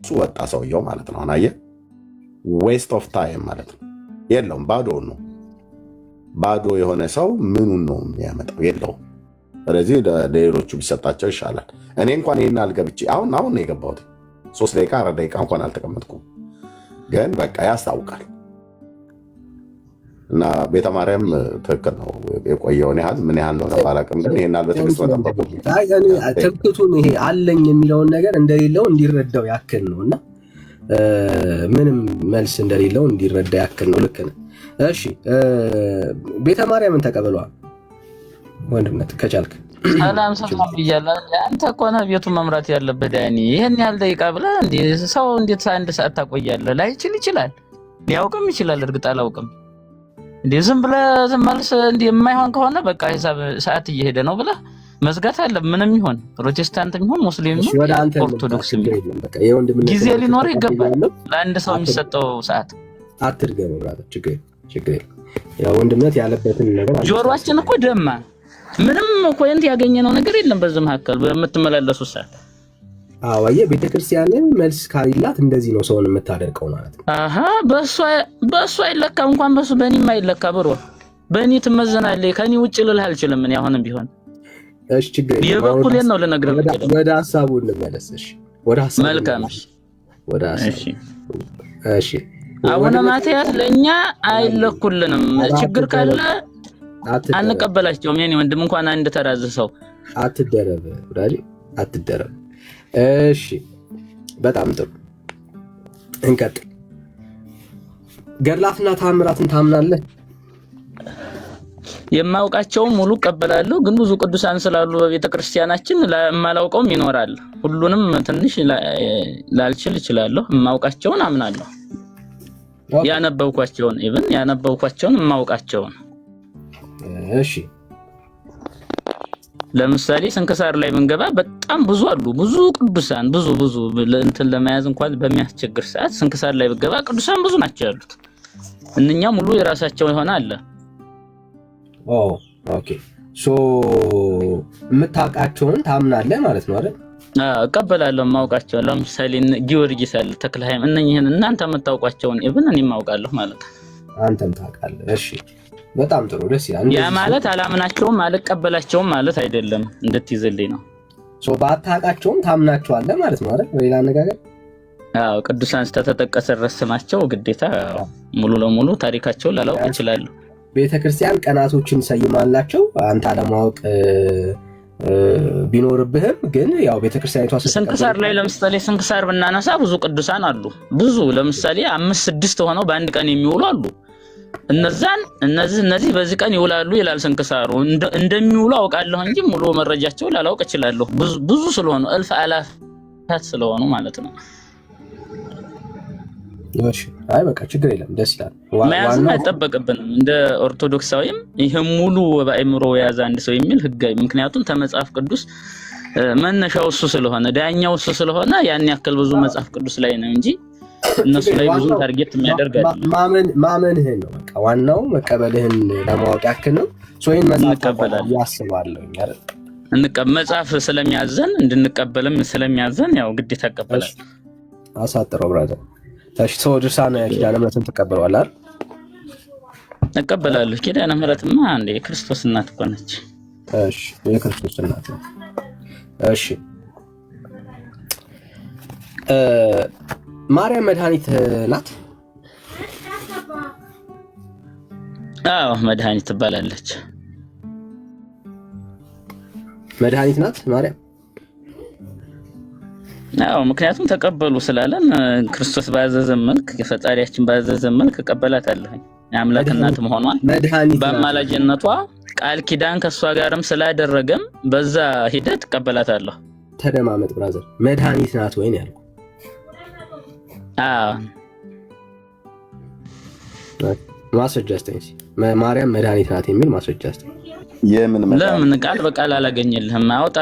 እሱ ወጣ ሰውየው ማለት ነው። አናየ ዌስት ኦፍ ታይም ማለት ነው። የለውም ባዶ ነው። ባዶ የሆነ ሰው ምኑን ነው የሚያመጣው? የለውም። ስለዚህ ለሌሎቹ ቢሰጣቸው ይሻላል። እኔ እንኳን ይህን አልገብቼ አሁን ነው የገባሁት። 3 ደቂቃ 4 ደቂቃ እንኳን አልተቀመጥኩም፣ ግን በቃ ያስታውቃል። እና ቤተ ማርያም ትክክል ነው። የቆየውን ያህል ምን ያህል ነው ባላቅም፣ ግን ይህን በትዕግስት መጠበቁ ትምክቱን ይሄ አለኝ የሚለውን ነገር እንደሌለው እንዲረዳው ያክል ነው። እና ምንም መልስ እንደሌለው እንዲረዳ ያክል ነው። ልክ ነህ። እሺ ቤተ ማርያምን ተቀበሏል ወንድምነት ከቻልክ ሰላም ሰላም ብያለሁ። አንተ እኮ ነህ ቤቱን መምራት ያለበት ዳኒ። ይሄን ያህል ደቂቃ ብለህ እንዴ ሰው እንዴት 1 ሰዓት ታቆያለህ? ላይችል ይችላል፣ ሊያውቅም ይችላል። እርግጥ አላውቅም እንዴ ዝም ብለህ መልስ እንዴ የማይሆን ከሆነ በቃ ሂሳብ ሰዓት እየሄደ ነው ብለህ መዝጋት አለ። ምንም ይሁን ፕሮቴስታንትም ይሁን ሙስሊም ይሁን ኦርቶዶክስ ጊዜ ሊኖር ይገባል። ለአንድ ሰው የሚሰጠው ሰዓት አትድገም ብራዘር። ችግር ያው ወንድምነት ያለበትን ነገር ጆሮአችን እኮ ደማ ምንም ፖይንት ያገኘነው ነገር የለም። በዚህ መካከል በመተመላለሱ ሰዓት አዋየ ቤተክርስቲያንን መልስ ካሊላት እንደዚህ ነው ሰውን የምታደርቀው ማለት ነው። አሃ በሱ አይለካ እንኳን በሱ በእኔም አይለካ ብሮ በእኔ ትመዘናለህ። ከኔ ውጭ ልልህ አልችልም። እኔ አሁንም ቢሆን እሺ ችግር የበኩሌን ነው ልነግርህ። ወደ ሐሳቡ እንመለስ። እሺ ወደ ሐሳቡ መልካም። ወደ ሐሳቡ እሺ አቡነ ማትያስ ለኛ አይለኩልንም። ችግር ካለ አንቀበላቸውም። የኔ ወንድም እንኳን አንድ ተራዘ ሰው አትደረብ ወዳጅ አትደረብ። እሺ በጣም ጥሩ እንቀጥል። ገድላትና ተአምራትን ታምናለህ? የማውቃቸውም ሙሉ እቀበላለሁ፣ ግን ብዙ ቅዱሳን ስላሉ በቤተክርስቲያናችን የማላውቀውም ይኖራል። ሁሉንም ትንሽ ላልችል እችላለሁ። የማውቃቸውን አምናለሁ። ያነበብኳቸውን የማውቃቸውን። እሺ ለምሳሌ ስንክሳር ላይ ብንገባ በጣም ብዙ አሉ። ብዙ ቅዱሳን ብዙ እንትን ለመያዝ እንኳን በሚያስቸግር ሰዓት ስንክሳር ላይ ብንገባ ቅዱሳን ብዙ ናቸው ያሉት። እነኛ ሙሉ የራሳቸው ይሆናል አለ። ኦኬ ሶ የምታውቃቸውን ታምናለህ ማለት ነው አይደል? እቀበላለሁ። የማውቃቸውን ለምሳሌ ጊዮርጊስ አለ፣ ተክለ ሃይማኖት፣ እነኚህን እናንተ የምታውቋቸውን ኢቭን እኔ የማውቃለሁ ማለት ነው። አንተም ታውቃለህ። እሺ በጣም ጥሩ ደስ ይላል። ያ ማለት አላምናቸውም አልቀበላቸውም ማለት አይደለም፣ እንድትይዝልኝ ነው። ሶ ባታውቃቸውም ታምናቸዋለህ ማለት ነው አይደል? በሌላ አነጋገር ቅዱሳን ስተተጠቀሰ ረስማቸው ግዴታ ሙሉ ለሙሉ ታሪካቸውን ላላውቅ እችላለሁ። ቤተክርስቲያን ቀናቶችን ሰይማላቸው አንተ አለማወቅ ቢኖርብህም ግን ያው ቤተክርስቲያኒቷ ስንክሳር ላይ ለምሳሌ ስንክሳር ብናነሳ ብዙ ቅዱሳን አሉ። ብዙ ለምሳሌ 5-6 ሆነው በአንድ ቀን የሚውሉ አሉ። እነዚህ በዚህ ቀን ይውላሉ ይላል ስንክሳሩ። እንደሚውሉ አውቃለሁ እንጂ ሙሉ መረጃቸው ላላውቅ እችላለሁ። ብዙ ስለሆኑ እልፍ አላፋት ስለሆኑ ማለት ነው። እሺ አይ በቃ ችግር የለም ደስ ይላል። መያዝም አይጠበቅብንም እንደ ኦርቶዶክሳዊም ይሄ ሙሉ በአእምሮ የያዘ አንድ ሰው የሚል ህጋዊ። ምክንያቱም ተመጽሐፍ ቅዱስ መነሻው እሱ ስለሆነ ዳኛው እሱ ስለሆነ ያን ያክል ብዙ መጽሐፍ ቅዱስ ላይ ነው እንጂ እነሱ ላይ ብዙ ታርጌት የሚያደርግ አይደለም። ማመንህን ነው በቃ ዋናው መቀበልህን ለማወቅ ያክል ነው። ሶይን መቀበላል ያስባለሁ አይደል? መጽሐፍ ስለሚያዘን እንድንቀበልም ስለሚያዘን ያው ግዴታ ተቀበላል። አሳጥረው ብራዘር ታሽቶ ድርሳነ ኪዳነ ምሕረትን ተቀበለዋል አይደል? ተቀበላለሁ። ኪዳነ ምሕረትማ እንደ የክርስቶስ እናት እኮ ነች። እሺ የክርስቶስ እናት ነው። እሺ ማርያም መድኃኒት ናት? አዎ መድኃኒት ትባላለች። መድኃኒት ናት ማርያም? አዎ ምክንያቱም ተቀበሉ ስላለን ክርስቶስ ባዘዘን መልክ የፈጣሪያችን ባዘዘን መልክ እቀበላታለሁ። የአምላክ እናት መሆኗን በአማላጅነቷ ቃል ኪዳን ከሷ ጋርም ስላደረገም በዛ ሂደት እቀበላታለሁ። ተደማመጥ ብራዘር። መድኃኒት ናት ወይ ነው ያልኩት? ማስረጃ አስተኝ ማርያም መድኃኒት ናት የሚል ማስረጃ አስተኝ። ለምን ቃል በቃል አላገኘልህም? አውጣ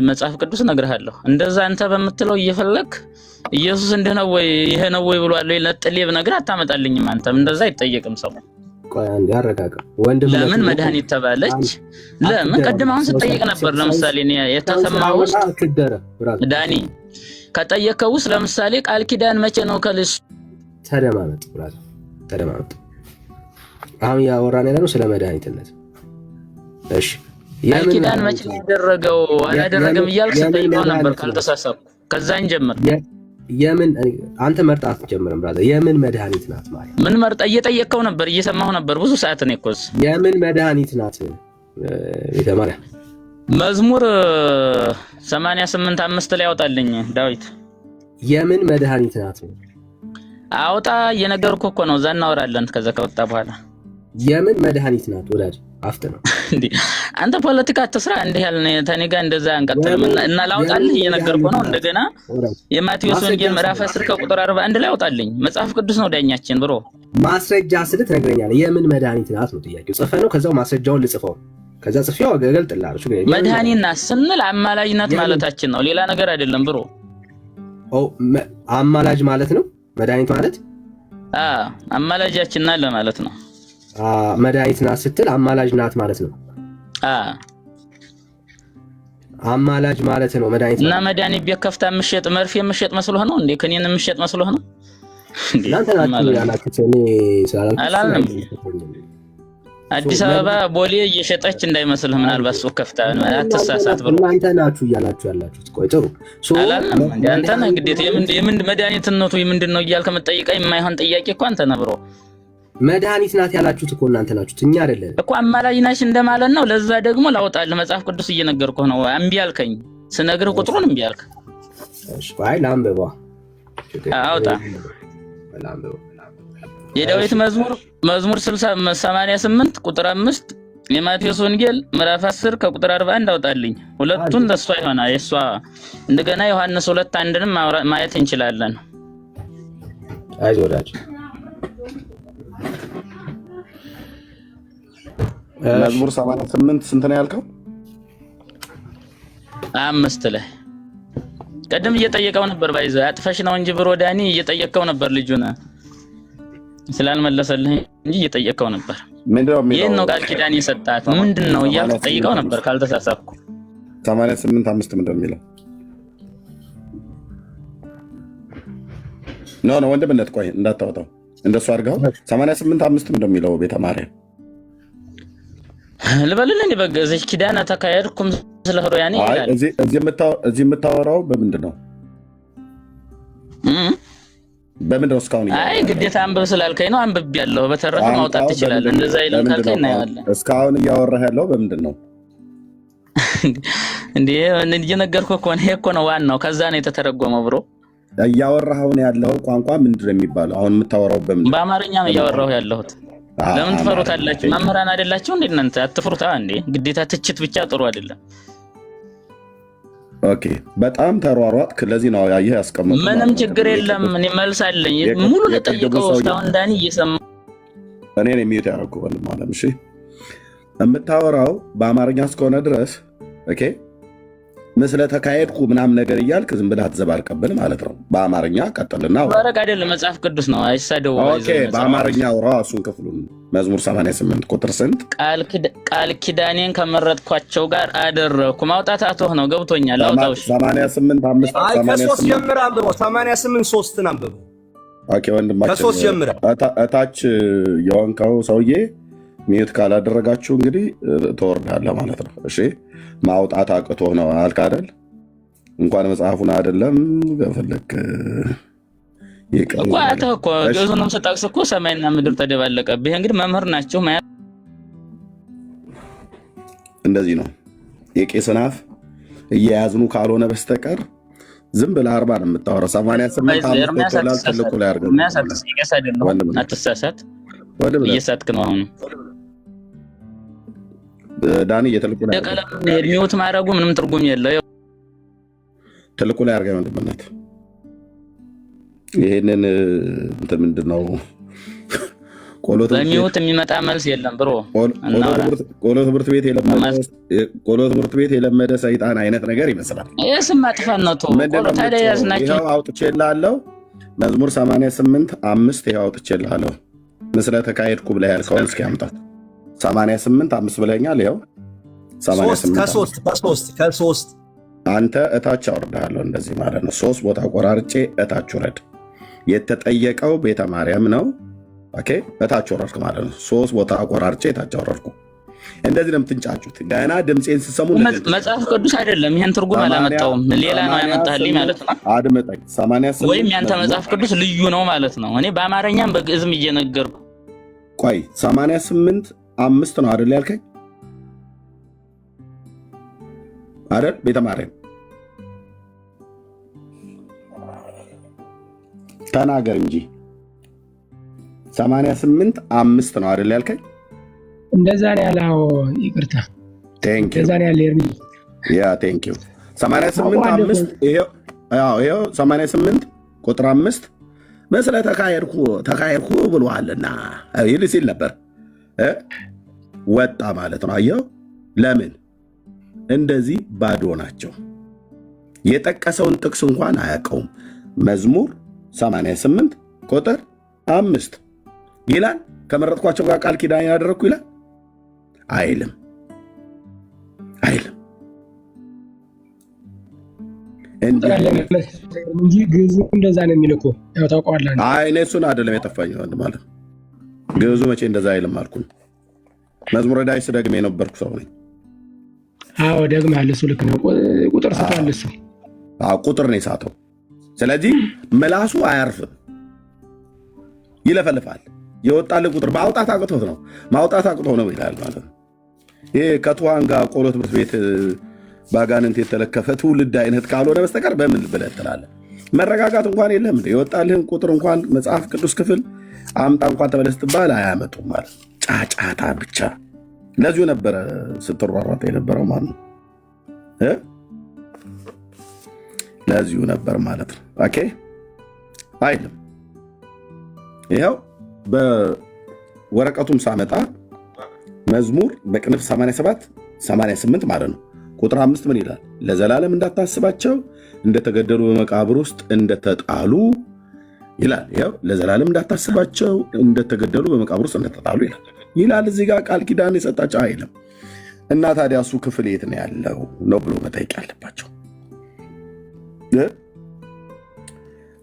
መጽሐፍ ቅዱስ እነግርሃለሁ። እንደዛ አንተ በምትለው እየፈለክ ኢየሱስ እንደነው ወይ ይሄ ነው ወይ ብሏል ወይ ለጥሌ ብነግር አታመጣልኝም። አንተም እንደዛ አይጠየቅም ሰው። ቆይ አንዴ አረጋጋ ወንድም። ለምን መድኃኒት ተባለች? ለምን ቀድም አሁን ስጠይቅ ነበር። ለምሳሌ የተሰማው ዳኒ ከጠየቀው ውስጥ ለምሳሌ ቃል ኪዳን መቼ ነው ከልጅ ተደማመጥ ብራዘር ተደማመጥ። አሁን ያወራን ያለው ስለ መድኃኒትነት። እሺ ቃል ኪዳን መቼ ነው ያደረገው አላደረገም እያልክ ስትጠይቀው ነበር ካልተሳሳትኩ። ከዛን ጀምር የምን አንተ መርጣት ጀምረን ብራዘር የምን መድኃኒት ናት ማለት ምን መርጣ እየጠየቀው ነበር እየሰማሁ ነበር ብዙ ሰዓት ነው እኮ የምን መድኃኒት ናት የተማረ መዝሙር 88:5 ላይ ያወጣልኝ ዳዊት የምን መድኃኒት ናት አውጣ እየነገርኩህ እኮ ነው እዛ እናወራለን ከዛ ከወጣ በኋላ የምን መድኃኒት ናት ወዳጅ አፍጥነው እንዴ አንተ ፖለቲካ አትስራ እንዴ ያልነ ተኔ ጋር እንደዛ አንቀጥልም እና ላውጣልህ እየነገርኩህ ነው እንደገና የማቴዎስ ወንጌል ምዕራፍ 10 ከቁጥር 41 ላይ ያወጣልኝ መጽሐፍ ቅዱስ ነው ዳኛችን ብሮ ማስረጃ ስለ ትነግረኛለህ የምን መድኃኒት ናት ነው ጥያቄው ጽፈህ ነው ከዛው ማስረጃውን ልጽፈው ከዛ ጽፌው እገልጥልሃለሁ መድኃኒት ናት ስንል አማላጅ ናት ማለታችን ነው ሌላ ነገር አይደለም ብሮ አማላጅ ማለት ነው መድኃኒት ማለት አማላጃችን ናት ለማለት ነው መድኃኒት ናት ስትል አማላጅ ናት ማለት ነው አማላጅ ማለት ነው መድኃኒት እና መድኃኒት ቢከፍታ ምሽጥ መርፌ ምሽጥ መስሎህ ነው እንዴ ከኔን ምሽጥ መስሎህ ነው እንዴ እናንተ ናችሁ ያላችሁ እኔ ስላላልኩ አዲስ አበባ ቦሌ እየሸጠች እንዳይመስልህ ምናልባት ሱቅ ከፍታ አትሳሳት ብሎ እናንተ ናችሁ ያላችሁት ቆይ ጥሩ አላልንም እንዴ አንተ ነህ ግዴታ የምን መድኃኒትነቱ ምንድነው እያልከ መጠይቀኝ የማይሆን ጥያቄ እኮ አንተ ነህ ብሮ መድኃኒት ናት ያላችሁት እኮ እናንተ ናችሁት እኛ አይደለም እኮ አማላጅ ናች እንደማለት ነው ለዛ ደግሞ ላውጣልህ መጽሐፍ ቅዱስ እየነገርኩህ ነው እምቢ አልከኝ ስነግርህ ቁጥሩን እምቢ አልክ እሺ ቆይ ላንብበው አውጣ የዳዊት መዝሙር 88 ቁጥር 5 የማቴዎስ ወንጌል ምዕራፍ 10 ከቁጥር 41 አውጣልኝ ሁለቱን ለሷ ይሆና የሷ እንደገና ዮሐንስ 2:1ንም ማየት እንችላለን አይዞህ ወዳጅ መዝሙር 88 ስንት ነው ያልከው 5 ላይ ቀደም እየጠየቀው ነበር ባይዘ አጥፈሽ ነው እንጂ ብሮ ዳኒ እየጠየቀው ነበር ልጁና ስላልመለሰልህ እንጂ እየጠየቀው ነበር ምንድነው ይሄን ነው ቃል ኪዳን የሰጣት ምንድነው እያልክ ጠይቀው ነበር ካልተሳሳብኩ 88:5 ምንድነው የሚለው ነው ወንድምነት ቆይ እንዳታወጣው እንደሱ አድርገው 88:5 ምንድነው የሚለው ቤተ ማርያም ለበለልኝ በገዘች ኪዳን ተካሄድኩም ስለሆነ ያኔ ይላል እዚህ የምታወራው በምንድነው በምንድነው እስካሁን አይ ግዴታ አንብብ ስላልከኝ ነው አንብብ ያለው በተረፈ ማውጣት ትችላለህ እንደዛ ይላል ካልከኝ ነው ያለው እስካሁን እያወራህ ያለው በምንድነው እንዴ እየነገርኩህ እኮ ነው እኮ ነው ዋናው ከዛ ነው የተተረጎመው ብሮ እያወራህ ያለው ቋንቋ ምንድነው የሚባለው አሁን የምታወራው በምንድነው በአማርኛ ነው እያወራሁ ያለሁት ለምን ትፈሩታላችሁ መምህራን አይደላችሁ እንዴ እናንተ አትፈሩታ እንዴ ግዴታ ትችት ብቻ ጥሩ አይደለም ኦኬ በጣም ተሯሯጥክ ለዚህ ነው ያየህ ያስቀመጥኩት ምንም ችግር የለም እኔ መልስ አለኝ ሙሉ ለጠይቀው እስካሁን ዳኒ እየሰማ እኔ ነኝ የሚዩት ያደረኩት ማለት እሺ የምታወራው በአማርኛ እስከሆነ ድረስ ኦኬ መስለ ተካሄድኩ ምናምን ነገር እያልክ ዝም ብለህ አትዘባርቀብል ማለት ነው በአማርኛ ቀጥልና ወረቀ አይደለም መጽሐፍ ቅዱስ ነው አይሳደው ኦኬ በአማርኛው ራሱን ክፍሉን መዝሙር 88 ቁጥር ስንት ቃል ኪዳኔን ከመረጥኳቸው ጋር አደረኩ ማውጣት አትሆ ነው ገብቶኛል አውጣው 88:5 አይ ከ3 ጀምር አንብበው 88:3 አንብበው ኦኬ ወንድማችን ከ3 ጀምር እታች የወንቀው ሰውዬ ሚዩት ካላደረጋችሁ እንግዲህ ተወርዳለህ ማለት ነው እሺ ማውጣት አቅቶ ነው አልካ አይደል እንኳን መጽሐፉን አይደለም ገፈለክ ይቀርባል እኮ ገዙንም ተጣቅስ እኮ ሰማይና ምድር ተደባለቀብህ እንግዲህ መምህር ናቸው እንደዚህ ነው የቄስን አፍ እየያዝኑ ካልሆነ በስተቀር ዝም ብለህ 40 ነው የምታወራው 88 ተላል ተልቆ ላይ አድርገው የሚያሳትስ ቄስ አይደለም አትሳሳት እየሳትክ ነው አሁን ዳኒ እየተልቁ ላይ ደቀለም ሚውት ማድረጉ ምንም ትርጉም የለው ተልቁ ላይ አድርገው ወንድምነት ይሄንን እንትን ምንድነው በሚውት የሚመጣ መልስ የለም ብሮ ቆሎ ትምህርት ቤት የለመደ ሰይጣን አይነት ነገር ይመስላል የስም ማጥፋት ነው ቆሎ ታዲያ ያዝናቸው ይኸው አውጥቼልሃለሁ መዝሙር 88:5 ይኸው አውጥቼልሃለሁ ምስለ ተካሄድኩ ብለህ ያልከውን እስኪ አምጣት 88:5 ብለኛል ይኸው 88 ከ3 አንተ እታች አወርድሃለሁ እንደዚህ ማለት ነው። 3 ቦታ ቆራርጬ እታች ውረድ። የተጠየቀው ቤተ ማርያም ነው። ኦኬ እታች ወረድክ ማለት ነው። 3 ቦታ ቆራርጬ እታች አወረድኩ። እንደዚህ ነው የምትንጫጩት። ገና ድምፄን ስሰሙ መጽሐፍ ቅዱስ አይደለም። ይሄን ትርጉም አላመጣውም፣ ሌላ ነው ያመጣልኝ ማለት ነው። አድምጠኝ። 88 ወይም ያንተ መጽሐፍ ቅዱስ ልዩ ነው ማለት ነው። እኔ በአማርኛም በግዕዝም እየነገርኩ ቆይ 88 5 ነው አይደል ያልከኝ? አይደል ቤተ ማርያም ተናገር እንጂ 88 5 ነው አይደል ያልከኝ? እንደዛ ነው ያለው። ይቅርታ ቴንክ ዩ እንደዛ ነው ያለው። ኤርሚ ያ ቴንክ ዩ 88 5 ይሄው 88 ቁጥር 5 መስለ ተካሄድኩ ብሏልና ይል ሲል ነበር። ወጣ ማለት ነው። አየው ለምን እንደዚህ ባዶ ናቸው። የጠቀሰውን ጥቅስ እንኳን አያውቀውም። መዝሙር 88 ቁጥር 5 ይላል። ከመረጥኳቸው ጋር ቃል ኪዳን ያደረግኩ ይላል አይልም። እንጂ ግዕዙ እንደዛ ነው የሚል እኮ ያው ታውቀዋለህ። አይ እኔ እሱን አይደለም የጠፋኝ ማለት ግዕዙ መቼ እንደዛ አይልም አልኩኝ። መዝሙረ ዳዊት ስደግም የነበርኩ ሰው ነኝ። አዎ ደግመሃል። እሱ ልክ ነው። ቁጥር ስቷል እሱ። አዎ ቁጥር ነው የሳተው። ስለዚህ ምላሱ አያርፍም፣ ይለፈልፋል። የወጣልህ ቁጥር ማውጣት አቅቶት ነው ይላል ማለት ነው። ይሄ ከትኋን ጋር ቆሎ ትምህርት ቤት ባጋንንት የተለከፈ ትውልድ አይነት ካልሆነ በስተቀር በምን ብለህ ትላለህ? መረጋጋት እንኳን የለም። የወጣልህን ቁጥር እንኳን መጽሐፍ ቅዱስ ክፍል አምጣ እንኳን ተመለስ ትባል አያመጡም ማለት ጫጫታ ብቻ። ለዚሁ ነበረ ስትሯሯጥ የነበረው ማለት ነው። ለዚሁ ነበር ማለት ነው። ኦኬ አይልም። ይኸው በወረቀቱም ሳመጣ መዝሙር በቅንፍ 88 ማለት ነው ቁጥር 5 ምን ይላል? ለዘላለም እንዳታስባቸው እንደተገደሉ በመቃብር ውስጥ እንደተጣሉ ይላል። ያው ለዘላለም እንዳታስባቸው እንደተገደሉ በመቃብር ውስጥ እንደተጣሉ ይላል። እዚህ ጋር ቃል ኪዳን የሰጣቸው አይልም። እና ታዲያ እሱ ክፍል የት ነው ያለው ነው ብሎ መጠየቅ ያለባቸው።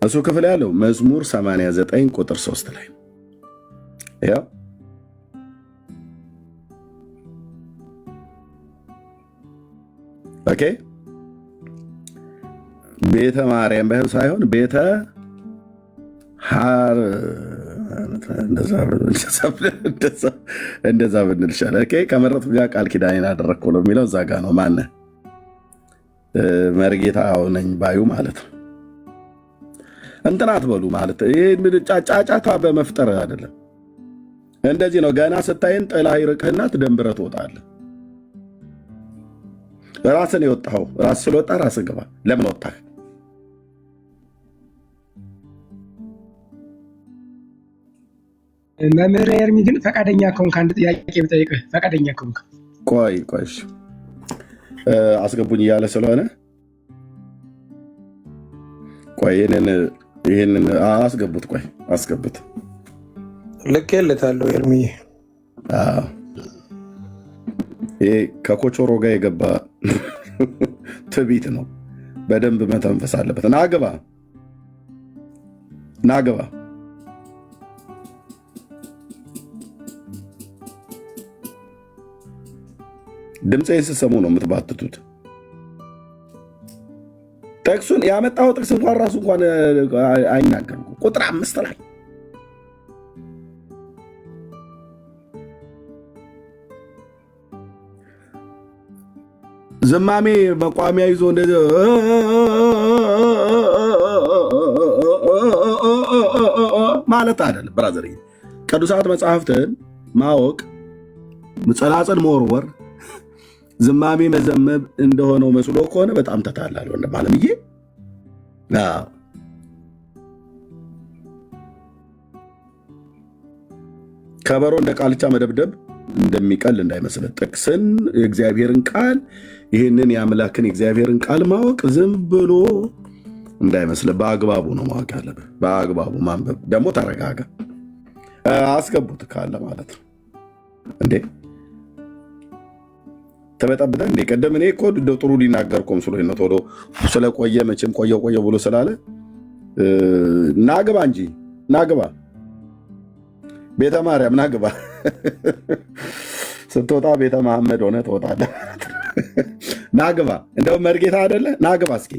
እሱ ክፍል ያለው መዝሙር 89 ቁጥር 3 ላይ ያው ኦኬ ቤተ ማርያም ሳይሆን ቤተ እንደዛ ብንል ይሻላል። ኦኬ ከመረጥኩ ጋር ቃል ኪዳኔን አደረግኩ ነው የሚለው እዛ ጋ ነው። ማነህ መርጌታ ነኝ ባዩ ማለት ነው። እንትን አትበሉ ማለት ጫጫታ በመፍጠር አይደለም። እንደዚህ ነው። ገና ስታይን ጥላ ይርቅህና ትደንብረህ ትወጣለህ። ራስን የወጣኸው ራስ ስለወጣ ራስ ግባ። ለምን ወጣህ? መምህር ኤርሚ ግን ፈቃደኛ ከሆንክ አንድ ጥያቄ ብጠይቅህ ፈቃደኛ ከሆንክ ቆይ አስገቡኝ እያለ ስለሆነ ቆይ ይህንን አስገቡት። ቆይ አስገቡት። ልኬለታለሁ ኤርሚ። ይሄ ከኮቾሮ ጋር የገባ ትቢት ነው። በደንብ መተንፈስ አለበት። ናግባ ድምፄን ስትሰሙ ነው የምትባትቱት። ጥቅሱን ያመጣው ጥቅስ እንኳን ራሱ እንኳን አይናገርም። ቁጥር 5 ላይ ዝማሜ መቋሚያ ይዞ እንደዚህ ማለት አይደለም ብራዘር። ቅዱሳት መጽሐፍትን ማወቅ ጸናጽል መወርወር ዝማሜ መዘመብ እንደሆነው መስሎ ከሆነ በጣም ተታላል ወንድም አለምዬ። ከበሮ እንደ ቃልቻ መደብደብ እንደሚቀል እንዳይመስል ጥቅስን የእግዚአብሔርን ቃል ይህንን የአምላክን የእግዚአብሔርን ቃል ማወቅ ዝም ብሎ እንዳይመስል በአግባቡ ነው ማወቅ ያለብህ። በአግባቡ ማንበብ ደግሞ ተረጋጋ። አስገቡት ካለ ማለት ነው እንዴ ተበጣብጠን እንደ ቀደም እኔ እኮ እንደው ጥሩ ሊናገር እኮ መስሎኝ ነው። ቶሎ ስለቆየ መቼም ቆየው ብሎ ስላለ ናግባ እንጂ ናግባ፣ ቤተ ማርያም ናግባ። ስትወጣ ቤተ መሐመድ ሆነ ትወጣለህ። ናግባ፣ እንደው መርጌታ አይደለ? ናግባ እስኪ።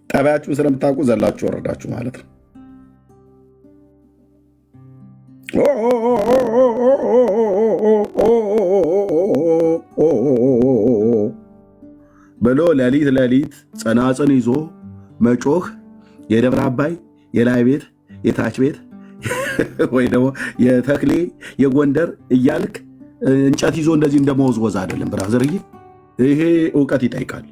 ጠባያችሁን ስለምታውቁ ዘላችሁ ወረዳችሁ ማለት ነው። ብሎ ሌሊት ጸናጽን ይዞ መጮህ የደብረ አባይ የላይ ቤት የታች ቤት ወይ ደግሞ የተክሌ የጎንደር እያልክ እንጨት ይዞ እንደዚህ እንደመወዝወዝ አይደለም ብራዘርዬ። ይሄ እውቀት ይጠይቃል።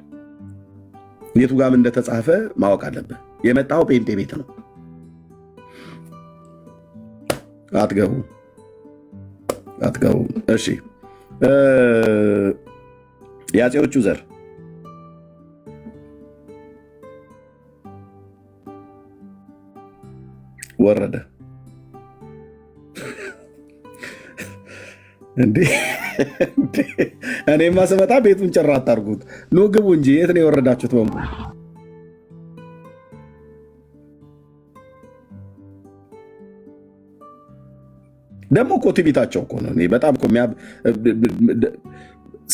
የቱ ጋም እንደተጻፈ ማወቅ አለብህ። የመጣው ጴንጤ ቤት ነው። አትገቡም። እሺ የአፄዎቹ ዘር ወረደ እንዴ? እኔማ ስመጣ ቤቱን ጭራ አታርጉት። ኑ ግቡ እንጂ የት ነው የወረዳችሁት? በሙሉ ደግሞ እኮ ትዕቢታቸው እኮ ነው። በጣም እኮ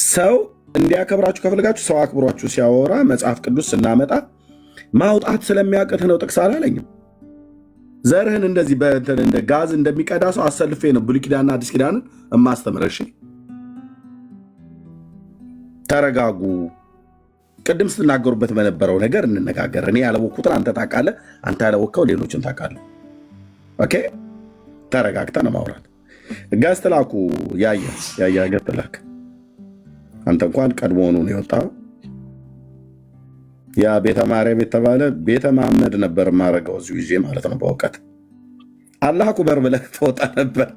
ሰው እንዲያከብራችሁ ከፈለጋችሁ ሰው አክብሯችሁ ሲያወራ መጽሐፍ ቅዱስ ስናመጣ ማውጣት ስለሚያቅት ነው። ጥቅስ አላለኝም። ዘርህን እንደዚህ እንደ ጋዝ እንደሚቀዳ ሰው አሰልፌ ነው ብሉይ ኪዳንና አዲስ ኪዳንን እማስተምረሽ። ተረጋጉ። ቅድም ስትናገሩበት በነበረው ነገር እንነጋገር። እኔ ያለወኩትን አንተ ታውቃለህ፣ አንተ ያለወከው ሌሎችን ታውቃለህ። ኦኬ፣ ተረጋግተን ማውራት። ገዝት ላኩ። ያያ ገዝት ላክ። አንተ እንኳን ቀድሞውኑ ነው የወጣው። ያ ቤተ ማርያም የተባለ ቤተ መሐመድ ነበር የማደርገው እዚሁ ይዤ ማለት ነው። በእውቀት አላህ አክበር ብለህ ትወጣ ነበር።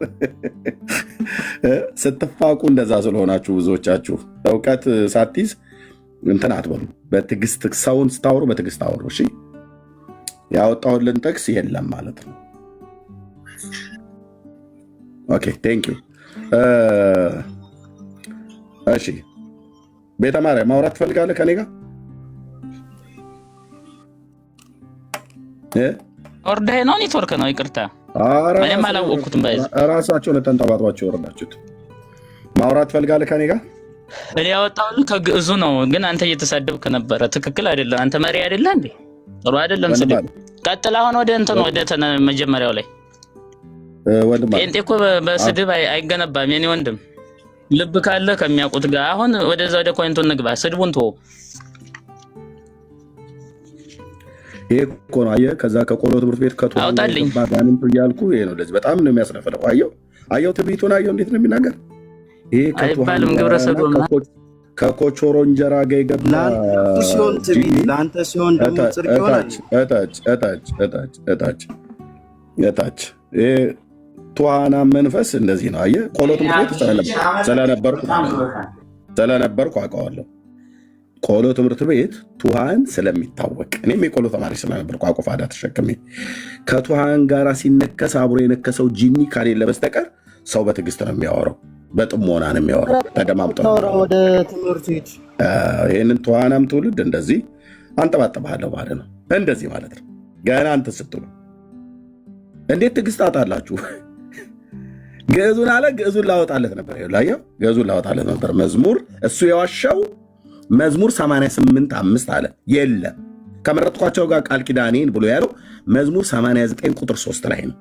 ስትፋቁ እንደዛ ስለሆናችሁ ብዙዎቻችሁ እውቀት ሳትይዝ እንትን አትበሉ። በትዕግስት ሰውን ስታወሩ በትዕግስት አወሩ። እሺ፣ ያወጣሁልን ጥቅስ የለም ማለት ነው። ኦኬ፣ ቴንክ ዩ። እሺ፣ ቤተ ማርያም ማውራት ትፈልጋለህ ከኔ ጋር? ወርደህ ነው? ኔትወርክ ነው? ይቅርታ እኔም አላወቅኩትም። ራሳቸው ለተንጠባጥባቸው ወረዳችሁት። ማውራት ትፈልጋለህ ከኔ ጋር? እኔ ያወጣሁልህ ከግዕዙ ነው፣ ግን አንተ እየተሳደብክ ነበረ። ትክክል አይደለም። አንተ መሪ አይደለህ እንዴ? ጥሩ አይደለም ስድብ። ቀጥል። አሁን ወደ መጀመሪያው ላይ ጴንጤ እኮ በስድብ አይገነባም የኔ ወንድም። ልብ ካለ ከሚያውቁት ጋር አሁን ወደዛ ወደ ኮይንቱ እንግባ። ስድቡን ተወው። ይሄ እኮ ነው አየህ። ከዛ ከቆሎ ትምህርት ቤት አውጣልኝ እያልኩ ይሄ ነው። ለዚህ በጣም ነው የሚያስነፍለው። አየው ትዕቢቱን አየው እንዴት ነው የሚናገር። ይሄ አይባልም ግብረ ሰዶም ከኮቾሮ እንጀራ ጋር የገባ ሲሆን ትዕቢት ለአንተ ሲሆን ደግሞ ጽድቅ ይሆናል። እታች ትኋና መንፈስ እንደዚህ ነው አየህ። ቆሎ ትምህርት ቤት ስለነበርኩ አውቀዋለሁ። ቆሎ ትምህርት ቤት ትኋን ስለሚታወቅ እኔም የቆሎ ተማሪ ስለነበርኩ አቆፋዳ ተሸክሜ ከትኋን ጋር ሲነከስ አብሮ የነከሰው ጂኒ ካሌለ በስተቀር ሰው በትዕግስት ነው የሚያወራው፣ በጥሞና ነው የሚያወራው። ተደማምጦ ወደ ትምህርት ቤት ይህንን ትኋናም ትውልድ እንደዚህ አንጠባጥባለሁ ማለት ነው። እንደዚህ ማለት ነው። ገና አንተ ስትሉ እንዴት ትዕግስት አጣላችሁ? ግዕዙን አለ። ግዕዙን ላወጣለት ነበር። ግዕዙን ላወጣለት ነበር። መዝሙር እሱ የዋሻው መዝሙር 88:5 አለ። የለም ከመረጥኳቸው ጋር ቃል ኪዳኔን ብሎ ያለው መዝሙር 89 ቁጥር 3 ላይ ነው።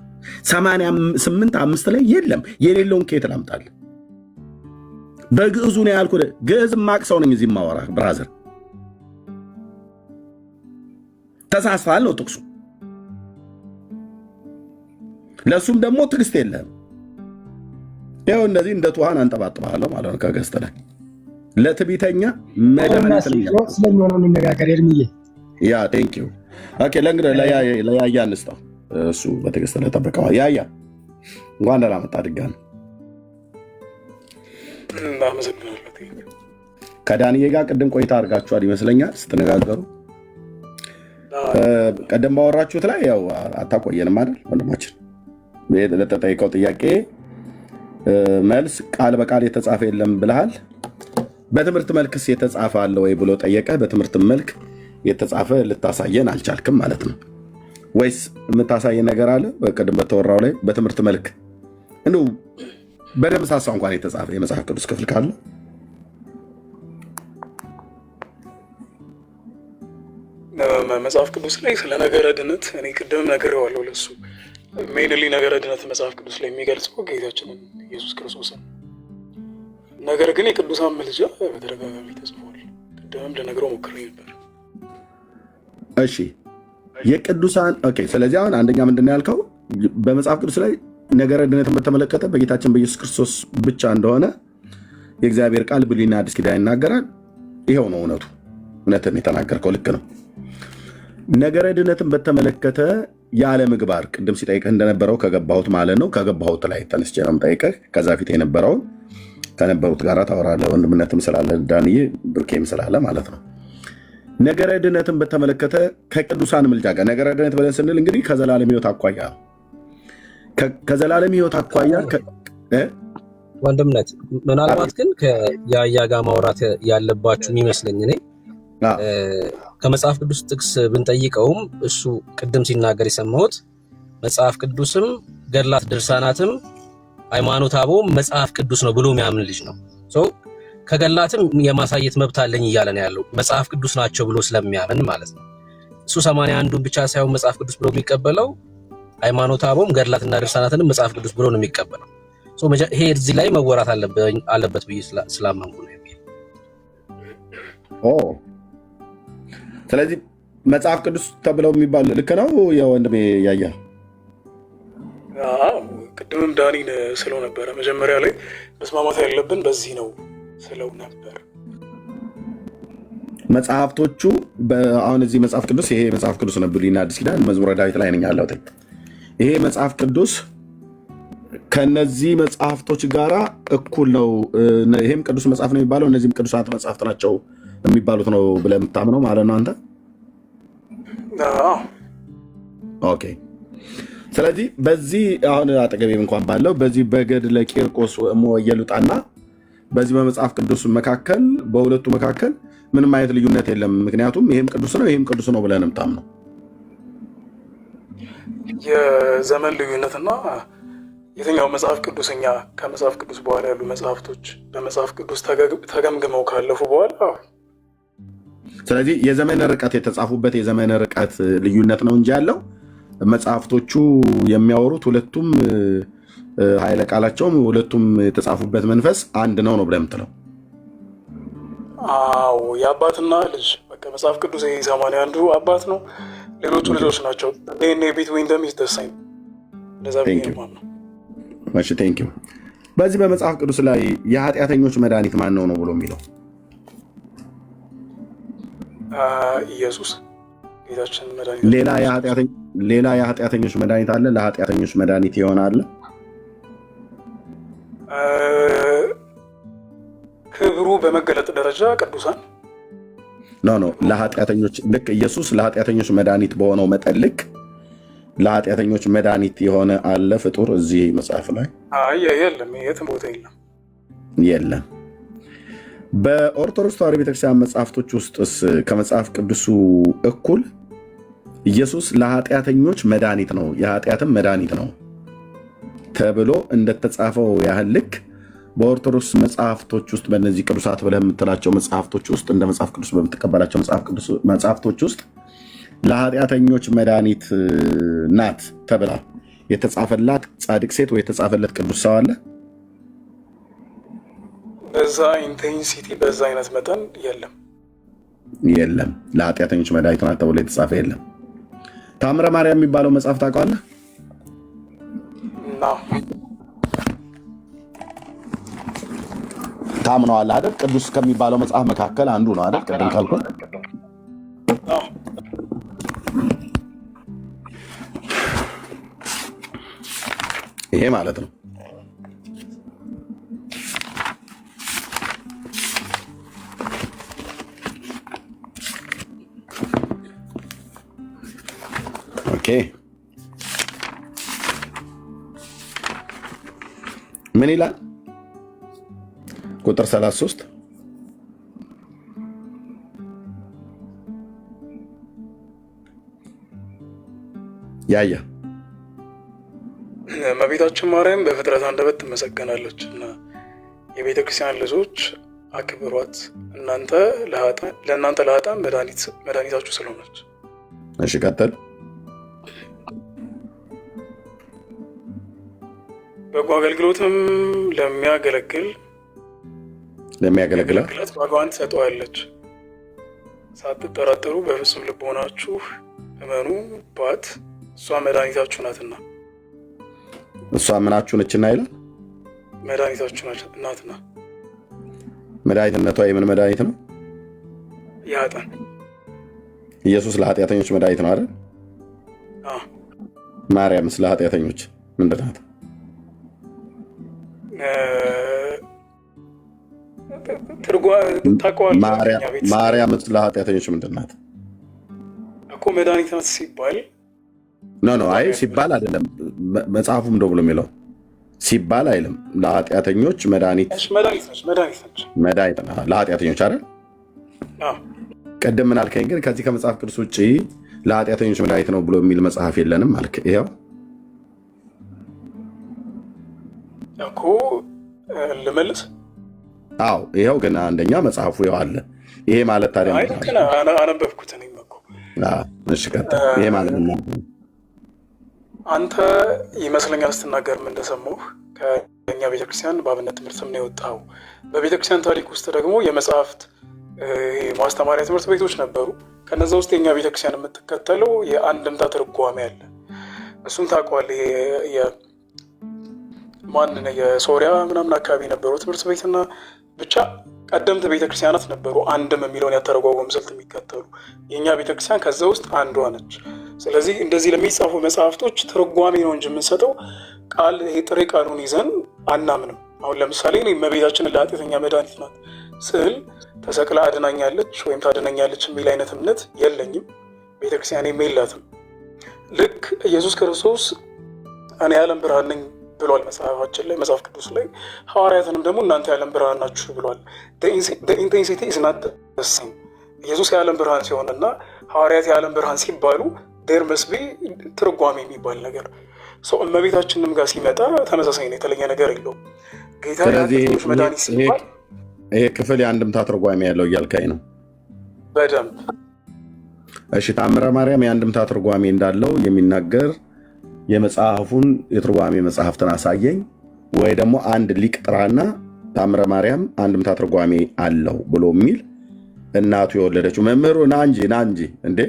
88:5 ላይ የለም። የሌለውን ከየት ላምጣልህ? በግዕዙ ነው ያልኩህ። ግዕዝ ማቅ ሰው ነኝ። እዚህ ማወራ ብራዘር ተሳስፋል ነው ጥቅሱ። ለእሱም ደግሞ ትዕግስት የለህም። ይኸው እንደዚህ እንደ ትኋን አንጠባጥባለሁ ማለት ነው። ከገዝት ላይ ለትዕቢተኛ መድኃኒት ስለሚሆነው እንነጋገር። ኤርሚዬ ያ ቴንክ ዩ። ኦኬ፣ ለእንግዲህ ለያያ እንስጠው። እሱ በትዕግስት ለጠበቀው ያያ እንኳን ደህና መጣ ድጋሚ። ከዳንዬ ጋር ቅድም ቆይታ አድርጋችኋል ይመስለኛል ስትነጋገሩ። ቀደም ባወራችሁት ላይ ያው አታቆየንም አይደል ወንድማችን? ለተጠየቀው ጥያቄ መልስ ቃል በቃል የተጻፈ የለም ብለሃል። በትምህርት መልክስ የተጻፈ አለ ወይ ብሎ ጠየቀ። በትምህርት መልክ የተጻፈ ልታሳየን አልቻልክም ማለት ነው። ወይስ የምታሳየን ነገር አለ? በቅድም በተወራው ላይ በትምህርት መልክ እንደው በደምብ ሳሳ እንኳን የተጻፈ የመጽሐፍ ቅዱስ ክፍል ካለ መጽሐፍ ቅዱስ ላይ ስለ ነገረ ድነት እኔ ቅድም ነግሬዋለሁ። ለሱ ሜንሊ ነገረ ድነት መጽሐፍ ቅዱስ ላይ የሚገልጸው ጌታችንን ኢየሱስ ክርስቶስን፣ ነገር ግን የቅዱሳን ምልጃ በተደጋጋሚ ተጽፏል። ቅድምም ልነግረው ሞክሬ ነበር። እሺ የቅዱሳን ኦኬ። ስለዚህ አሁን አንደኛ ምንድን ነው ያልከው? በመጽሐፍ ቅዱስ ላይ ነገረ ድነትን በተመለከተ በጌታችን በኢየሱስ ክርስቶስ ብቻ እንደሆነ የእግዚአብሔር ቃል ብሉይና አዲስ ኪዳን ይናገራል። ይኸው ነው እውነቱ። እውነትን የተናገርከው ልክ ነው። ነገረ ድነትን በተመለከተ ያለ ምግባር ቅድም ሲጠይቅህ እንደነበረው ከገባሁት ማለት ነው። ከገባሁት ላይ ተነስቼ ነው የምጠይቅህ። ከዛ ፊት የነበረውን ከነበሩት ጋር ታወራለህ። ወንድምነትም ስላለ ዳንዬ ብርኬም ስላለ ማለት ነው። ነገረ ድነትን በተመለከተ ከቅዱሳን ምልጃ ጋር ነገረ ድነት ብለን ስንል እንግዲህ ከዘላለም ሕይወት አኳያ ከዘላለም ሕይወት አኳያ ወንድምነት ምናልባት ግን ከያያ ጋር ማውራት ያለባችሁ የሚመስለኝ እኔ ከመጽሐፍ ቅዱስ ጥቅስ ብንጠይቀውም እሱ ቅድም ሲናገር የሰማሁት መጽሐፍ ቅዱስም ገድላት ድርሳናትም ሃይማኖተ አበው መጽሐፍ ቅዱስ ነው ብሎ የሚያምን ልጅ ነው። ከገድላትም የማሳየት መብት አለኝ እያለ ነው ያለው መጽሐፍ ቅዱስ ናቸው ብሎ ስለሚያምን ማለት ነው። እሱ 81ዱን ብቻ ሳይሆን መጽሐፍ ቅዱስ ብሎ የሚቀበለው ሃይማኖተ አበውም ገድላትና ድርሳናትንም መጽሐፍ ቅዱስ ብሎ ነው የሚቀበለው። ይሄ እዚህ ላይ መወራት አለበት ብዬ ስላመንኩ ነው የሚል። ስለዚህ መጽሐፍ ቅዱስ ተብለው የሚባል ልክ ነው የወንድሜ ያያ። ቅድምም ዳኒን ስለው ነበረ መጀመሪያ ላይ መስማማት ያለብን በዚህ ነው ስለው ነበር። መጽሐፍቶቹ አሁን እዚህ መጽሐፍ ቅዱስ ይሄ መጽሐፍ ቅዱስ ነው ብሉይና አዲስ ኪዳን መዝሙረ ዳዊት ላይ ነኝ ያለሁት። ይሄ መጽሐፍ ቅዱስ ከነዚህ መጽሐፍቶች ጋራ እኩል ነው። ይሄም ቅዱስ መጽሐፍ ነው የሚባለው፣ እነዚህም ቅዱሳት መጽሐፍት ናቸው የሚባሉት ነው ብለህ የምታምነው ማለት ነው አንተ? ኦኬ። ስለዚህ በዚህ አሁን አጠገቤ እንኳን ባለው በዚህ በገድለ ቂርቆስ ወየሉጣና በዚህ በመጽሐፍ ቅዱስ መካከል በሁለቱ መካከል ምንም አይነት ልዩነት የለም። ምክንያቱም ይሄም ቅዱስ ነው ይሄም ቅዱስ ነው ብለህ ነው የምታምነው። የዘመን ልዩነትና የትኛው መጽሐፍ ቅዱስኛ ከመጽሐፍ ቅዱስ በኋላ ያሉ መጽሐፍቶች በመጽሐፍ ቅዱስ ተገምግመው ካለፉ በኋላ ስለዚህ የዘመን ርቀት የተጻፉበት የዘመን ርቀት ልዩነት ነው እንጂ ያለው መጽሐፍቶቹ የሚያወሩት ሁለቱም ኃይለ ቃላቸውም ሁለቱም የተጻፉበት መንፈስ አንድ ነው ብለህ የምትለው? አዎ የአባትና ልጅ በቃ መጽሐፍ ቅዱስ 81ዱ አባት ነው፣ ሌሎቹ ልጆች ናቸው። ቢትዊን ደም ኢዝ ዘ ሴም። እንደዛ ነው። እሺ ቴንክ ዩ። በዚህ በመጽሐፍ ቅዱስ ላይ የኃጢአተኞች መድኃኒት ማን ነው ብሎ የሚለው? ኢየሱስ ጌታችን መድኃኒት። ሌላ የኃጢአተኞች መድኃኒት አለ? ለኃጢአተኞች መድኃኒት ይሆናል? ክብሩ በመገለጥ ደረጃ ቅዱሳን ኖ ለኃጢአተኞች ልክ ኢየሱስ ለኃጢአተኞች መድኃኒት በሆነው መጠን ልክ ለኃጢአተኞች መድኃኒት የሆነ አለ ፍጡር እዚህ መጽሐፍ ላይ? የለም፣ የትም ቦታ የለም። በኦርቶዶክስ ተዋሕዶ ቤተክርስቲያን መጽሐፍቶች ውስጥስ ከመጽሐፍ ቅዱሱ እኩል ኢየሱስ ለኃጢአተኞች መድኃኒት ነው የኃጢአትም መድኃኒት ነው ተብሎ እንደተጻፈው ያህል ልክ በኦርቶዶክስ መጽሐፍቶች ውስጥ በእነዚህ ቅዱሳት ብለህ የምትላቸው መጽሐፍቶች ውስጥ እንደ መጽሐፍ ቅዱስ በምትቀበላቸው መጽሐፍቶች ውስጥ ለኃጢአተኞች መድኃኒት ናት ተብላ የተጻፈላት ጻድቅ ሴት ወይ የተጻፈለት ቅዱስ ሰው አለ? በዛ ኢንቴንሲቲ በዛ አይነት መጠን የለም። ለኃጢአተኞች መድኃኒት ናት ተብሎ የተጻፈ የለም። ታምረ ማርያም የሚባለው መጽሐፍ ታውቀዋለህ? ታምነዋለህ አይደል? ቅዱስ ከሚባለው መጽሐፍ መካከል አንዱ ነው አይደል? ቅድም ካልኩህ ይሄ ማለት ነው። ኦኬ ምን ይላል? ቁጥር 33 ያያ እመቤታችን ማርያም በፍጥረት አንደበት ትመሰገናለች እና የቤተ ክርስቲያን ልጆች አክብሯት፣ ለእናንተ ለኃጥአን መድኃኒታችሁ ስለሆነች። እሺ ቀጥል። በጎ አገልግሎትም ለሚያገለግላት ዋጋዋን ትሰጠዋለች። ሳትጠራጠሩ በፍጹም ልቦናችሁ እመኑባት፣ እሷ መድኃኒታችሁ ናትና። እሷ ምናችሁ ነችና ይላል? መድኃኒታችሁ ናትና። መድኃኒትነቷ የምን መድኃኒት ነው? የኃጥአን። ኢየሱስ ለኃጢአተኞች መድኃኒት ነው አይደል? ማርያምስ ለኃጢአተኞች ምንድን ናት? ማርያምስ ለኃጢአተኞች ምንድን ናት እኮ? መድኃኒት ናት ሲባል አይ ሲባል አይደለም። መጽሐፉም እንደው ብሎ የሚለው ሲባል አይልም። ለኃጢአተኞች መድኃኒት ለኃጢአተኞች አይደል? ቅድም ምን አልከኝ? ግን ከዚህ ከመጽሐፍ ቅዱስ ውጭ ለኃጢአተኞች መድኃኒት ነው ብሎ የሚል መጽሐፍ የለንም አልክ። ይኸው እኮ ልመልስ። አዎ ይኸው ግን አንደኛ መጽሐፉ ይኸው አለ። ይሄ ማለት ታዲያ አነበብኩት እኔም እኮ። እሺ ቀጥል። ይሄ ማለት ነው አንተ ይመስለኛል ስትናገርም እንደሰማሁህ ከእኛ ቤተክርስቲያን በአብነት ትምህርት ስም ነው የወጣው። በቤተክርስቲያን ታሪክ ውስጥ ደግሞ የመጽሐፍት ማስተማሪያ ትምህርት ቤቶች ነበሩ። ከነዛ ውስጥ የእኛ ቤተክርስቲያን የምትከተለው የአንድምታ ትርጓሜ አለ። እሱን ታውቀዋለህ? የሶሪያ ምናምን አካባቢ ነበሩ ትምህርት ቤትና ብቻ ቀደምት ቤተክርስቲያናት ነበሩ አንድም የሚለውን ያተረጓጎም ስልት የሚከተሉ። የእኛ ቤተክርስቲያን ከዛ ውስጥ አንዷ ነች። ስለዚህ እንደዚህ ለሚጻፉ መጽሐፍቶች ትርጓሜ ነው እንጂ የምንሰጠው ቃል ጥሬ ቃሉን ይዘን አናምንም። አሁን ለምሳሌ እመቤታችንን ለኃጢአተኛ መድኃኒት ናት ስዕል ተሰቅላ አድናኛለች ወይም ታድናኛለች የሚል አይነት እምነት የለኝም፣ ቤተክርስቲያን የላትም። ልክ ኢየሱስ ክርስቶስ እኔ የዓለም ብርሃን ነኝ ብሏል መጽሐፋችን ላይ፣ መጽሐፍ ቅዱስ ላይ። ሐዋርያትንም ደግሞ እናንተ የዓለም ብርሃን ናችሁ ብሏል። ኢንቴንሲቲ ኢዝ ናት ዘ ሴም። ኢየሱስ የዓለም ብርሃን ሲሆንና ሐዋርያት የዓለም ብርሃን ሲባሉ ዴር መስት ቢ ትርጓሜ የሚባል ነገር እመቤታችንም ጋር ሲመጣ ተመሳሳይ ነው፣ የተለየ ነገር የለውም። ጌታ ለኃጢአተኞች መድኃኒት ሲባል ይሄ ክፍል የአንድምታ ትርጓሜ ያለው እያልከኝ ነው? በደንብ እሺ። ታምረ ማርያም የአንድምታ ትርጓሜ እንዳለው የሚናገር የመጽሐፉን የትርጓሜ መጽሐፍትን አሳየኝ፣ ወይ ደግሞ አንድ ሊቅ ጥራና ታምረ ማርያም አንድምታ ትርጓሜ አለው ብሎ የሚል እናቱ የወለደችው መምህሩ ና እንጂ እንዴ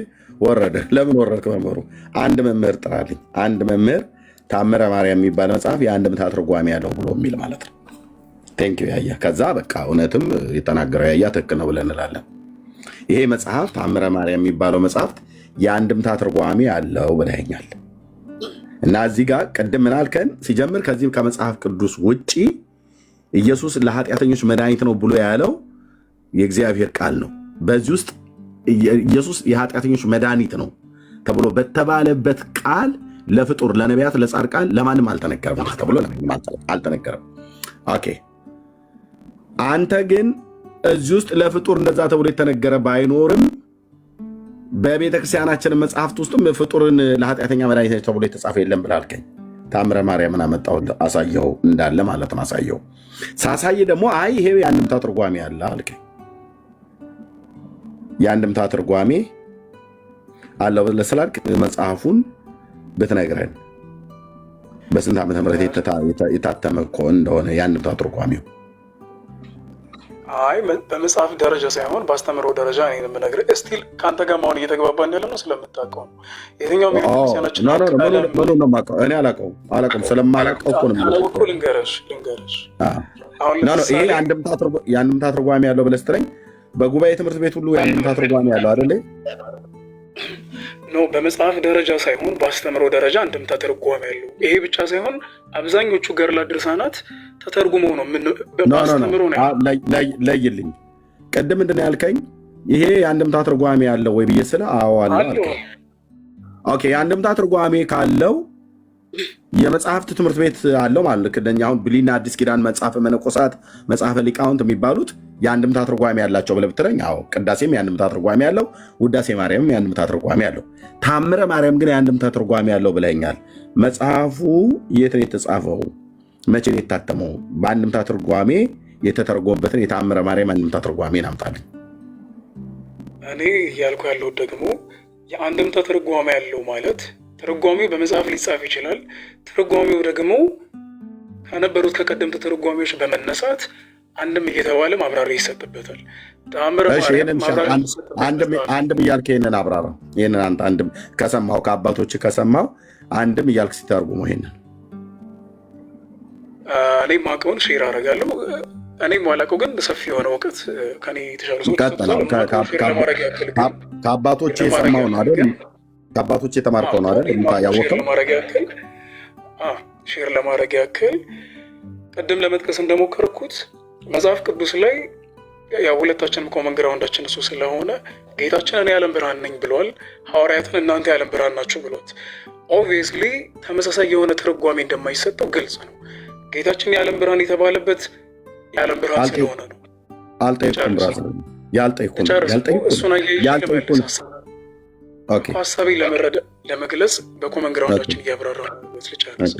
ወረደ። ለምን ወረድክ መምህሩ? አንድ መምህር ጥራልኝ፣ አንድ መምህር ታምረ ማርያም የሚባል መጽሐፍ የአንድምታ ትርጓሜ ያለው ብሎ የሚል ማለት ነው። ቴንኪው ያያ። ከዛ በቃ እውነትም የተናገረው ያያ ትክክል ነው ብለን እንላለን። ይሄ መጽሐፍ ታምረ ማርያም የሚባለው መጽሐፍት የአንድምታ ትርጓሜ ያለው ብለኸኛል። እና እዚህ ጋር ቅድም ምን አልከን? ሲጀምር ከዚህ ከመጽሐፍ ቅዱስ ውጪ ኢየሱስ ለኃጢአተኞች መድኃኒት ነው ብሎ ያለው የእግዚአብሔር ቃል ነው። በዚህ ውስጥ ኢየሱስ የኃጢአተኞች መድኃኒት ነው ተብሎ በተባለበት ቃል ለፍጡር፣ ለነቢያት፣ ለጻድቃን ለማንም አልተነገረም ተብሎ አልተነገረም። ኦኬ። አንተ ግን እዚህ ውስጥ ለፍጡር እንደዛ ተብሎ የተነገረ ባይኖርም በቤተክርስቲያናችን መጽሐፍት ውስጥም ፍጡርን ለኃጢአተኛ መድኃኒት ተብሎ የተጻፈ የለም ብለህ አልከኝ። ታምረ ማርያምን አመጣው አሳየው እንዳለ ማለት ነው። አሳየው ሳሳይ ደግሞ አይ ይሄ የአንድምታ ትርጓሜ አለ አልከኝ። የአንድምታ ትርጓሜ አለው ብለህ ስላልክ መጽሐፉን ብትነግረን በስንት ዓመተ ምህረት የታተመ እኮ እንደሆነ የአንድምታ ትርጓሜው? አይ በመጽሐፍ ደረጃ ሳይሆን በአስተምሮ ደረጃ ነው የምነግርህ። እስቲል ከአንተ ጋር አሁን እየተግባባን ያለ ነው ስለምታውቀው ነው። የትኛውም ቤተክርስቲያናችን እኔ አላውቀውም ስለማላውቀው እኮ ነው ልንገርሽ። ይሄ የአንድምታ ትርጓሜ ያለው ብለህ ስትለኝ በጉባኤ ትምህርት ቤት ሁሉ የአንድምታ ትርጓሜ ያለው አይደለ? ኖ በመጽሐፍ ደረጃ ሳይሆን በአስተምሮ ደረጃ አንድምታ ትርጓሜ ያለው። ይሄ ብቻ ሳይሆን አብዛኞቹ ገድላ ድርሳናት ተተርጉመው ነው በአስተምሮ ነው። ለይልኝ። ቅድም ምንድን ነው ያልከኝ? ይሄ የአንድምታ ትርጓሜ ያለው ወይ ብዬ ስለ አዎ አለ አልከኝ። ኦኬ የአንድምታ ትርጓሜ ካለው የመጽሐፍት ትምህርት ቤት አለው ማለት ልክ እንደኛ አሁን ብሉይና አዲስ ኪዳን መጽሐፈ መነኮሳት፣ መጽሐፈ ሊቃውንት የሚባሉት የአንድምታ ትርጓሜ ያላቸው ብለህ ብትለኝ፣ አዎ ቅዳሴም የአንድምታ ትርጓሜ ያለው፣ ውዳሴ ማርያምም የአንድምታ ትርጓሜ ያለው፣ ታምረ ማርያም ግን የአንድምታ ትርጓሜ ያለው ብለኛል። መጽሐፉ የት ነው የተጻፈው? መቼ ነው የታተመው? በአንድምታ ትርጓሜ የተተረጎመበትን የታምረ ማርያም አንድምታ ትርጓሜ ናምጣልኝ። እኔ እያልኩ ያለው ደግሞ የአንድምታ ትርጓሜ ያለው ማለት ትርጓሜው በመጽሐፍ ሊጻፍ ይችላል። ትርጓሜው ደግሞ ከነበሩት ከቀደምት ትርጓሜዎች በመነሳት አንድም እየተባለ ማብራሪያ ይሰጥበታል። አንድም እያልክ ይህንን አብራራ። ይህንን አንድም ከሰማው ከአባቶች ከሰማው አንድም እያልክ ሲተርጉሙ ይሄንን እኔ ማውቀውን ሼር አደርጋለሁ። እኔ ማላውቀው ግን ሰፊ የሆነ እውቀት ከኔ የተሻሉ ሰዎች ከአባቶች የሰማው ነው አይደል? ከአባቶች የተማርከው ነው አይደል? ያወቀው ሼር ለማድረግ ያክል ቅድም ለመጥቀስ እንደሞከርኩት መጽሐፍ ቅዱስ ላይ ያው ሁለታችንም ኮመን ግራውንዳችን እሱ ስለሆነ ጌታችን እኔ የዓለም ብርሃን ነኝ ብሏል። ሐዋርያትን እናንተ የዓለም ብርሃን ናችሁ ብሏት። ኦብቪየስሊ ተመሳሳይ የሆነ ትርጓሜ እንደማይሰጠው ግልጽ ነው። ጌታችን የዓለም ብርሃን የተባለበት የዓለም ብርሃን ስለሆነ ነው። አልጠይቁም ሀሳቤ ለመግለጽ በኮመን ግራውንዳችን እያብራራ ልጨርስ።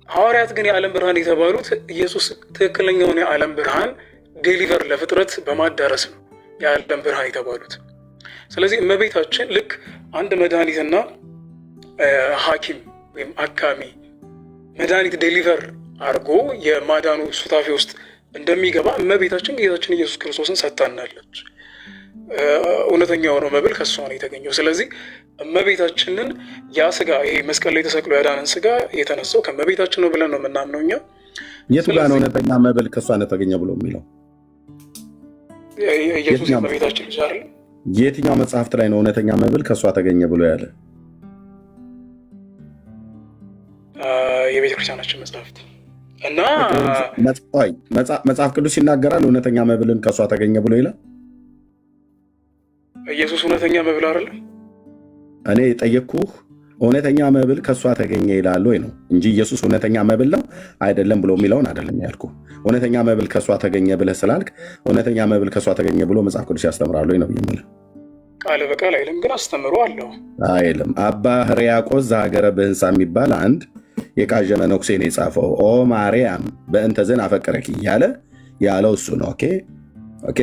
ሐዋርያት ግን የዓለም ብርሃን የተባሉት ኢየሱስ ትክክለኛውን የዓለም ብርሃን ዴሊቨር ለፍጥረት በማዳረስ ነው የዓለም ብርሃን የተባሉት። ስለዚህ እመቤታችን ልክ አንድ መድኃኒትና ሐኪም ወይም አካሚ መድኃኒት ዴሊቨር አድርጎ የማዳኑ ሱታፌ ውስጥ እንደሚገባ እመቤታችን ጌታችን ኢየሱስ ክርስቶስን ሰጥታናለች። እውነተኛ የሆነው መብል ከእሷ ነው የተገኘው። ስለዚህ እመቤታችንን ያ ስጋ ይሄ መስቀል ላይ ተሰቅሎ ያዳነን ስጋ የተነሳው ከእመቤታችን ነው ብለን ነው የምናምነው እኛ። የቱ ጋር ነው እውነተኛ መብል ከእሷ ነው የተገኘ ብሎ የሚለው? ኢየሱስ የእመቤታችን ልጅ አይደል? የትኛው መጽሐፍት ላይ ነው እውነተኛ መብል ከእሷ ተገኘ ብሎ ያለ? የቤተክርስቲያናችን መጽሐፍት እና መጽሐፍ ቅዱስ ይናገራል እውነተኛ መብልን ከእሷ ተገኘ ብሎ ይላል። ኢየሱስ እውነተኛ መብል አይደለም? እኔ የጠየቅኩህ እውነተኛ መብል ከእሷ ተገኘ ይላል ወይ ነው እንጂ ኢየሱስ እውነተኛ መብል ነው አይደለም ብሎ የሚለውን አይደለም ያልኩህ። እውነተኛ መብል ከእሷ ተገኘ ብለህ ስላልክ እውነተኛ መብል ከእሷ ተገኘ ብሎ መጽሐፍ ቅዱስ ያስተምራል ወይ ነው የምልህ። ቃል በቃል አይልም፣ ግን አስተምሮ አለው አይልም። አባ ሕርያቆስ ዘሀገረ ብህንሳ የሚባል አንድ የቃዠ መነኩሴ ነው የጻፈው። ኦ ማርያም በእንተ ዝን አፈቀረኪ እያለ ያለው እሱ ነው። ኦኬ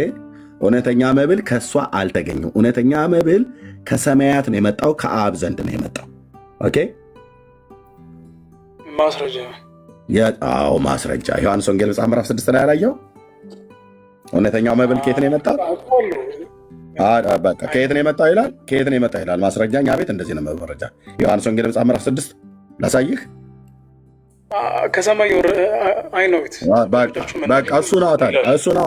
እውነተኛ መብል ከእሷ አልተገኘም። እውነተኛ መብል ከሰማያት ነው የመጣው፣ ከአብ ዘንድ ነው የመጣው። ኦኬ ማስረጃ ማስረጃ ዮሐንስ ወንጌል መጽሐፍ ምዕራፍ 6 ላይ ያላየው እውነተኛው መብል ከየት ነው የመጣው? በቃ ከየት ነው የመጣው ይላል። ከየት ነው የመጣው ይላል። ማስረጃ እኛ ቤት እንደዚህ ነው መረጃ። ዮሐንስ ወንጌል መጽሐፍ ምዕራፍ 6 ላሳይህ። ከሰማይ አይ ነው ቤት በቃ እሱ ነው ታዲያ፣ እሱ ነው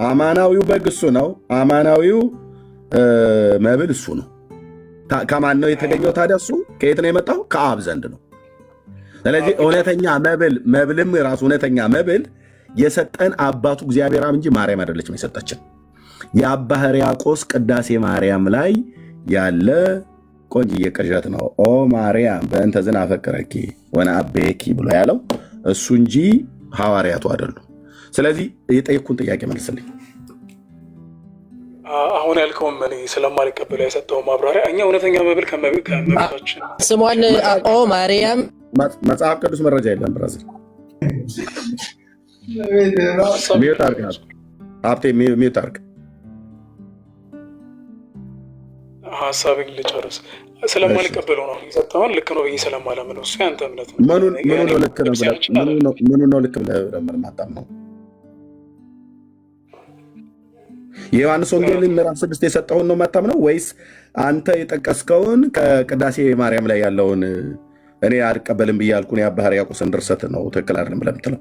አማናዊው በግ፣ እሱ ነው አማናዊው መብል፣ እሱ ነው። ከማን ነው የተገኘው ታዲያ? እሱ ከየት ነው የመጣው? ከአብ ዘንድ ነው። ስለዚህ እውነተኛ መብልም ራሱ እውነተኛ መብል የሰጠን አባቱ እግዚአብሔር አብ እንጂ ማርያም አይደለችም የሰጠችን። የአባ ሕርያቆስ ቅዳሴ ማርያም ላይ ያለ ቆንጅዬ ቅዠት ነው። ኦ ማርያም በእንተ ዝን አፈቅረኪ ወነአቤኪ ብሎ ያለው እሱ እንጂ ሐዋርያቱ አይደሉም። ስለዚህ የጠየኩን ጥያቄ መልስልኝ። አሁን ያልከውን እኔ ስለማልቀበለው የሰጠው ማብራሪያ እኛ እውነተኛ መብል ከመቤታችን ስሟን ኦ ማርያም መጽሐፍ ቅዱስ መረጃ የለም። ብራዚል ሚዩት አድርግ ሀብቴ፣ ሚዩት አድርግ። ሀሳብን ልጨርስ። ስለማልቀበለው ነው የሰጠውን። ልክ ነው ብዬ ስለማላምን ነው። እሱ ያንተ እምነት ነው። ምኑ ነው ልክ ነው ብለህ ማታምነው? የዮሐንስ ወንጌልን ምዕራፍ 6 የሰጠውን ነው የማታምነው ወይስ አንተ የጠቀስከውን ከቅዳሴ ማርያም ላይ ያለውን እኔ አልቀበልም ብዬ ያልኩን የአባ ሕርያቆስን ድርሰት ነው ትክክል አይደለም ብለህ የምትለው?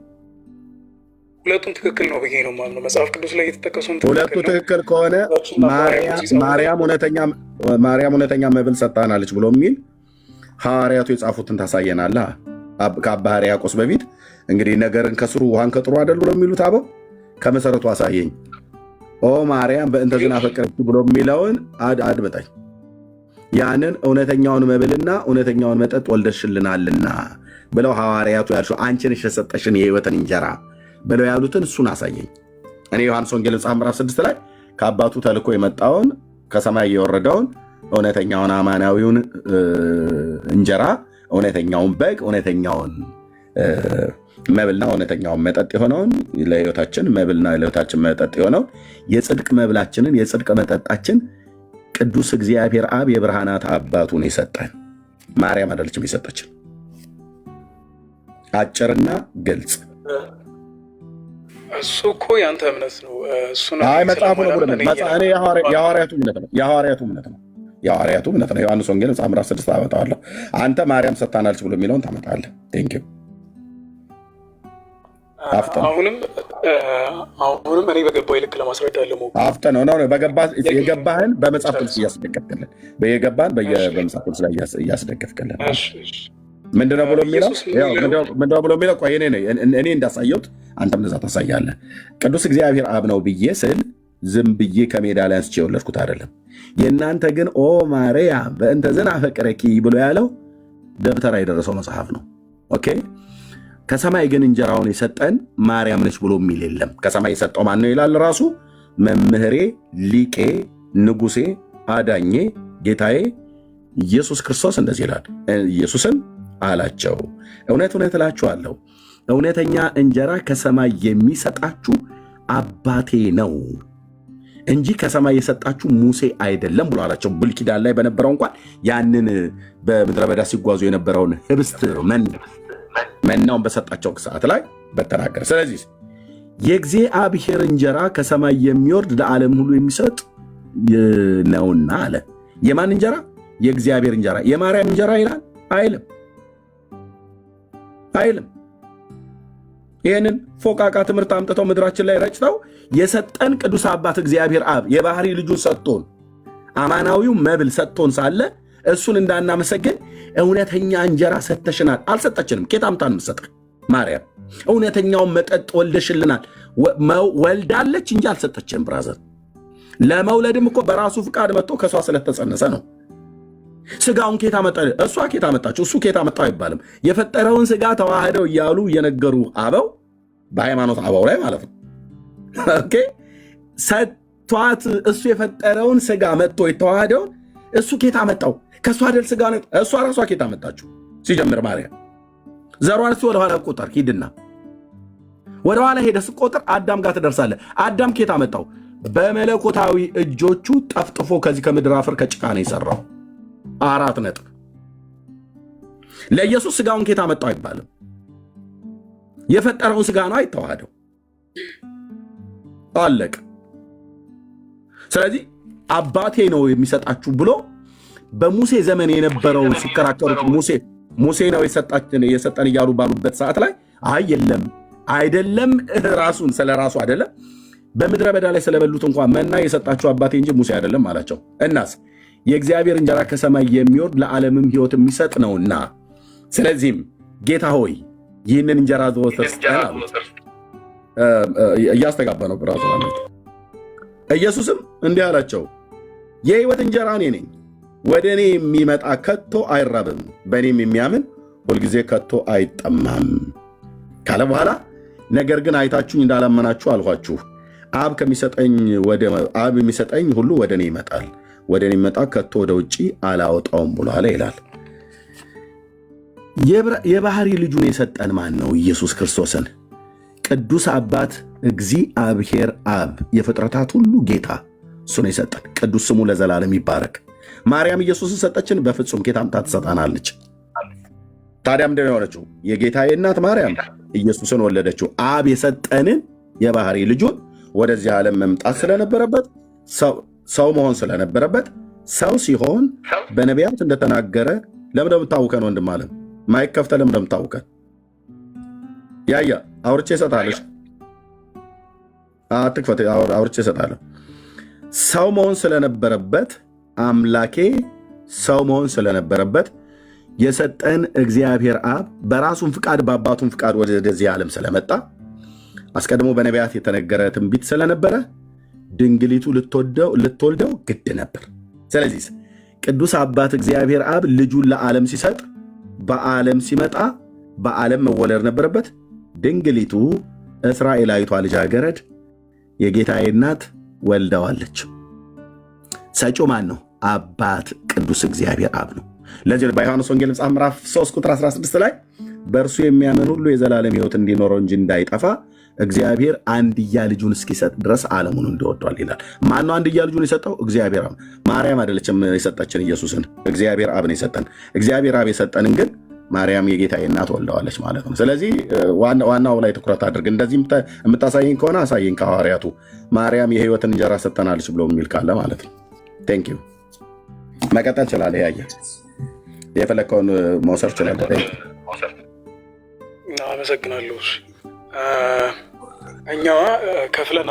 ሁለቱም ትክክል ነው ብዬ ነው የማምነው። መጽሐፍ ቅዱስ ላይ የተጠቀሱን ሁለቱ ትክክል ከሆነ ማርያም እውነተኛ መብል ሰጥታናለች ብሎ የሚል ሐዋርያቱ የጻፉትን ታሳየናለህ። ከአባ ሕርያቆስ በፊት እንግዲህ ነገርን ከስሩ ውሃን ከጥሩ አይደል ብሎ የሚሉት አበው ከመሰረቱ አሳየኝ። ኦ ማርያም በእንተ ዝን አፈቀረኪ ብሎ የሚለውን አድምጠኝ። ያንን እውነተኛውን መብልና እውነተኛውን መጠጥ ወልደሽልናልና ብለው ሐዋርያቱ ያልሽው አንቺ ነሽ የሰጠሽን የሕይወትን እንጀራ ብለው ያሉትን እሱን አሳየኝ። እኔ ዮሐንስ ወንጌል መጽሐፍ ምዕራፍ 6 ላይ ከአባቱ ተልኮ የመጣውን ከሰማይ የወረደውን እውነተኛውን አማናዊውን እንጀራ፣ እውነተኛውን በግ፣ እውነተኛውን መብልና እውነተኛውን መጠጥ የሆነውን ለሕይወታችን መብልና ለሕይወታችን መጠጥ የሆነውን የጽድቅ መብላችንን የጽድቅ መጠጣችን ቅዱስ እግዚአብሔር አብ የብርሃናት አባቱን የሰጠን። ማርያም አይደለችም የሰጠችን። አጭርና ግልጽ። እሱ እኮ ያንተ እምነት ነው። መጽሐፉ ነው። የሐዋርያቱ እምነት ነው። የሐዋርያቱ እምነት ነው። ዮሐንስ ወንጌል መጽሐፍ ምዕራፍ 6 አመጣዋለሁ። አንተ ማርያም ሰጥታናለች ብሎ የሚለውን ታመጣለህ። ቴንኪው። አሁንም እኔ በገባኝ ልክ ለማስረዳት ለሞክር። አፍጥነው ነው የገባህን በመጽሐፍ ቅዱስ እያስደገፍክልን፣ የገባህን በመጽሐፍ ቅዱስ ላይ እያስደገፍክልን። ምንድነው ብሎ የሚለው? ቆይ እኔ እንዳሳየሁት አንተም እንደዛ ታሳያለህ። ቅዱስ እግዚአብሔር አብ ነው ብዬ ስል ዝም ብዬ ከሜዳ ላይ አንስቼ የወለድኩት አይደለም። የእናንተ ግን ኦ ማርያም በእንተ ዘናፈቅረኪ ብሎ ያለው ደብተራ የደረሰው መጽሐፍ ነው። ኦኬ። ከሰማይ ግን እንጀራውን የሰጠን ማርያም ነች ብሎ የሚል የለም። ከሰማይ የሰጠው ማን ነው ይላል ራሱ። መምህሬ፣ ሊቄ፣ ንጉሴ፣ አዳኜ፣ ጌታዬ ኢየሱስ ክርስቶስ እንደዚህ ይላል። ኢየሱስም አላቸው እውነት እውነት እላችኋለሁ እውነተኛ እንጀራ ከሰማይ የሚሰጣችሁ አባቴ ነው እንጂ ከሰማይ የሰጣችሁ ሙሴ አይደለም ብሎ አላቸው። ብሉይ ኪዳን ላይ በነበረው እንኳን ያንን በምድረ በዳ ሲጓዙ የነበረውን ህብስት መናውን በሰጣቸው ሰዓት ላይ በተናገረ። ስለዚህ የእግዚአብሔር እንጀራ ከሰማይ የሚወርድ ለዓለም ሁሉ የሚሰጥ ነውና አለ። የማን እንጀራ? የእግዚአብሔር እንጀራ። የማርያም እንጀራ ይላል አይልም። ይህንን ፎቃቃ ትምህርት አምጥተው ምድራችን ላይ ረጭተው የሰጠን ቅዱስ አባት እግዚአብሔር አብ የባህሪ ልጁን ሰጥቶን አማናዊው መብል ሰጥቶን ሳለ እሱን እንዳናመሰግን እውነተኛ እንጀራ ሰጥተሽናል። አልሰጠችንም። ኬት አምጣን የምትሰጠን ማርያም? እውነተኛውን መጠጥ ወልደሽልናል። ወልዳለች እንጂ አልሰጠችንም። ብራዘር፣ ለመውለድም እኮ በራሱ ፍቃድ መጥቶ ከሷ ስለተጸነሰ ነው። ስጋውን ኬታ መጣ? እሷ ኬታ መጣችው? እሱ ኬታ መጣው አይባልም። የፈጠረውን ስጋ ተዋህደው እያሉ እየነገሩ አበው በሃይማኖት አበው ላይ ማለት ነው። ኦኬ። ሰጥቷት እሱ የፈጠረውን ስጋ መጥቶ የተዋህደውን እሱ ኬታ መጣው? ከእሷ አይደል ስጋ ነው። እሷ ራሷ ኬታ መጣችው? ሲጀምር ማርያም ዘሯን እስቲ ወደኋላ ቆጠር፣ ሂድና ወደኋላ ሄደ ስቆጥር አዳም ጋር ትደርሳለህ። አዳም ኬታ መጣው? በመለኮታዊ እጆቹ ጠፍጥፎ ከዚህ ከምድር አፈር ከጭቃ ነው የሰራው። 4 ነጥብ። ለኢየሱስ ስጋውን ኬታ መጣው አይባልም። የፈጠረውን ስጋ ነው አይተዋህደው። አለቅ። ስለዚህ አባቴ ነው የሚሰጣችሁ ብሎ በሙሴ ዘመን የነበረውን ሲከራከሩት ሙሴ ነው የሰጠን እያሉ ባሉበት ሰዓት ላይ አይ የለም አይደለም፣ ራሱን ስለ ራሱ አይደለም በምድረ በዳ ላይ ስለበሉት እንኳን መና የሰጣችሁ አባቴ እንጂ ሙሴ አይደለም አላቸው። እናስ የእግዚአብሔር እንጀራ ከሰማይ የሚወርድ ለዓለምም ሕይወት የሚሰጥ ነውና፣ ስለዚህም ጌታ ሆይ ይህንን እንጀራ ዘወትር ስጠን አሉት። እያስተጋባ ነው ራሱ። ኢየሱስም እንዲህ አላቸው፣ የሕይወት እንጀራ እኔ ነኝ። ወደ እኔ የሚመጣ ከቶ አይራብም፣ በእኔም የሚያምን ሁልጊዜ ከቶ አይጠማም ካለ በኋላ ነገር ግን አይታችሁኝ እንዳላመናችሁ አልኋችሁ። አብ የሚሰጠኝ ሁሉ ወደ እኔ ይመጣል፣ ወደ እኔ የሚመጣ ከቶ ወደ ውጭ አላወጣውም ብሏል ይላል። የባህሪ ልጁን የሰጠን ማን ነው? ኢየሱስ ክርስቶስን። ቅዱስ አባት እግዚአብሔር አብ የፍጥረታት ሁሉ ጌታ እሱ ነው የሰጠን። ቅዱስ ስሙ ለዘላለም ይባረክ። ማርያም ኢየሱስን ሰጠችን? በፍጹም ኬት አምጥታ ትሰጣናለች? ታዲያ ምንድን ነው የሆነችው? የጌታዬ እናት ማርያም ኢየሱስን ወለደችው። አብ የሰጠንን የባህሪ ልጁን ወደዚህ ዓለም መምጣት ስለነበረበት ሰው መሆን ስለነበረበት ሰው ሲሆን በነቢያት እንደተናገረ ለምን እንደምታውከን ወንድም አለም ማይክ ከፍተህ ለምን እንደምታውከን ያያ አውርቼ እሰጥሃለሁ። አትክፈት፣ አውርቼ እሰጥሃለሁ። ሰው መሆን ስለነበረበት አምላኬ ሰው መሆን ስለነበረበት የሰጠን እግዚአብሔር አብ በራሱን ፍቃድ በአባቱን ፍቃድ ወደዚህ ዓለም ስለመጣ አስቀድሞ በነቢያት የተነገረ ትንቢት ስለነበረ ድንግሊቱ ልትወልደው ግድ ነበር። ስለዚህ ቅዱስ አባት እግዚአብሔር አብ ልጁን ለዓለም ሲሰጥ በዓለም ሲመጣ በዓለም መወለድ ነበረበት። ድንግሊቱ እስራኤላዊቷ ልጃገረድ የጌታዬ እናት ወልደዋለች። ሰጪው ማን ነው? አባት ቅዱስ እግዚአብሔር አብ ነው። ለዚህ በዮሐንስ ወንጌል መጽሐፍ ምዕራፍ 3 ቁጥር 16 ላይ በእርሱ የሚያምን ሁሉ የዘላለም ሕይወት እንዲኖረው እንጂ እንዳይጠፋ እግዚአብሔር አንድያ ልጁን እስኪሰጥ ድረስ ዓለሙን እንዲወዷል ይላል። ማነው አንድያ ልጁን የሰጠው? እግዚአብሔር አብ። ማርያም አይደለችም የሰጠችን ኢየሱስን፣ እግዚአብሔር አብ ነው የሰጠን። እግዚአብሔር አብ የሰጠንን ግን ማርያም የጌታዬ እናት ወልደዋለች ማለት ነው። ስለዚህ ዋናው ላይ ትኩረት አድርግ። እንደዚህ የምታሳየኝ ከሆነ አሳየኝ ከሐዋርያቱ ማርያም የሕይወትን እንጀራ ሰጠናለች ብሎ የሚል ካለ ማለት ነው። ቴንክ ዩ። መቀጠል ችላለ። ያየ የፈለከውን መውሰድ ችላለ። አመሰግናለሁ። እኛ ከፍለን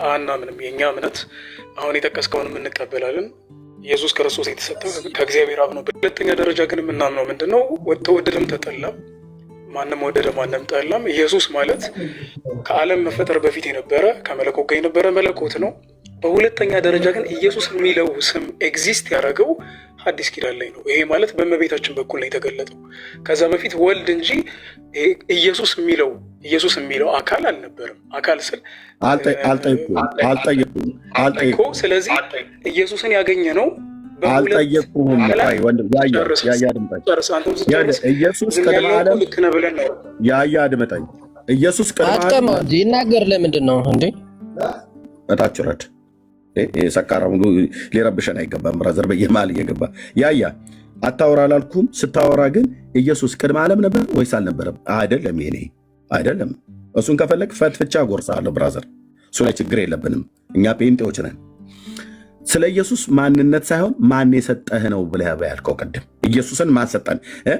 አናምንም። የእኛ እምነት አሁን የጠቀስከውን እንቀበላለን። ኢየሱስ ክርስቶስ የተሰጠው ከእግዚአብሔር አብ ነው። በሁለተኛ ደረጃ ግን የምናምነው ምንድነው? ተወደደም ተጠላም፣ ማንም ወደደ ማንም ጠላም፣ ኢየሱስ ማለት ከዓለም መፈጠር በፊት የነበረ ከመለኮት ጋር የነበረ መለኮት ነው። በሁለተኛ ደረጃ ግን ኢየሱስ የሚለው ስም ኤግዚስት ያደረገው አዲስ ኪዳን ላይ ነው። ይሄ ማለት በእመቤታችን በኩል ነው የተገለጠው። ከዛ በፊት ወልድ እንጂ ኢየሱስ የሚለው አካል አልነበረም። አካል ስል አልጠይቁም። ስለዚህ ኢየሱስን ያገኘ ነው። አልጠየቁም። ኢየሱስ ቅድመ ይናገር። ለምንድን ነው እንዴ እታች ረድ ሰካራሙ ሊረብሸን አይገባም። ብራዘር በየማል እየገባ ያያ አታወራ አላልኩም። ስታወራ ግን ኢየሱስ ቅድመ ዓለም ነበር ወይስ አልነበረም? አይደለም። ይሄ አይደለም። እሱን ከፈለግ ፈትፍቻ ጎርሳለሁ ብራዘር። እሱ ላይ ችግር የለብንም። እኛ ጴንጤዎች ነን። ስለ ኢየሱስ ማንነት ሳይሆን ማን የሰጠህ ነው ብለህ ያልከው ቅድም ኢየሱስን ማን ሰጠን?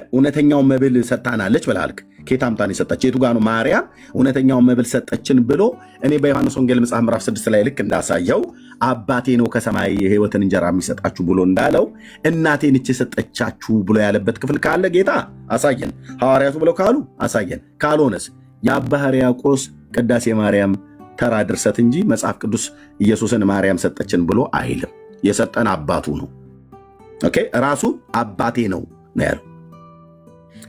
እውነተኛው መብል ሰጣናለች ብለህ ከየት አምጣን የሰጠች? የቱ ጋር ነው ማርያም እውነተኛው መብል ሰጠችን ብሎ እኔ በዮሐንስ ወንጌል መጽሐፍ ምዕራፍ 6 ላይ ልክ እንዳሳየው አባቴ ነው ከሰማይ የሕይወትን እንጀራ የሚሰጣችሁ ብሎ እንዳለው እናቴ ነች የሰጠቻችሁ ብሎ ያለበት ክፍል ካለ ጌታ አሳየን። ሐዋርያቱ ብለው ካሉ አሳየን። ካልሆነስ የአባ ሕርያቆስ ቅዳሴ ማርያም ተራ ድርሰት እንጂ መጽሐፍ ቅዱስ ኢየሱስን ማርያም ሰጠችን ብሎ አይልም። የሰጠን አባቱ ነው። ኦኬ፣ ራሱ አባቴ ነው ያለው።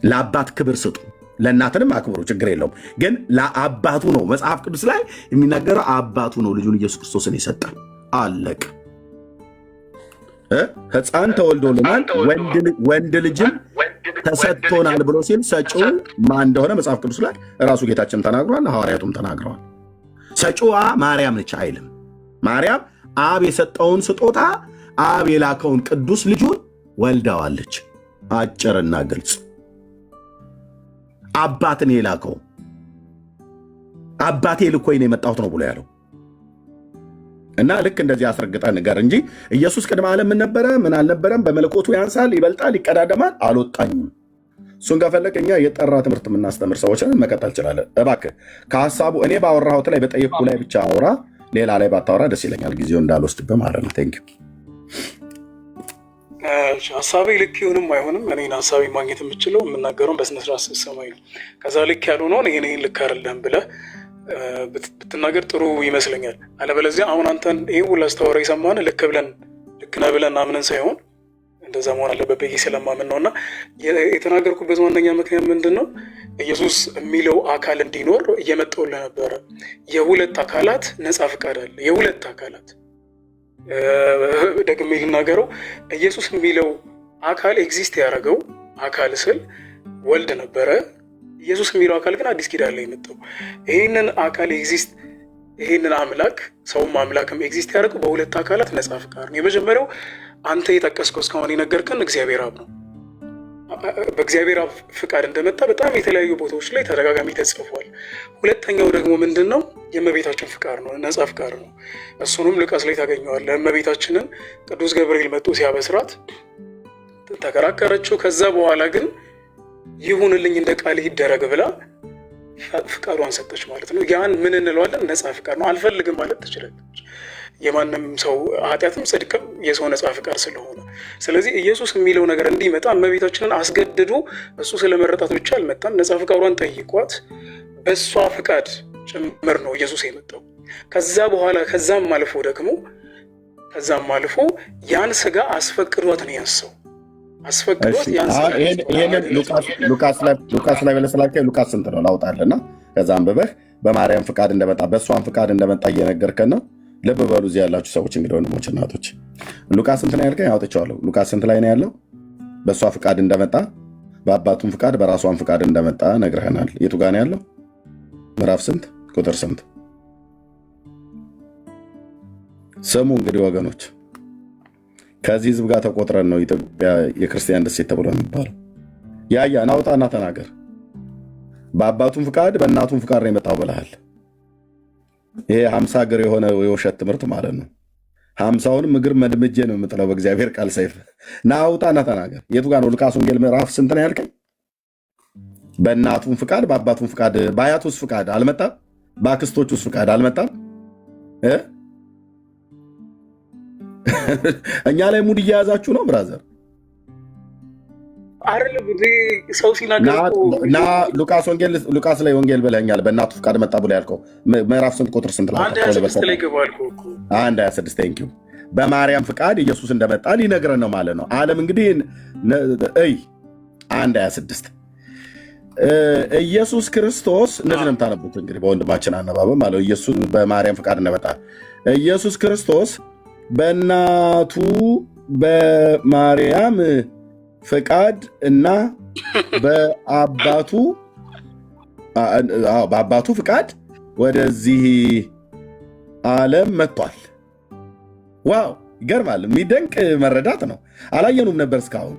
ለአባት ክብር ስጡ፣ ለእናትንም አክብሩ፣ ችግር የለውም። ግን ለአባቱ ነው መጽሐፍ ቅዱስ ላይ የሚናገረው አባቱ ነው ልጁን ኢየሱስ ክርስቶስን የሰጠን። አለቅ። ሕፃን ተወልዶልናል ወንድ ልጅም ተሰጥቶናል ብሎ ሲል ሰጪው ማን እንደሆነ መጽሐፍ ቅዱስ ላይ ራሱ ጌታችን ተናግሯል፣ ሐዋርያቱም ተናግረዋል። ሰጪዋ ማርያም ነች አይልም። ማርያም አብ የሰጠውን ስጦታ አብ የላከውን ቅዱስ ልጁን ወልዳዋለች። አጭርና ግልጽ። አባትን የላከው አባቴ ልኮኝ ነው የመጣሁት ነው ብሎ ያለው እና ልክ እንደዚህ አስረግጠ ነገር እንጂ ኢየሱስ ቅድመ ዓለም ምን ነበረ ምን አልነበረም፣ በመለኮቱ ያንሳል፣ ይበልጣል፣ ይቀዳደማል፣ አልወጣኝም። እሱን ከፈለግ እኛ የጠራ ትምህርት የምናስተምር ሰዎችን መቀጠል እንችላለን። እባክህ ከሀሳቡ እኔ ባወራሁት ላይ በጠየቅኩ ላይ ብቻ አውራ፣ ሌላ ላይ ባታወራ ደስ ይለኛል፣ ጊዜው እንዳልወስድብህ ማለት ነው። ቴንክ ዩ። ሀሳቤ ልክ ይሁንም አይሆንም እኔን ሀሳቤ ማግኘት የምችለው የምናገረውን በስነስርዓት ስትሰማኝ ነው። ከዛ ልክ ያልሆነውን ይሄን ልክ አይደለም ብለህ ብትናገር ጥሩ ይመስለኛል። አለበለዚያ አሁን አንተን ይህ ሁላ ስታወራ የሰማን ልክ ነህ ብለን አምነን ሳይሆን እንደዛ መሆን አለበት ብዬ ስለማምን ነው። እና የተናገርኩበት ዋነኛ ምክንያት ምንድን ነው? ኢየሱስ የሚለው አካል እንዲኖር እየመጣሁልህ ነበረ። የሁለት አካላት ነፃ ፍቃድ አለ። የሁለት አካላት ደግሜ ልናገረው፣ ኢየሱስ የሚለው አካል ኤግዚስት ያደረገው አካል ስል ወልድ ነበረ። ኢየሱስ የሚለው አካል ግን አዲስ ኪዳን ላይ የመጣው ይህንን አካል ኤግዚስት ይህንን አምላክ ሰውም አምላክም ኤግዚስት ያደረገው በሁለት አካላት ነፃ ፍቃድ ነው። የመጀመሪያው አንተ የጠቀስከው እስካሁን የነገርከን እግዚአብሔር አብ ነው። በእግዚአብሔር አብ ፍቃድ እንደመጣ በጣም የተለያዩ ቦታዎች ላይ ተደጋጋሚ ተጽፏል። ሁለተኛው ደግሞ ምንድን ነው? የእመቤታችን ፍቃድ ነው፣ ነፃ ፍቃድ ነው። እሱንም ሉቃስ ላይ ታገኘዋለህ። እመቤታችንን ቅዱስ ገብርኤል መጥቶ ሲያበስራት ተከራከረችው። ከዛ በኋላ ግን ይሁንልኝ እንደ ቃል ይደረግ ብላ ፍቃዷን ሰጠች ማለት ነው። ያን ምን እንለዋለን? ነፃ ፍቃድ ነው። አልፈልግም ማለት ትችላለች። የማንም ሰው ኃጢአትም ጽድቅም የሰው ነፃ ፍቃድ ስለሆነ፣ ስለዚህ ኢየሱስ የሚለው ነገር እንዲመጣ እመቤታችንን አስገድዶ እሱ ስለመረጣት ብቻ አልመጣም። ነፃ ፍቃዷን ጠይቋት በእሷ ፍቃድ ጭምር ነው ኢየሱስ የመጣው። ከዛ በኋላ ከዛም አልፎ ደግሞ ከዛም አልፎ ያን ስጋ አስፈቅዷት ነው ያሰው አስፈቅዷት ያን ስጋ ይሄንን ሉቃስ ላይ በለሰላከ ሉቃስ ስንት ነው ላውጣልና ከዛ አንብበህ በማርያም ፍቃድ እንደመጣ በእሷን ፍቃድ እንደመጣ እየነገርከን ነው። ልብ በሉ እዚህ ያላችሁ ሰዎች እንግዲህ ወንድሞች እናቶች፣ ሉቃስ ስንት ነው ያልከኝ? አውጥቼዋለሁ። ሉቃስ ስንት ላይ ነው ያለው? በእሷ ፍቃድ እንደመጣ በአባቱም ፍቃድ በራሷን ፍቃድ እንደመጣ ነግረህናል። የቱ ጋር ነው ያለው? ምዕራፍ ስንት ቁጥር ስንት? ስሙ እንግዲህ ወገኖች፣ ከዚህ ህዝብ ጋር ተቆጥረን ነው ኢትዮጵያ የክርስቲያን ደሴት ተብሎ የሚባለው። ያያ ናውጣና ተናገር። በአባቱም ፍቃድ በእናቱም ፍቃድ ነው የመጣው ብለሃል። ይሄ 50 እግር የሆነ የውሸት ትምህርት ማለት ነው። 50ውንም እግር መድምጄ ነው የምጥለው በእግዚአብሔር ቃል ሰይፍ። ናውጣና ተናገር። የቱ ጋር ነው? ሉቃስ ወንጌል ምዕራፍ ስንት ነው ያልከኝ? በእናቱም ፍቃድ በአባቱም ፍቃድ በአያቱስ ፍቃድ አልመጣም? በአክስቶቹስ ፍቃድ አልመጣም? እኛ ላይ ሙድ እየያዛችሁ ነው ብራዘር። ሰው ሲናገር ሉቃስ ላይ ወንጌል ብለኛል። በእናቱ ፍቃድ መጣ ብሎ ያልከው ምዕራፍ ስንት ቁጥር ስንት ላይ? 1:26 ቴንክ ዩ። በማርያም ፍቃድ ኢየሱስ እንደመጣ ሊነግረን ነው ማለት ነው። ዓለም እንግዲህ 1:26 ኢየሱስ ክርስቶስ እነዚህ ነው የምታነቡት እንግዲህ በወንድማችን አነባበብ ማለት ኢየሱስ በማርያም ፍቃድ እንደመጣ ኢየሱስ ክርስቶስ በእናቱ በማርያም ፍቃድ እና በአባቱ ፍቃድ ወደዚህ ዓለም መጥቷል። ዋው ይገርማል። የሚደንቅ መረዳት ነው። አላየኑም ነበር እስካሁን።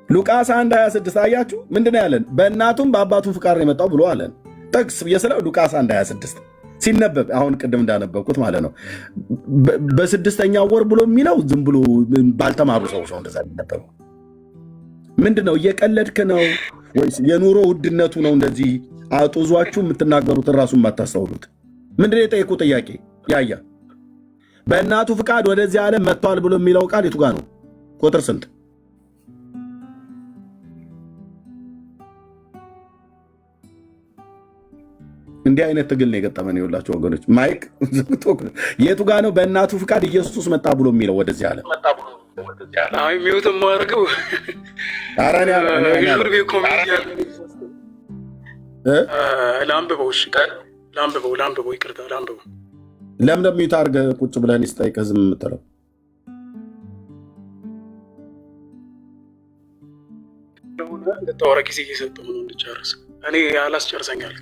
ሉቃስ 1:26 አያችሁ? ምንድን ነው ያለን? በእናቱም በአባቱም ፍቃድ ነው የመጣው ብሎ አለን። ጥቅስ የስለው ሉቃስ 1:26 ሲነበብ አሁን ቅድም እንዳነበብኩት ማለት ነው። በስድስተኛው ወር ብሎ የሚለው ዝም ብሎ ባልተማሩ ሰዎች ነው እንደዛ የሚነበበው። ምንድን ነው? እየቀለድክ ነው ወይስ የኑሮ ውድነቱ ነው እንደዚህ አጡዟችሁ የምትናገሩትን ራሱ የማታስተውሉት? ምንድን ነው የጠየቁ ጥያቄ? ያያ በእናቱ ፍቃድ ወደዚህ ዓለም መጥቷል ብሎ የሚለው ቃል የቱ ጋ ነው? ቁጥር ስንት? እንዲህ አይነት ትግል ነው የገጠመን። ይኸውላችሁ ወገኖች ማይክ የቱ ጋ ነው በእናቱ ፍቃድ ኢየሱስ መጣ ብሎ የሚለው ወደዚህ ዓለም? ሚውት ማድረገው ላንብበው፣ ይቅርታ ላንብበው። ለምን ሚውት አድርገህ ቁጭ ብለን ይስጠይቀህ ዝም የምትለው? እንድታወራ ጊዜ እየሰጠሁ ነው እንድጨርስ። እኔ አላስጨርሰኛል።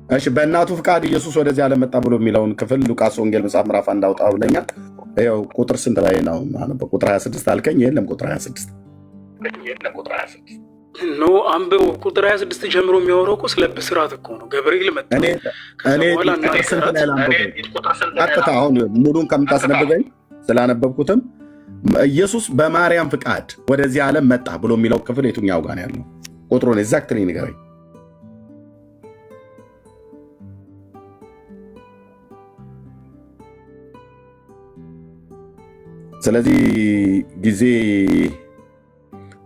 እሺ በእናቱ ፍቃድ ኢየሱስ ወደዚህ ዓለም መጣ ብሎ የሚለውን ክፍል ሉቃስ ወንጌል መጽሐፍ ምዕራፍ 1 አውጣ ብለኛል። ይኸው ቁጥር ስንት ላይ ነው? ቁጥር 26 አልከኝ። የለም ቁጥር 26 ኖ አንብበው። ቁጥር 26 ጀምሮ የሚያወራው እኮ ስለ ብስራት እኮ ነው። ገብርኤል መጣ። ቀጥታ አሁን ሙሉን ከምታስነብበኝ ስላነበብኩትም ኢየሱስ በማርያም ፍቃድ ወደዚህ ዓለም መጣ ብሎ የሚለው ክፍል የቱኛው ጋር ነው ያለው? ቁጥሩን ኤግዛክትሊ ንገረኝ። ስለዚህ ጊዜ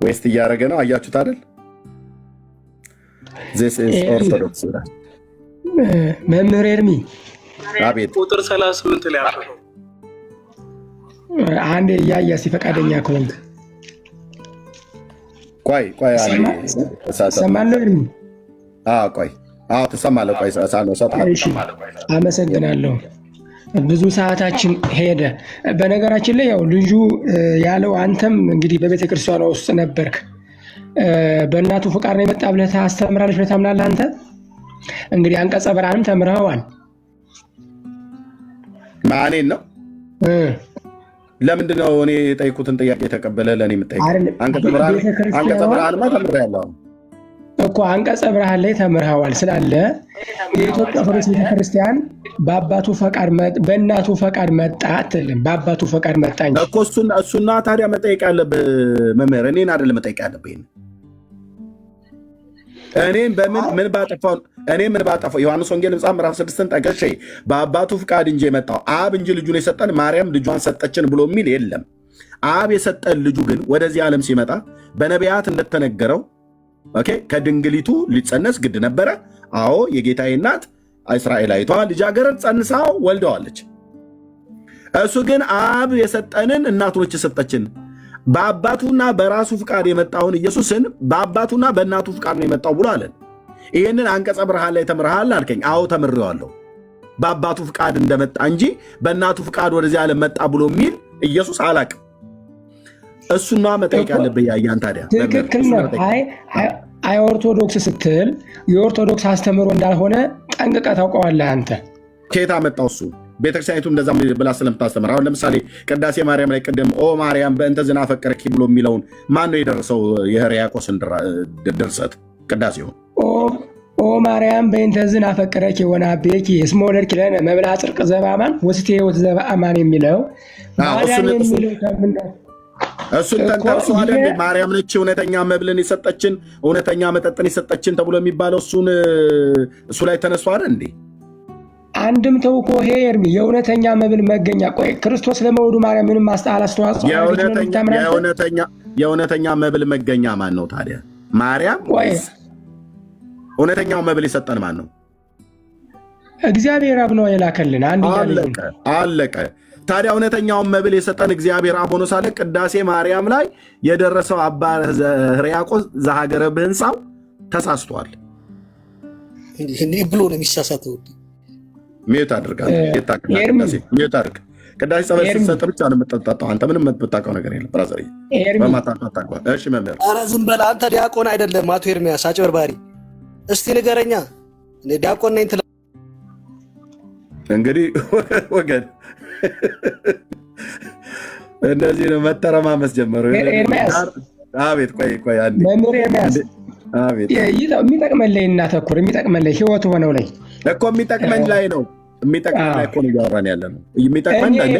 ዌስት እያደረገ ነው። አያችሁት አይደል? ኦርቶዶክስ መምህር ኤርሚ አቤት። ቁጥር 38 ላይ አፈረው አንዴ እያያ ሲፈቃደኛ ከሆንክ ቆይ ሰማለሁ። ኤርሚ ቆይ ትሰማለህ? ቆይ አመሰግናለሁ። ብዙ ሰዓታችን ሄደ። በነገራችን ላይ ያው ልጁ ያለው አንተም እንግዲህ በቤተ ክርስቲያኗ ውስጥ ነበርክ። በእናቱ ፍቃድ ነው የመጣ ብለህ ታስተምራለች ብለህ ታምናለህ። አንተ እንግዲህ አንቀጸ ብርሃንም ተምረኸዋል። ማኔን ነው? ለምንድን ነው እኔ የጠይቁትን ጥያቄ የተቀበለ ለእኔ የምጠይቅ? አንቀጸ ብርሃንማ ተምሬያለሁ እኮ። አንቀጸ ብርሃን ላይ ተምረኸዋል ስላለ የኢትዮጵያ ኦርቶዶክስ ቤተክርስቲያን በአባቱ ፈቃድ በእናቱ ፈቃድ መጣ አትልም። በአባቱ ፈቃድ መጣ እንጂ እኮ እሱና ታዲያ መጠየቅ ያለብህ መምህር እኔን አይደለም መጠየቅ ያለብህ። እኔን ምን ባጠፋው? ዮሐንስ ወንጌል መጽሐፍ ምዕራፍ 6 ጠቅሼ በአባቱ ፍቃድ እንጂ የመጣው አብ እንጂ ልጁን የሰጠን ማርያም ልጇን ሰጠችን ብሎ የሚል የለም። አብ የሰጠን ልጁ ግን ወደዚህ ዓለም ሲመጣ በነቢያት እንደተነገረው ከድንግሊቱ ሊጸነስ ግድ ነበረ። አዎ የጌታዬ እናት እስራኤላዊቷ ልጃገረድ ጸንሳው ወልደዋለች። እሱ ግን አብ የሰጠንን እናቶች የሰጠችን በአባቱና በራሱ ፍቃድ የመጣውን ኢየሱስን በአባቱና በእናቱ ፍቃድ ነው የመጣው ብሎ አለን። ይህንን አንቀጸ ብርሃን ላይ ተምርሃል አልከኝ። አዎ ተምሬዋለሁ። በአባቱ ፍቃድ እንደመጣ እንጂ በእናቱ ፍቃድ ወደዚህ ዓለም መጣ ብሎ የሚል ኢየሱስ አላቅም። እሱና መጠየቅ ያለብህ ያያን ታዲያ ትክክል ነው። አይ ኦርቶዶክስ ስትል የኦርቶዶክስ አስተምሮ እንዳልሆነ ጠንቅቀህ ታውቀዋለህ አንተ። ከየት አመጣው እሱ? ቤተክርስቲያኒቱ እንደዛ ብላ ስለምታስተምር። አሁን ለምሳሌ ቅዳሴ ማርያም ላይ ቅድም ኦ ማርያም በእንተ ዝና ፈቀረኪ ብሎ የሚለውን ማን ነው የደረሰው? የሕርያቆስን ድርሰት ቅዳሴውን ኦ ማርያም በእንተ ዝና ፈቀረኪ ወናቤኪ እስመ ወለድኪ ለነ መብልዐ ጽድቅ ዘበአማን ወስቴ ሕይወት ዘበአማን የሚለው እሱን ተንተርሶ አይደል? ማርያም ነች እውነተኛ መብልን የሰጠችን እውነተኛ መጠጥን የሰጠችን ተብሎ የሚባለው እሱ ላይ ተነስቶ አይደል እንዴ? አንድም ተው እኮ ይሄ ኤርሚ የእውነተኛ መብል መገኛ። ቆይ ክርስቶስ ለመውዱ ማርያም ምንም አስተዋጽኦ የእውነተኛ መብል መገኛ ማን ነው ታዲያ? ማርያም ወይስ እውነተኛው መብል የሰጠን ማን ነው? እግዚአብሔር አብ ነው የላከልን። አለቀ። ታዲያ እውነተኛውን መብል የሰጠን እግዚአብሔር አብ ሆኖ ሳለ ቅዳሴ ማርያም ላይ የደረሰው አባ ሕርያቆስ ዘሀገረ ብህንሳው ተሳስቷል ብሎ ነው የሚሳሳተው። ሚዩት አድርጋል። ሚዩት አድርግ። ቅዳሴ ጸበል ስትሰጥ ብቻ ነው የምትጠጣው። አንተ ምንም የምታውቀው ነገር የለም ብራዘር። በማታውቀው እሺ መምህር። ኧረ ዝም በል አንተ። ዲያቆን አይደለም አቶ ኤርሚያስ አጭበርባሪ። እስቲ ንገረኛ። እኔ ዲያቆን ነኝ ትላለህ። እንግዲህ ወገን እንደዚህ ነው መተረማመስ ጀመሩ። አቤት ቆይ አንዴ መምህር ኤርሚያስ የሚጠቅመን ላይ እናተኩር። የሚጠቅመን ላይ ህይወት ሆነው ላይ እኮ የሚጠቅመን ላይ ነው። የሚጠቅመን ላይ እኮ ነው እያወራን ያለ ነው። የሚጠቅመን ላይ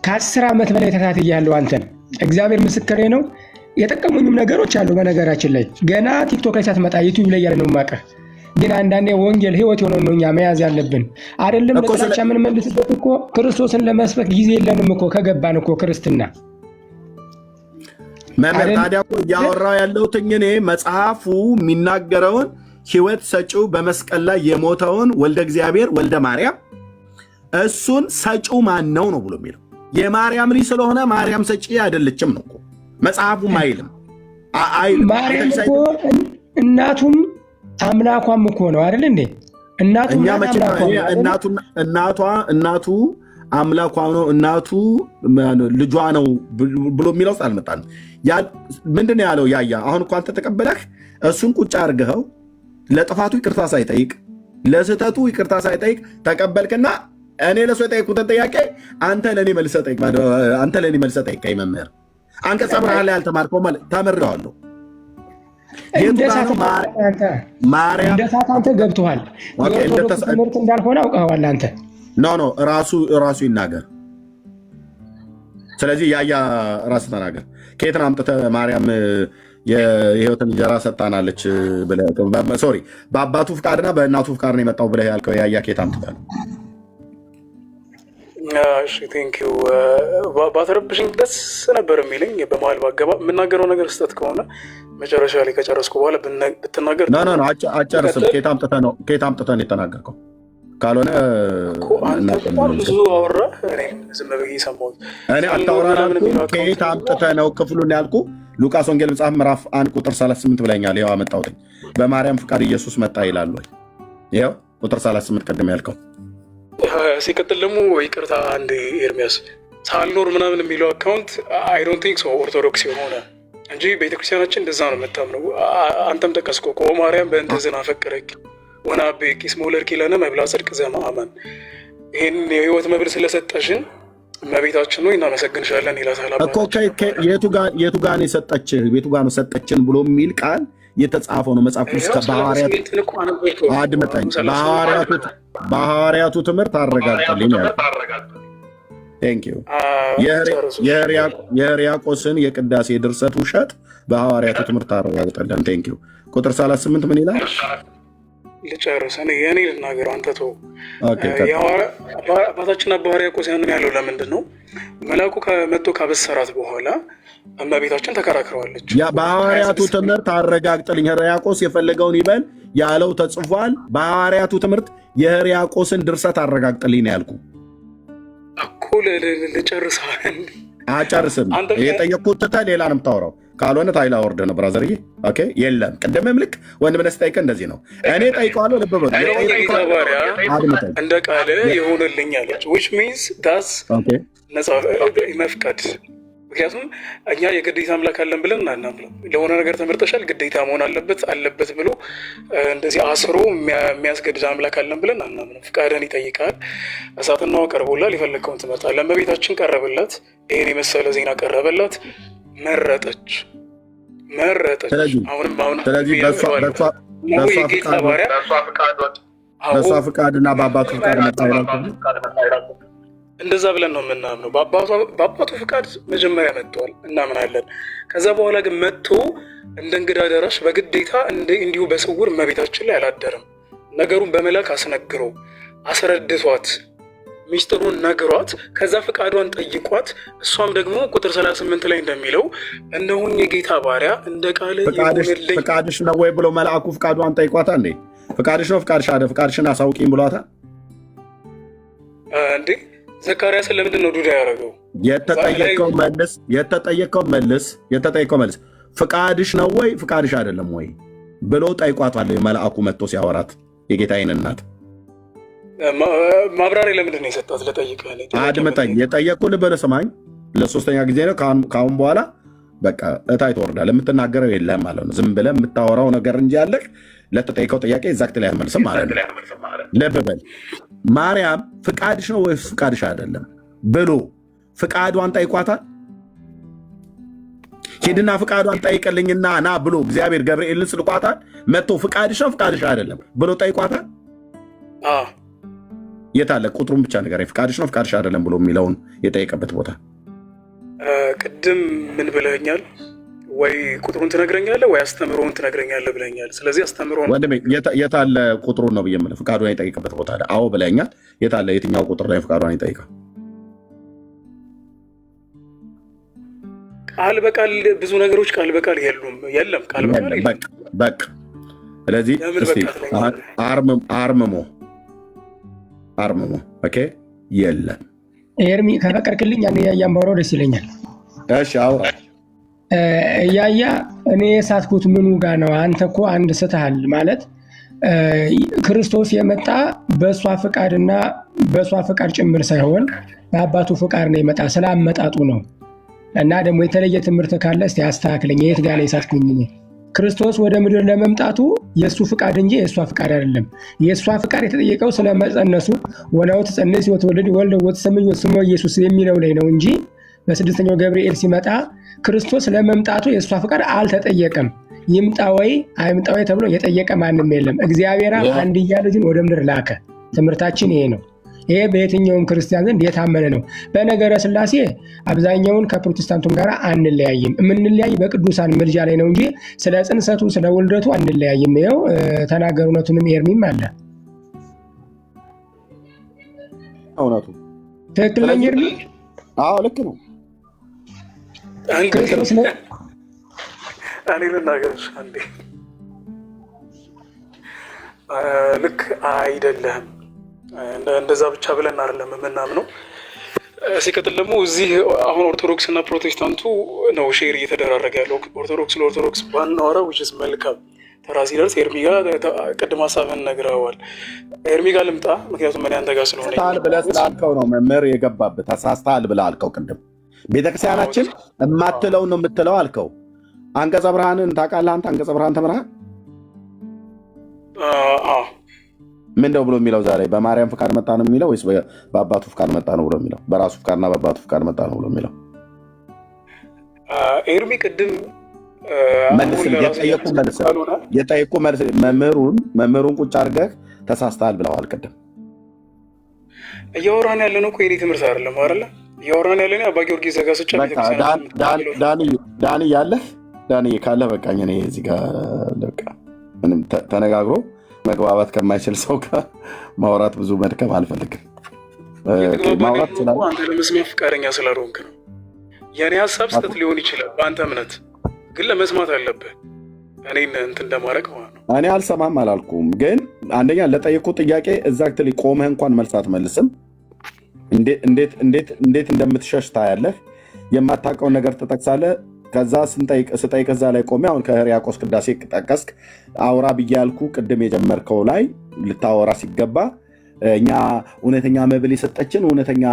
ከ10 ዓመት በላይ ተከታትያለሁ አንተን። እግዚአብሔር ምስክሬ ነው። የጠቀሙኝም ነገሮች አሉ። በነገራችን ላይ ገና ቲክቶክ ላይ ሳትመጣ ዩቲዩብ ላይ ያለ ነው የማውቅህ። ግን አንዳንዴ ወንጌል ህይወት የሆነው ነው እኛ መያዝ ያለብን አይደለም። ለጥላቻ የምንመልስበት እኮ ክርስቶስን ለመስበክ ጊዜ የለንም እኮ ከገባን እኮ ክርስትና መምህር። ታዲያ እኮ እያወራሁ ያለሁት እኔ መጽሐፉ የሚናገረውን ህይወት ሰጪው በመስቀል ላይ የሞተውን ወልደ እግዚአብሔር ወልደ ማርያም እሱን ሰጪው ማን ነው ነው ብሎ የሚለው የማርያም ልጅ ስለሆነ ማርያም ሰጪ አይደለችም ነው እኮ መጽሐፉም አይልም። ማርያም እኮ እናቱም አምላኳም እኮ ነው አይደል እንዴ? እናቱ አምላኳ ነው፣ እናቱ ልጇ ነው ብሎ የሚለው አልመጣም። ምንድን ያለው ያያ አሁን እኮ አንተ ተቀበለህ እሱን ቁጭ አድርገኸው ለጥፋቱ ይቅርታ ሳይጠይቅ ለስህተቱ ይቅርታ ሳይጠይቅ ተቀበልክና እኔ ለሱ የጠየቁትን ጥያቄ አንተ ለእኔ መልሰህ ጠይቀኝ። መምህር አንቀጸ ብርሃን ላይ አልተማርከው ማለት ተምሬዋለሁ። እንደ እሳት አንተ ገብቶሃል። የኦርቶዶክስ ትምህርት እንዳልሆነ አውቀዋል አንተ። ኖ ራሱ ይናገር። ስለዚህ ያያ ራስ ተናገር። ከየት አምጥተህ ማርያም የህይወትን እንጀራ ሰጣናለች ብለህ ሶሪ በአባቱ ፍቃድና በእናቱ ፍቃድ ነው የመጣው ብለህ ያልከው ያያ ከየት አምጥተህ ነው? እሺ ቴንኪው። ባተረብሽኝ ደስ ነበር የሚለኝ በመሀል ባገባ የምናገረው ነገር ስህተት ከሆነ መጨረሻ ላይ ከጨረስኩ በኋላ ብትናገር አጨርስም። ከየት አምጥተህ ነው የተናገርከው? ካልሆነ ብዙ አወራ ዝም ብዬ ሰማሁት። እኔ አታውራ ከየት አምጥተህ ነው ክፍሉን ያልኩ። ሉቃስ ወንጌል መጽሐፍ ምዕራፍ 1 ቁጥር 38 ብለኛል። ይኸው አመጣሁትኝ። በማርያም ፍቃድ ኢየሱስ መጣ ይላሉ። ይኸው ቁጥር 38 ቀደም ያልከው። ሲቀጥል ደግሞ ይቅርታ አንድ ኤርሚያስ ሳልኖር ምናምን የሚለው አካውንት አይ ዶንት ቲንክ ሶ ኦርቶዶክስ የሆነ እንጂ ቤተክርስቲያናችን እንደዛ ነው የምታምነው። አንተም ጠቀስኮ ቆ ማርያም በእንተ ዝና ፈቀረኪ ወናቤኪ እስመ ወለድኪ ለነ መብልዐ ጽድቅ ዘበአማን። ይህን የህይወት መብል ስለሰጠሽን እመቤታችን ነው እናመሰግንሻለን ይላታል እኮ። የቱ ጋር ነው የሰጠችህ? የቱ ጋር ነው ሰጠችን ብሎ የሚል ቃል የተጻፈው ነው መጽሐፍ ውስጥ በሐዋርያቱ ትምህርት አረጋግጠልኝ ያለ የሕርያቆስን የቅዳሴ ድርሰት ውሸት በሐዋርያቱ ትምህርት አረጋግጠልን። ቴንኪው። ቁጥር 38 ምን ይላል? ልጨርስ። እኔ ልናገር፣ አንተ ተው። አባታችን አባ ሕርያቆስ ያንን ያለው ለምንድን ነው? መልአኩ መጥቶ ካበሰራት በኋላ እመቤታችን ተከራክረዋለች። በሐዋርያቱ ትምህርት አረጋግጥልኝ። ሕርያቆስ የፈለገውን ይበል ያለው ተጽፏል። በሐዋርያቱ ትምህርት የሕርያቆስን ድርሰት አረጋግጥልኝ ነው ያልኩ እኮ። ልጨርስ። አጨርስም። የጠየቅኩት ትተህ ሌላ ነው የምታወራው። ካልሆነ ታይላ ወርደ ነው ብራዘርዬ። ኦኬ የለም ቅድምም ልክ ወንድም ነህ ስጠይቅህ እንደዚህ ነው። እኔ ጠይቀዋለሁ። ልብ በሉ እንደ ቃል ይሆንልኝ አለች። ዊች ሚንስ ዳስ ነፃ መፍቀድ። ምክንያቱም እኛ የግዴታ አምላክ አለን ብለን እናናምለም። ለሆነ ነገር ተመርጠሻል ግዴታ መሆን አለበት ብሎ እንደዚህ አስሮ የሚያስገድድ አምላክ አለን ብለን አናምንም። ፍቃድን ይጠይቃል። እሳትና ውሃ ቀርቦላል፣ የፈለግከውን ትመርጣለህ። እመቤታችን ቀረበላት፣ ይህን የመሰለ ዜና ቀረበላት፣ መረጠች። ስለዚህ በእሷ ፍቃድና በአባቱ ፍቃድ መጣ። እንደዛ ብለን ነው የምናምነው። በአባቱ ፍቃድ መጀመሪያ መጥተዋል እናምናለን። ከዛ በኋላ ግን መጥቶ እንደ እንግዳ ደራሽ በግዴታ እንዲሁ በስውር እመቤታችን ላይ አላደረም። ነገሩን በመላክ አስነግሮ አስረድቷት ሚስጥሩን ነግሯት ከዛ ፍቃዷን ጠይቋት፣ እሷም ደግሞ ቁጥር 38 ላይ እንደሚለው እነሆኝ የጌታ ባሪያ እንደ ቃል ይሁንልኝ። ፍቃድሽ ነው ወይ ብሎ መልአኩ ፍቃዷን ጠይቋታ እንዴ? ፍቃድሽ ነው ፍቃድሽን አሳውቂኝ ብሏታ እንዴ? ዘካርያስን ለምንድን ነው ዱዳ ያደረገው? የተጠየቀው መልስ ፍቃድሽ ነው ወይ ፍቃድሽ አይደለም ወይ ብሎ ጠይቋታል። መልአኩ መጥቶ ሲያወራት የጌታዬን እናት ማብራሪያ ለምንድን ነው የሰጣት? ለጠይቅህ አድምጠኝ። የጠየቅኩህ ልበለ ሰማኝ። ለሶስተኛ ጊዜ ነው። ከአሁን በኋላ በቃ እታይ ትወርዳለህ። የምትናገረው የለህም ማለት ነው። ዝም ብለህ የምታወራው ነገር እንጂ ያለህ ለተጠይቀው ጥያቄ ኤግዛክት ላይ አልመልስም ማለት ነው። ልብ በል። ማርያም ፍቃድሽ ነው ወይስ ፍቃድሽ አይደለም ብሎ ፍቃዷን ጠይቋታል። ሂድና ፍቃዷን ጠይቅልኝና ና ብሎ እግዚአብሔር ገብርኤልን ስልኳታል። መጥቶ ፍቃድሽ ነው ፍቃድሽ አይደለም ብሎ ጠይቋታል። የት አለ? ቁጥሩን ብቻ ነገር ፍቃድሽ ነው ፍቃድሽ አይደለም ብሎ የሚለውን የጠየቀበት ቦታ ቅድም ምን ብለኛል? ወይ ቁጥሩን ትነግረኛለህ ወይ አስተምሮውን ትነግረኛለህ ብለኛል። ስለዚህ አስተምሮውን ወንድሜ የት አለ? ቁጥሩን ነው ብዬ የምልህ። ፍቃዷን የጠየቀበት ቦታ አለ? አዎ ብለኛል። የት አለ? የትኛው ቁጥር ላይ ፍቃዷን ይጠይቃል? ቃል በቃል ብዙ ነገሮች ቃል በቃል የለም ቃል በቃል በቃ ስለዚህ አርምሞ ኦኬ የለም። ኤርሚ ከፈቀድክልኝ አንድ ያያን ባወራው ደስ ይለኛል። እሺ አውራ። እያያ እኔ የሳትኩት ምኑ ጋር ነው? አንተ እኮ አንድ ስተሃል ማለት ክርስቶስ የመጣ በእሷ ፍቃድና በእሷ ፍቃድ ጭምር ሳይሆን በአባቱ ፍቃድ ነው የመጣ ስላመጣጡ ነው። እና ደግሞ የተለየ ትምህርት ካለ እስቲ አስተካክለኝ። የት ጋር ላይ ሳትኩኝ? ክርስቶስ ወደ ምድር ለመምጣቱ የእሱ ፍቃድ እንጂ የእሷ ፍቃድ አይደለም። የእሷ ፍቃድ የተጠየቀው ስለመጸነሱ ወናው ተጸነስ ወተወለድ ወልደ ወተሰምዮ ስሙ ኢየሱስ የሚለው ላይ ነው እንጂ በስድስተኛው ገብርኤል ሲመጣ ክርስቶስ ለመምጣቱ የእሷ ፍቃድ አልተጠየቀም። ይምጣ ወይ አይምጣ ወይ ተብሎ የጠየቀ ማንም የለም። እግዚአብሔር አንድያ ልጁን ወደ ምድር ላከ። ትምህርታችን ይሄ ነው። ይሄ በየትኛውም ክርስቲያን ዘንድ የታመነ ነው። በነገረ ሥላሴ አብዛኛውን ከፕሮቴስታንቱም ጋር አንለያይም። የምንለያይ በቅዱሳን ምልጃ ላይ ነው እንጂ ስለ ጽንሰቱ ስለ ውልደቱ አንለያይም። ይኸው ተናገሩነቱንም ኤርሚም አለ። እውነቱ ትክክል ነኝ ኤርሚ? አዎ ልክ ነው። እኔ ልናገርሽ አንዴ፣ ልክ አይደለህም። እንደዛ ብቻ ብለን አይደለም የምናምነው። ሲቀጥል ደግሞ እዚህ አሁን ኦርቶዶክስ እና ፕሮቴስታንቱ ነው ሼር እየተደራረገ ያለው። ኦርቶዶክስ ለኦርቶዶክስ ባናወራ ውጭስ መልካም። ተራ ሲደርስ ኤርሚ ጋር ቅድም ሀሳብህን ነግረኸዋል። ኤርሚ ጋር ልምጣ፣ ምክንያቱም እኔ አንተ ጋር ስለሆነ ብለህ ስላልከው ነው መምህር የገባበት። ተሳስተሃል ብለህ አልከው ቅድም። ቤተክርስቲያናችን የማትለውን ነው የምትለው አልከው። አንቀጸ ብርሃንን ታውቃለህ አንተ? አንቀጸ ብርሃን ተምረሃል? ምንድነው ብሎ የሚለው ዛሬ በማርያም ፍቃድ መጣ ነው የሚለው ወይስ በአባቱ ፍቃድ መጣ ነው ብሎ የሚለው? በራሱ ፍቃድና በአባቱ ፍቃድ መጣ ነው ብሎ የሚለው? ኤርሚ ቅድም የጠየቁ መምህሩን ቁጭ አድርገህ ተሳስተሃል ብለዋል ቅድም። እያወራን ያለ ነው እኮ የኔ ትምህርት አይደለም አይደለ? እያወራን ያለ አባ ጊዮርጊስ ዘጋስጫ ዳኒ ያለህ ዳኒ ካለ በቃኝ። እኔ እዚህ ጋር በቃ ምንም ተነጋግሮ መግባባት ከማይችል ሰው ጋር ማውራት ብዙ መድከም አልፈልግም። ማውራት እኮ አንተ ለመስማት ፈቃደኛ ስላልሆንክ ነው። የኔ ሀሳብ ስህተት ሊሆን ይችላል በአንተ እምነት፣ ግን ለመስማት አለብህ። እኔን እንትን እንደማድረግ ማለት ነው። እኔ አልሰማም አላልኩም፣ ግን አንደኛ ለጠየቁ ጥያቄ ኤግዛክትሊ ቆመህ እንኳን መልስ አትመልስም። እንዴት እንደምትሸሽ ታያለህ። የማታውቀውን ነገር ትጠቅሳለህ። ከዛ ስጠይቅ እዛ ላይ ቆሜ አሁን ከሕርያቆስ ቅዳሴ ጠቀስክ። አውራ ብዬ ያልኩ ቅድም የጀመርከው ላይ ልታወራ ሲገባ እኛ እውነተኛ መብል የሰጠችን እውነተኛ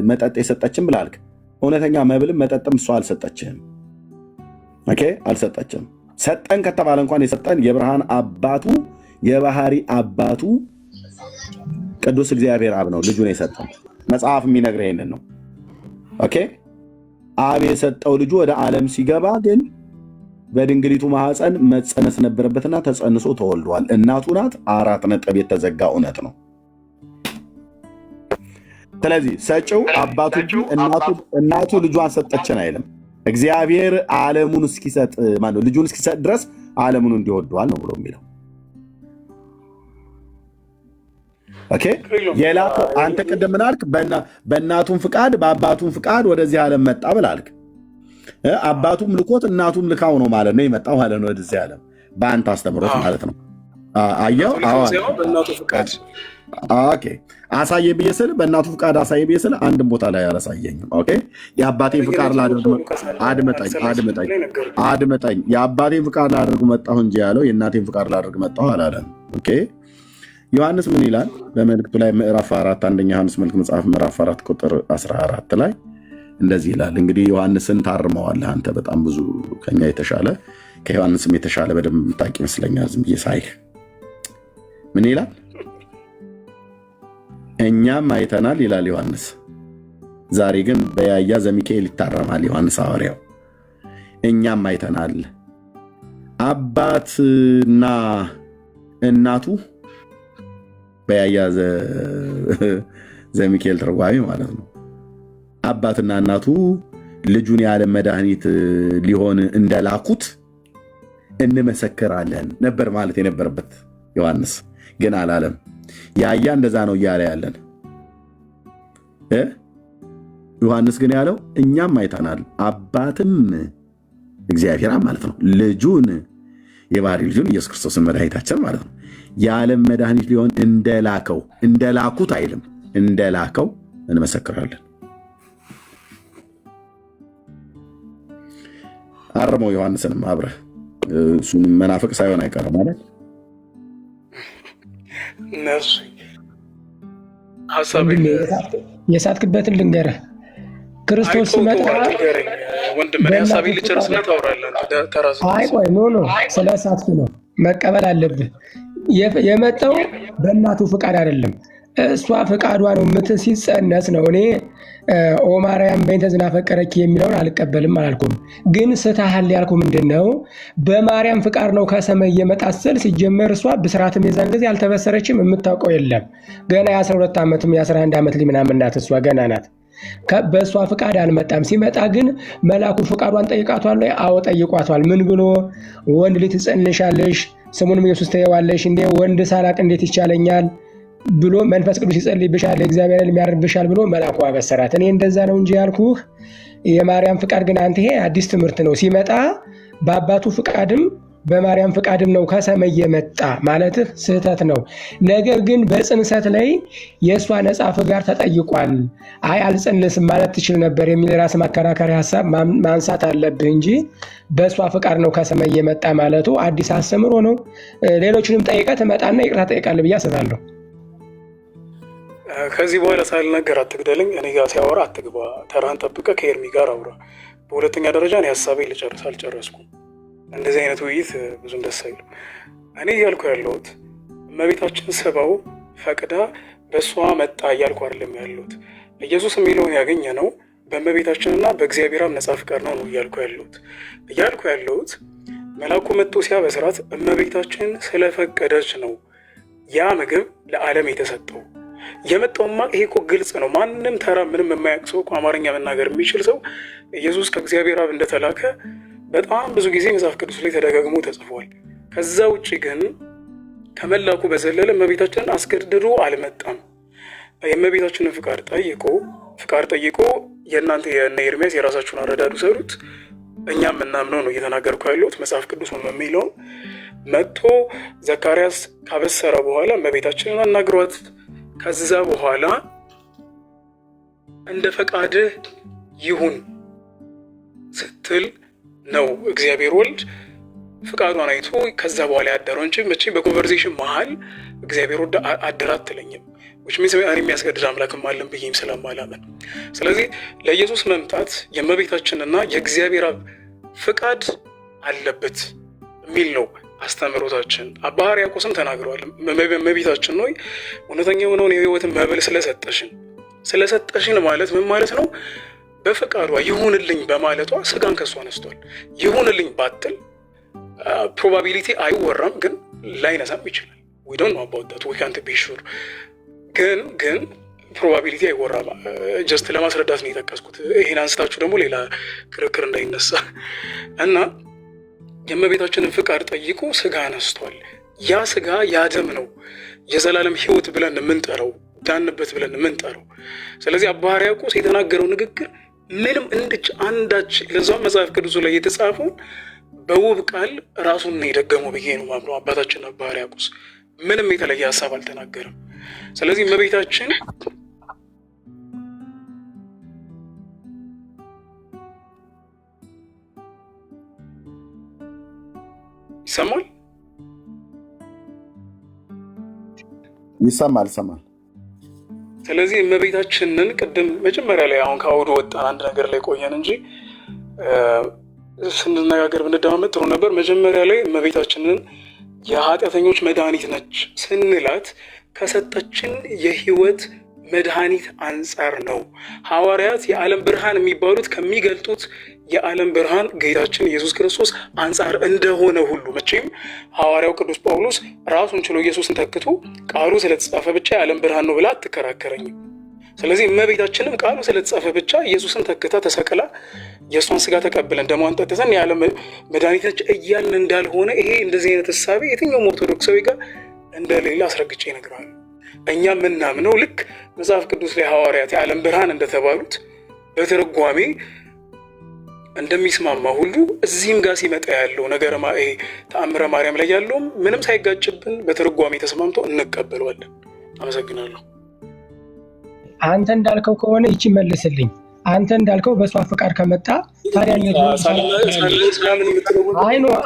መጠጥ የሰጠችን ብላልክ። እውነተኛ መብልም መጠጥም እሷ አልሰጠችህም። ኦኬ አልሰጠችም። ሰጠን ከተባለ እንኳን የሰጠን የብርሃን አባቱ የባህሪ አባቱ ቅዱስ እግዚአብሔር አብ ነው ልጁን የሰጠን። መጽሐፍ የሚነግር ይሄንን ነው። ኦኬ አብ የሰጠው ልጁ ወደ ዓለም ሲገባ ግን በድንግሊቱ ማህፀን መጸነስ ነበረበትና ተጸንሶ ተወልዷል። እናቱ ናት። 4 ነጥብ የተዘጋ እውነት ነው። ስለዚህ ሰጪው አባቱ እንጂ እናቱ ልጇን ሰጠችን አይልም። እግዚአብሔር ዓለሙን እስኪሰጥ ማለት ልጁን እስኪሰጥ ድረስ ዓለሙን እንዲወደዋል ነው ብሎ የሚለው። ኦኬ የላከው አንተ ቅድም ምን አልክ? በእናቱም ፍቃድ በአባቱም ፍቃድ ወደዚህ ዓለም መጣ ብላልክ። አባቱም ልኮት እናቱም ልካው ነው ማለት ነው የመጣው ማለት ነው ወደዚህ ዓለም በአንተ አስተምሮት ማለት ነው። አየው በእናቱ ፍቃድ ኦኬ አሳየ ብዬ ስል በእናቱ ፍቃድ አሳየ ብዬ ስል አንድም ቦታ ላይ አላሳየኝም። ኦኬ የአባቴን ፍቃድ ላደርግ አድመጠኝ። የአባቴን ፍቃድ ላደርግ መጣሁ እንጂ ያለው የእናቴን ፍቃድ ላደርግ መጣሁ አላለም። ኦኬ ዮሐንስ ምን ይላል በመልእክቱ ላይ ምዕራፍ 4 አንደኛ ዮሐንስ መልእክት መጽሐፍ ምዕራፍ 4 ቁጥር 14 ላይ እንደዚህ ይላል። እንግዲህ ዮሐንስን ታርመዋለህ አንተ በጣም ብዙ ከኛ የተሻለ ከዮሐንስም የተሻለ በደንብ የምታውቅ ይመስለኛል። ዝም ብዬ ሳይህ ምን ይላል? እኛም አይተናል ይላል ዮሐንስ። ዛሬ ግን በያያ ዘሚካኤል ይታረማል ዮሐንስ ሐዋርያው። እኛም አይተናል አባትና እናቱ በያያ ዘሚካኤል ተርጓሚ ማለት ነው። አባትና እናቱ ልጁን የዓለም መድኃኒት ሊሆን እንደላኩት እንመሰክራለን ነበር ማለት የነበረበት ዮሐንስ ግን አላለም። ያያ እንደዛ ነው እያለ ያለን ዮሐንስ ግን ያለው እኛም አይተናል አባትም እግዚአብሔር ማለት ነው ልጁን የባህሪ ልጁን ኢየሱስ ክርስቶስን መድኃኒታችን ማለት ነው የዓለም መድኃኒት ሊሆን እንደላኩት አይልም እንደላከው እንመሰክራለን። አርመው ዮሐንስንም አብረህ እሱን መናፍቅ ሳይሆን አይቀርም ማለት እነሱ ሀሳብ የሳትክበትን ልንገርህ። ክርስቶስ ሲመጣ ወንድም ሀሳቤ ልጨርስና ታወራለህ። አይ ቆይ ኖ ስለ ሳትክ ነው መቀበል አለብህ። የመጣው በእናቱ ፍቃድ አይደለም፣ እሷ ፍቃዷ ነው። ምትን ሲጸነስ ነው። እኔ ኦ ማርያም በእንተ ዝናፈቀረኪ የሚለውን አልቀበልም አላልኩም። ግን ስተሃል ያልኩ ምንድን ነው? በማርያም ፍቃድ ነው ከሰማይ እየመጣ ስል ሲጀመር እሷ ብስራትም የዛን ጊዜ አልተበሰረችም፣ የምታውቀው የለም። ገና የ12 ዓመትም የ11 ዓመት ምናምን ናት እሷ ገና ናት። በእሷ ፍቃድ አልመጣም። ሲመጣ ግን መልአኩ ፍቃዷን ጠይቃቷል። አዎ ጠይቋቷል። ምን ብሎ? ወንድ ልጅ ትጸንሻለሽ፣ ስሙንም ኢየሱስ ትይዋለሽ። እንዴ ወንድ ሳላቅ እንዴት ይቻለኛል ብሎ መንፈስ ቅዱስ ይጸልይብሻል፣ እግዚአብሔር የሚያርግብሻል ብሎ መልአኩ አበሰራት። እኔ እንደዛ ነው እንጂ ያልኩህ የማርያም ፍቃድ ግን አንተ ይሄ አዲስ ትምህርት ነው። ሲመጣ በአባቱ ፍቃድም በማርያም ፍቃድም ነው ከሰማይ የመጣ ማለትህ ስህተት ነው። ነገር ግን በጽንሰት ላይ የእሷ ነጻ ፍቃድ ተጠይቋል። አይ አልጸንስም ማለት ትችል ነበር የሚል ራስ ማከራከሪ ሀሳብ ማንሳት አለብህ እንጂ በእሷ ፍቃድ ነው ከሰማይ የመጣ ማለቱ አዲስ አስተምሮ ነው። ሌሎችንም ጠይቀህ ትመጣና ይቅርታ ጠይቃለህ ብዬ አስባለሁ። ከዚህ በኋላ ሳልናገር አትግደለኝ። እኔ ጋር ሲያወራ አትግባ። ተራህን ጠብቀህ ከኤርሚ ጋር አውራ። በሁለተኛ ደረጃ እኔ ሀሳቤን አልጨረስኩም። እንደዚህ አይነት ውይይት ብዙም ደስ አይልም። እኔ እያልኩ ያለሁት እመቤታችን ስበው ፈቅዳ በእሷ መጣ እያልኩ አይደለም ያለሁት። ኢየሱስ የሚለውን ያገኘ ነው በእመቤታችንና በእግዚአብሔር አብ ነጻ ፍቃድ ነው እያልኩ ያለሁት መልአኩ መጥቶ ሲያበስራት እመቤታችን ስለፈቀደች ነው ያ ምግብ ለዓለም የተሰጠው። የመጣውማ ይሄ እኮ ግልጽ ነው። ማንም ተራ ምንም የማያውቅ ሰው አማርኛ መናገር የሚችል ሰው ኢየሱስ ከእግዚአብሔር አብ እንደተላከ በጣም ብዙ ጊዜ መጽሐፍ ቅዱስ ላይ ተደጋግሞ ተጽፏል። ከዛ ውጭ ግን ከመላኩ በዘለለ እመቤታችንን አስገድዶ አልመጣም። የእመቤታችንን ፍቃድ ጠይቆ የእናንተ የእነ ኤርሚያስ የራሳችሁን አረዳዱ ሰሩት፣ እኛም የምናምነው ነው እየተናገርኩ ያለሁት መጽሐፍ ቅዱስ ነው የሚለውን መጥቶ ዘካርያስ ካበሰረ በኋላ እመቤታችንን አናግሯት። ከዛ በኋላ እንደ ፈቃድህ ይሁን ስትል ነው እግዚአብሔር ወልድ ፍቃዷን አይቶ ከዛ በኋላ ያደረው እንጂ መቼም በኮንቨርሴሽን መሀል እግዚአብሔር ወልድ አደረ አትለኝም። የሚያስገድድ አምላክም አለን ብዬም ስለማላምን፣ ስለዚህ ለኢየሱስ መምጣት የእመቤታችንና የእግዚአብሔር አብ ፍቃድ አለበት የሚል ነው አስተምህሮታችን። አባ ሕርያቆስም ተናግረዋል። እመቤታችን ሆይ እውነተኛ የሆነውን የሕይወትን መብል ስለሰጠሽን ማለት ምን ማለት ነው? በፍቃዷ ይሁንልኝ በማለቷ ስጋን ከሷ አነስቷል። ይሁንልኝ ባትል ፕሮባቢሊቲ አይወራም፣ ግን ላይነሳም ይችላል። we don't know about that, we can't be sure። ግን ፕሮባቢሊቲ አይወራም። ጀስት ለማስረዳት ነው የጠቀስኩት። ይሄን አንስታችሁ ደግሞ ሌላ ክርክር እንዳይነሳ እና የእመቤታችንን ፍቃድ ጠይቆ ስጋ አነስቷል። ያ ስጋ ያ ደም ነው የዘላለም ሕይወት ብለን የምንጠራው፣ ዳንበት ብለን የምንጠራው። ስለዚህ አባ ሕርያቆስ የተናገረው ንግግር ምንም አንዳች ለዛም መጽሐፍ ቅዱስ ላይ የተጻፈውን በውብ ቃል ራሱን ነው የደገመው ብዬ ነው ማምነው። አባታችን አባ ሕርያቆስ ምንም የተለየ ሀሳብ አልተናገረም። ስለዚህ እመቤታችን ይሰማል። ስለዚህ እመቤታችንን ቅድም መጀመሪያ ላይ አሁን ከአውዱ ወጣን አንድ ነገር ላይ ቆየን እንጂ ስንነጋገር ብንደማመጥ ጥሩ ነበር። መጀመሪያ ላይ እመቤታችንን የኃጢአተኞች መድኃኒት ነች ስንላት ከሰጠችን የህይወት መድኃኒት አንጻር ነው። ሐዋርያት የዓለም ብርሃን የሚባሉት ከሚገልጡት የዓለም ብርሃን ጌታችን ኢየሱስ ክርስቶስ አንጻር እንደሆነ ሁሉ መቼም ሐዋርያው ቅዱስ ጳውሎስ ራሱን ችሎ ኢየሱስን ተክቶ ቃሉ ስለተጻፈ ብቻ የዓለም ብርሃን ነው ብላ አትከራከረኝም። ስለዚህ እመቤታችንም ቃሉ ስለተጻፈ ብቻ ኢየሱስን ተክታ ተሰቅላ የእሷን ስጋ ተቀብለን ደሟን ጠጥተን የዓለም መድኃኒት ነች እያልን እንዳልሆነ ይሄ እንደዚህ አይነት እሳቤ የትኛውም ኦርቶዶክሳዊ ጋር እንደሌለ አስረግጬ እነግርሃለሁ። እኛ የምናምነው ልክ መጽሐፍ ቅዱስ ላይ ሐዋርያት የዓለም ብርሃን እንደተባሉት በትርጓሜ እንደሚስማማ ሁሉ እዚህም ጋር ሲመጣ ያለው ነገር ተአምረ ማርያም ላይ ያለውም ምንም ሳይጋጭብን በትርጓሜ ተስማምቶ እንቀበለዋለን። አመሰግናለሁ። አንተ እንዳልከው ከሆነ ይቺ መልስልኝ። አንተ እንዳልከው በሷ ፍቃድ ከመጣ ታዲያ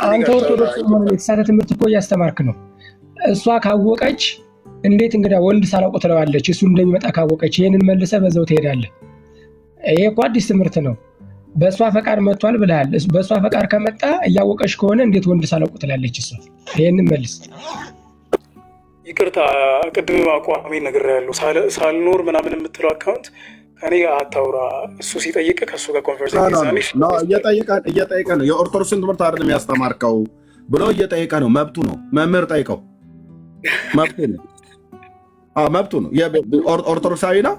አንተ ኦርቶዶክስ ሆነ የተሳተ ትምህርት እኮ እያስተማርክ ነው። እሷ ካወቀች እንዴት እንግዳ ወልድ ሳላውቅ ትለዋለች? እሱ እንደሚመጣ ካወቀች ይሄንን መልሰ በዛው ትሄዳለህ። ይሄ እኮ አዲስ ትምህርት ነው። በሷ ፈቃድ መጥቷል ብለሃል። በሷ ፈቃድ ከመጣ እያወቀች ከሆነ እንዴት ወልድ ሳላውቅ ትላለች? እሷ ይሄንን መልስ። ይቅርታ ቅድም አቋሚ ነግሬያለሁ። ሳልኖር ምናምን የምትለው አካውንት ከኔ አታውራ። እሱ ሲጠይቅ ከእሱ ጋር ኮንቨርሴሽን እየጠየቀ ነው። የኦርቶዶክስን ትምህርት አይደለም ያስተማርከው ብሎ እየጠየቀ ነው። መብቱ ነው። መምህር ጠይቀው፣ መብቱ ነው። ኦርቶዶክሳዊ ነው።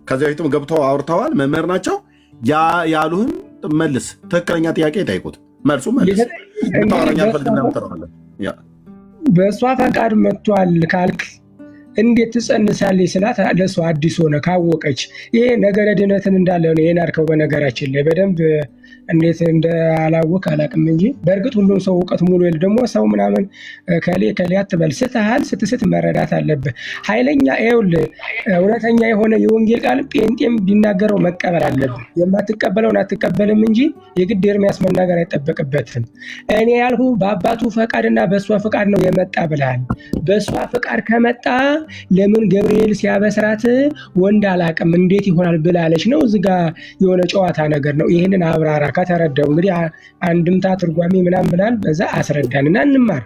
ከዚህ በፊትም ገብተው አውርተዋል። መምህር ናቸው። ያሉህን መልስ። ትክክለኛ ጥያቄ ጠይቁት፣ መልሱ መልስ። ታወራኛ ፈልግና ምትረዋለን። በእሷ ፈቃድ መጥቷል ካልክ እንዴት ትጸንሳለች ስላት ለእሷ አዲስ ሆነ ካወቀች። ይሄ ነገረ ድነትን እንዳለ ነው የናርከው። በነገራችን ላይ በደንብ እንዴት እንዳላወቅ አላቅም እንጂ በእርግጥ ሁሉም ሰው እውቀት ሙሉ የለ። ደግሞ ሰው ምናምን ከሌ አትበል። ስትስት መረዳት አለብህ። ኃይለኛ ይኸውልህ፣ እውነተኛ የሆነ የወንጌል ቃል ጴንጤም ቢናገረው መቀበል አለብህ። የማትቀበለውን አትቀበልም እንጂ የግድ ኤርሚያስ መናገር አይጠበቅበትም። እኔ ያልሁ በአባቱ ፈቃድና በእሷ ፈቃድ ነው የመጣ ብለሃል። በእሷ ፈቃድ ከመጣ ለምን ገብርኤል ሲያበስራት ወንድ አላቅም እንዴት ይሆናል ብላለች ነው? እዚህ ጋ የሆነ ጨዋታ ነገር ነው። ይህንን አብራራ ከተረዳው። እንግዲህ አንድምታ ትርጓሜ ምናምን ብላል፣ በዛ አስረዳንና እንማር።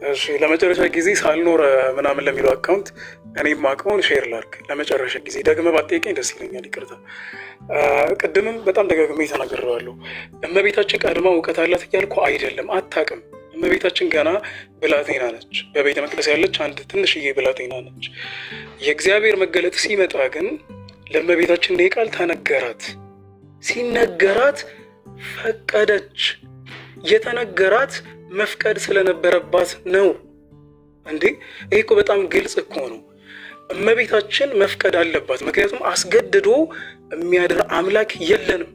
እሺ፣ ለመጨረሻ ጊዜ ሳልኖር ምናምን ለሚለው አካውንት እኔ ማቀውን ሼር ላርክ። ለመጨረሻ ጊዜ ደግመህ ባትጠይቀኝ ደስ ይለኛል። ይቅርታ። ቅድምም በጣም ደጋግሜ ተናግሬዋለሁ። እመቤታችን ቀድማ እውቀት አላት እያልኩ አይደለም፣ አታውቅም። እመቤታችን ገና ብላቴና ነች። በቤተ መቅደስ ያለች አንድ ትንሽዬ ብላቴና ነች። የእግዚአብሔር መገለጥ ሲመጣ ግን ለእመቤታችን ይህ ቃል ተነገራት። ሲነገራት ፈቀደች። የተነገራት መፍቀድ ስለነበረባት ነው እንዴ ይሄ እኮ በጣም ግልጽ እኮ ነው። እመቤታችን መፍቀድ አለባት። ምክንያቱም አስገድዶ የሚያድር አምላክ የለንም።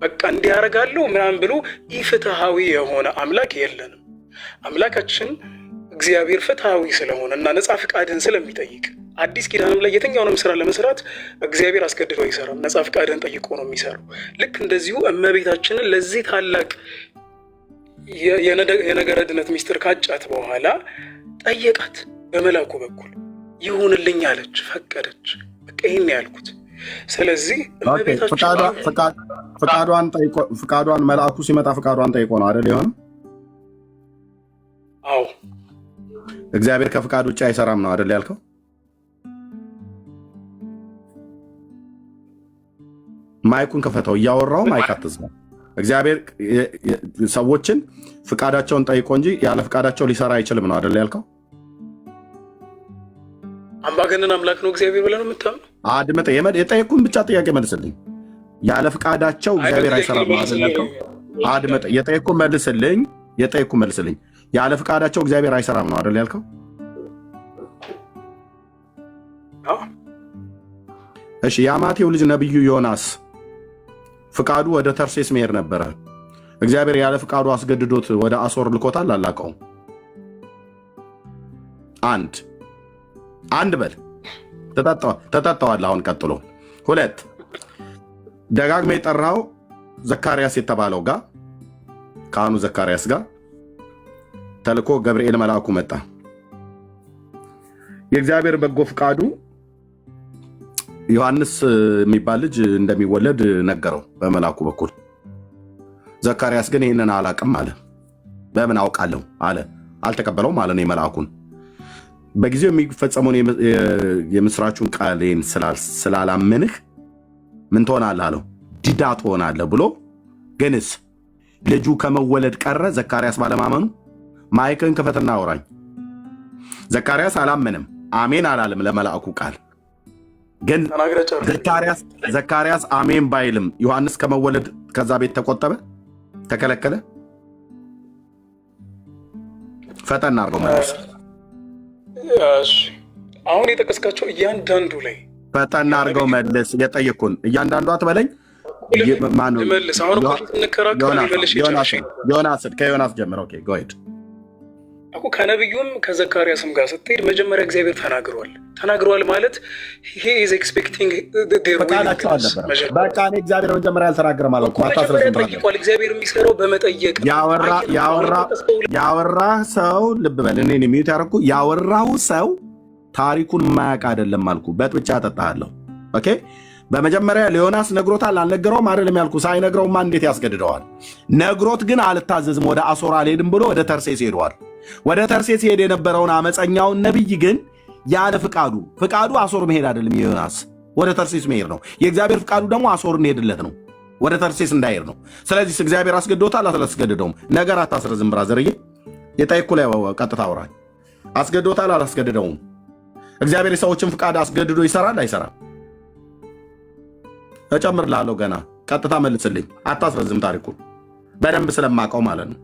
በቃ እንዲያረጋለሁ ምናምን ብሎ ኢፍትሃዊ የሆነ አምላክ የለንም። አምላካችን እግዚአብሔር ፍትሃዊ ስለሆነ እና ነፃ ፍቃድን ስለሚጠይቅ አዲስ ኪዳንም ላይ የትኛውንም ስራ ለመስራት እግዚአብሔር አስገድዶ አይሰራም። ነፃ ፍቃድን ጠይቆ ነው የሚሰራው። ልክ እንደዚሁ እመቤታችንን ለዚህ ታላቅ የነገረ ድነት ሚስጥር ካጫት በኋላ ጠየቃት በመላኩ በኩል ይሁንልኝ አለች፣ ፈቀደች። በቃ ይሄን ያልኩት። ስለዚህ ፍቃዷን መልአኩ ሲመጣ ፍቃዷን ጠይቆ ነው አይደል? ይሆን? አዎ እግዚአብሔር ከፍቃድ ውጭ አይሰራም ነው አይደል ያልከው? ማይኩን ከፈተው፣ እያወራው ማይክ አትዝጋ። እግዚአብሔር ሰዎችን ፍቃዳቸውን ጠይቆ እንጂ ያለ ፍቃዳቸው ሊሰራ አይችልም ነው አይደል ያልከው? አምባገነን አምላክ ነው እግዚአብሔር ብለህ ነው የምታምነው? አድምጥ፣ የጠየኩህን ብቻ ጥያቄ መልስልኝ። ያለ ፍቃዳቸው እግዚአብሔር አይሰራም ነው አይደል ያልከው? አድምጥ፣ የጠየኩህን መልስልኝ። ያለ ፍቃዳቸው እግዚአብሔር አይሰራም ነው አይደል ያልከው? እሺ፣ የአማቴው ልጅ ነብዩ ዮናስ ፍቃዱ ወደ ተርሴስ መሄድ ነበረ። እግዚአብሔር ያለ ፍቃዱ አስገድዶት ወደ አሶር ልኮታል? አላቀውም? አንድ በል ተጠጣዋል። አሁን ቀጥሎ 2 ደጋግመ የጠራው ዘካርያስ የተባለው ጋር ካህኑ ዘካርያስ ጋር ተልኮ ገብርኤል መልአኩ መጣ። የእግዚአብሔር በጎ ፍቃዱ ዮሐንስ የሚባል ልጅ እንደሚወለድ ነገረው በመልአኩ በኩል። ዘካርያስ ግን ይህንን አላቅም አለ። በምን አውቃለሁ አለ። አልተቀበለውም አለ ነው መልአኩን። በጊዜው የሚፈጸመውን የምስራቹን ቃሌን ስላላመንህ ምን ትሆናለህ አለው። ዲዳ ትሆናለህ ብሎ ግንስ ልጁ ከመወለድ ቀረ። ዘካርያስ ባለማመኑ ማይክን ክፈትና አውራኝ። ዘካርያስ አላመንም፣ አሜን አላለም ለመልአኩ ቃል። ግን ዘካርያስ አሜን ባይልም ዮሐንስ ከመወለድ ከዛ ቤት ተቆጠበ፣ ተከለከለ። ፈጠና አርገው መልስ። አሁን የጠቀስካቸው እያንዳንዱ ላይ ፈጠና አርገው መልስ። የጠየኩን እያንዳንዱ አትበለኝ። ከዮናስ ጀምር። ኦኬ ጎ ሄድ። ከነቢዩም ከዘካርያስም ጋር ስትሄድ መጀመሪያ እግዚአብሔር ተናግሯል ማለት ይሄ ኢዝ ኤክስፔክቲንግ በቃ እኔ እግዚአብሔር መጀመሪያ አልተናገረም ማለት ነው። ጠይቋል። እግዚአብሔር የሚሰራው በመጠየቅ ያወራ ሰው ልብ በል። እኔ ሚዩት ያደረኩ ያወራው ሰው ታሪኩን የማያውቅ አይደለም አልኩ። በጥብጫ አጠጣለሁ። ኦኬ በመጀመሪያ ለዮናስ ነግሮታል አልነገረውም አይደለም ያልኩ። ሳይነግረውማ እንዴት ያስገድደዋል? ነግሮት ግን አልታዘዝም ወደ አሶር አልሄድም ብሎ ወደ ተርሴስ ሄደዋል። ወደ ተርሴስ ሄድ የነበረውን አመፀኛውን ነቢይ ግን ያለ ፍቃዱ አሶር መሄድ አይደለም የዮናስ ወደ ተርሴስ መሄድ ነው። የእግዚአብሔር ፍቃዱ ደግሞ አሶር እንሄድለት ነው፣ ወደ ተርሴስ እንዳይሄድ ነው። ስለዚህ እግዚአብሔር አስገድዶታል አላስገድደውም? ነገር አታስረዝም ብራዘርዬ። የጠየኩ ላይ ቀጥታ አውራኝ። አስገድዶታል አላስገድደውም? እግዚአብሔር የሰዎችን ፍቃድ አስገድዶ ይሰራል አይሰራም? እጨምርልሃለሁ ገና። ቀጥታ መልስልኝ፣ አታስረዝም። ታሪኩን በደንብ ስለማውቀው ማለት ነው።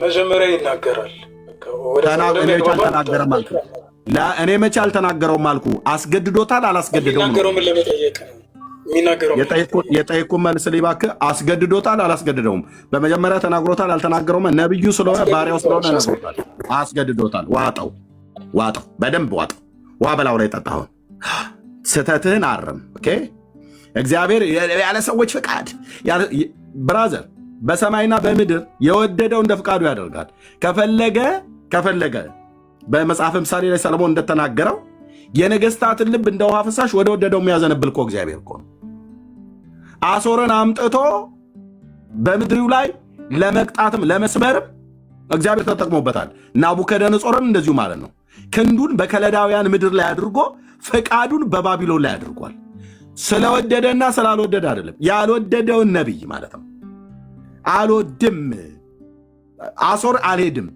መጀመሪያ ይናገራል። እኔ መቼ አልተናገረውም አልኩ? አስገድዶታል አላስገድደውም? የጠየኩህን መልስልኝ እባክህ። አስገድዶታል አላስገድደውም? በመጀመሪያ ተናግሮታል አልተናገረውም? ነብዩ ስለሆነ ባሪያው ስለሆነ ነግሮታል። አስገድዶታል። ዋጠው፣ በደንብ ዋጠው። ውሃ በላው ላይ ጠጣሁን። ስህተትህን አርም። ኦኬ እግዚአብሔር ያለ ሰዎች ፍቃድ ብራዘር በሰማይና በምድር የወደደው እንደ ፍቃዱ ያደርጋል። ከፈለገ በመጽሐፍ ምሳሌ ላይ ሰለሞን እንደተናገረው የነገስታትን ልብ እንደ ውሃ ፍሳሽ ወደ ወደደው የሚያዘነብል እኮ እግዚአብሔር እኮ ነው። አሶርን አምጥቶ በምድሪው ላይ ለመቅጣትም ለመስበርም እግዚአብሔር ተጠቅሞበታል። ናቡከደነጾርን እንደዚሁ ማለት ነው። ክንዱን በከለዳውያን ምድር ላይ አድርጎ ፈቃዱን በባቢሎን ላይ አድርጓል። ስለወደደና ስላልወደደ አይደለም። ያልወደደውን ነቢይ ማለት ነው። አልወድም አሶር አልሄድም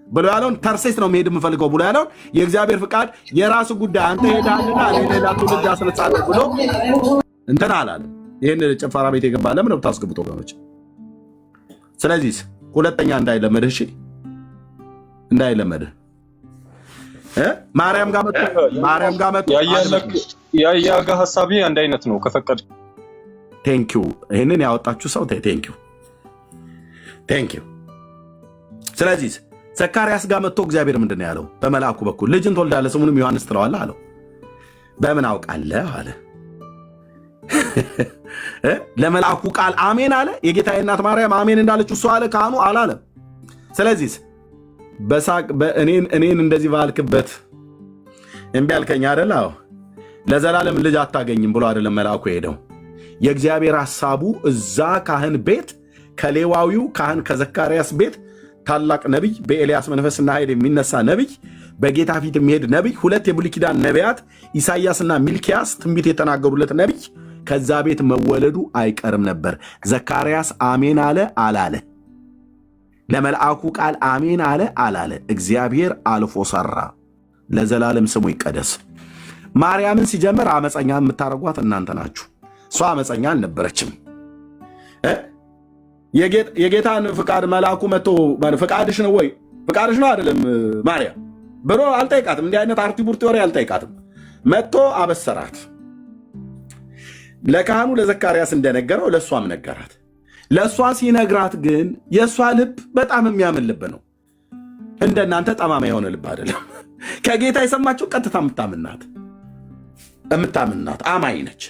ብሎ ያለውን ተርሴስ ነው መሄድ የምፈልገው ብሎ ያለውን የእግዚአብሔር ፍቃድ የራሱ ጉዳይ አንተ ሄዳልና ሌላ ትውልድ አስነሳለሁ ብሎ እንትን አላለም። ይህን ጭፈራ ቤት የገባ ለምን ነው ታስገብቶ ወገኖች? ስለዚህ ሁለተኛ እንዳይለመድህ፣ እሺ እንዳይለመድህ ማርያም ጋር መጥቶ ያያ ጋር ሐሳቤ አንድ አይነት ነው ከፈቀድ ቴንኪው ይሄንን ያወጣችሁ ሰው ቴንኪው። ስለዚህ ዘካርያስ ጋር መጥቶ እግዚአብሔር ምንድን ነው ያለው? በመልአኩ በኩል ልጅን ትወልዳለህ ስሙንም ዮሐንስ ትለዋለህ አለው። በምን አውቃለህ አለ። ለመልአኩ ቃል አሜን አለ። የጌታዬ እናት ማርያም አሜን እንዳለች እሱ አለ፣ ካህኑ አላለም። ስለዚህ በሳቅ እኔን እንደዚህ ባልክበት እምቢ አልከኝ አይደል? አዎ ለዘላለም ልጅ አታገኝም ብሎ አይደለም መልአኩ ሄደው። የእግዚአብሔር ሐሳቡ እዛ ካህን ቤት ከሌዋዊው ካህን ከዘካርያስ ቤት ታላቅ ነቢይ በኤልያስ መንፈስና ኃይል የሚነሳ ነቢይ በጌታ ፊት የሚሄድ ነቢይ ሁለት የብሉይ ኪዳን ነቢያት ኢሳይያስና ሚልኪያስ ትንቢት የተናገሩለት ነቢይ ከዛ ቤት መወለዱ አይቀርም ነበር። ዘካርያስ አሜን አለ አላለ? ለመልአኩ ቃል አሜን አለ አላለ? እግዚአብሔር አልፎ ሰራ። ለዘላለም ስሙ ይቀደስ። ማርያምን ሲጀምር አመፀኛ የምታረጓት እናንተ ናችሁ። እሷ አመፀኛ አልነበረችም። የጌታን ፍቃድ መልአኩ መጥቶ ፍቃድሽ ነው ወይ ፍቃድሽ ነው አይደለም ማርያም ብሎ አልጠይቃትም። እንዲህ አይነት አርቲቡርት ወሬ አልጠይቃትም። መጥቶ አበሰራት። ለካህኑ ለዘካርያስ እንደነገረው ለእሷም ነገራት። ለእሷ ሲነግራት ግን የእሷ ልብ በጣም የሚያምን ልብ ነው። እንደናንተ ጠማማ የሆነ ልብ አይደለም። ከጌታ የሰማችው ቀጥታ የምታምናት አማኝ ነች።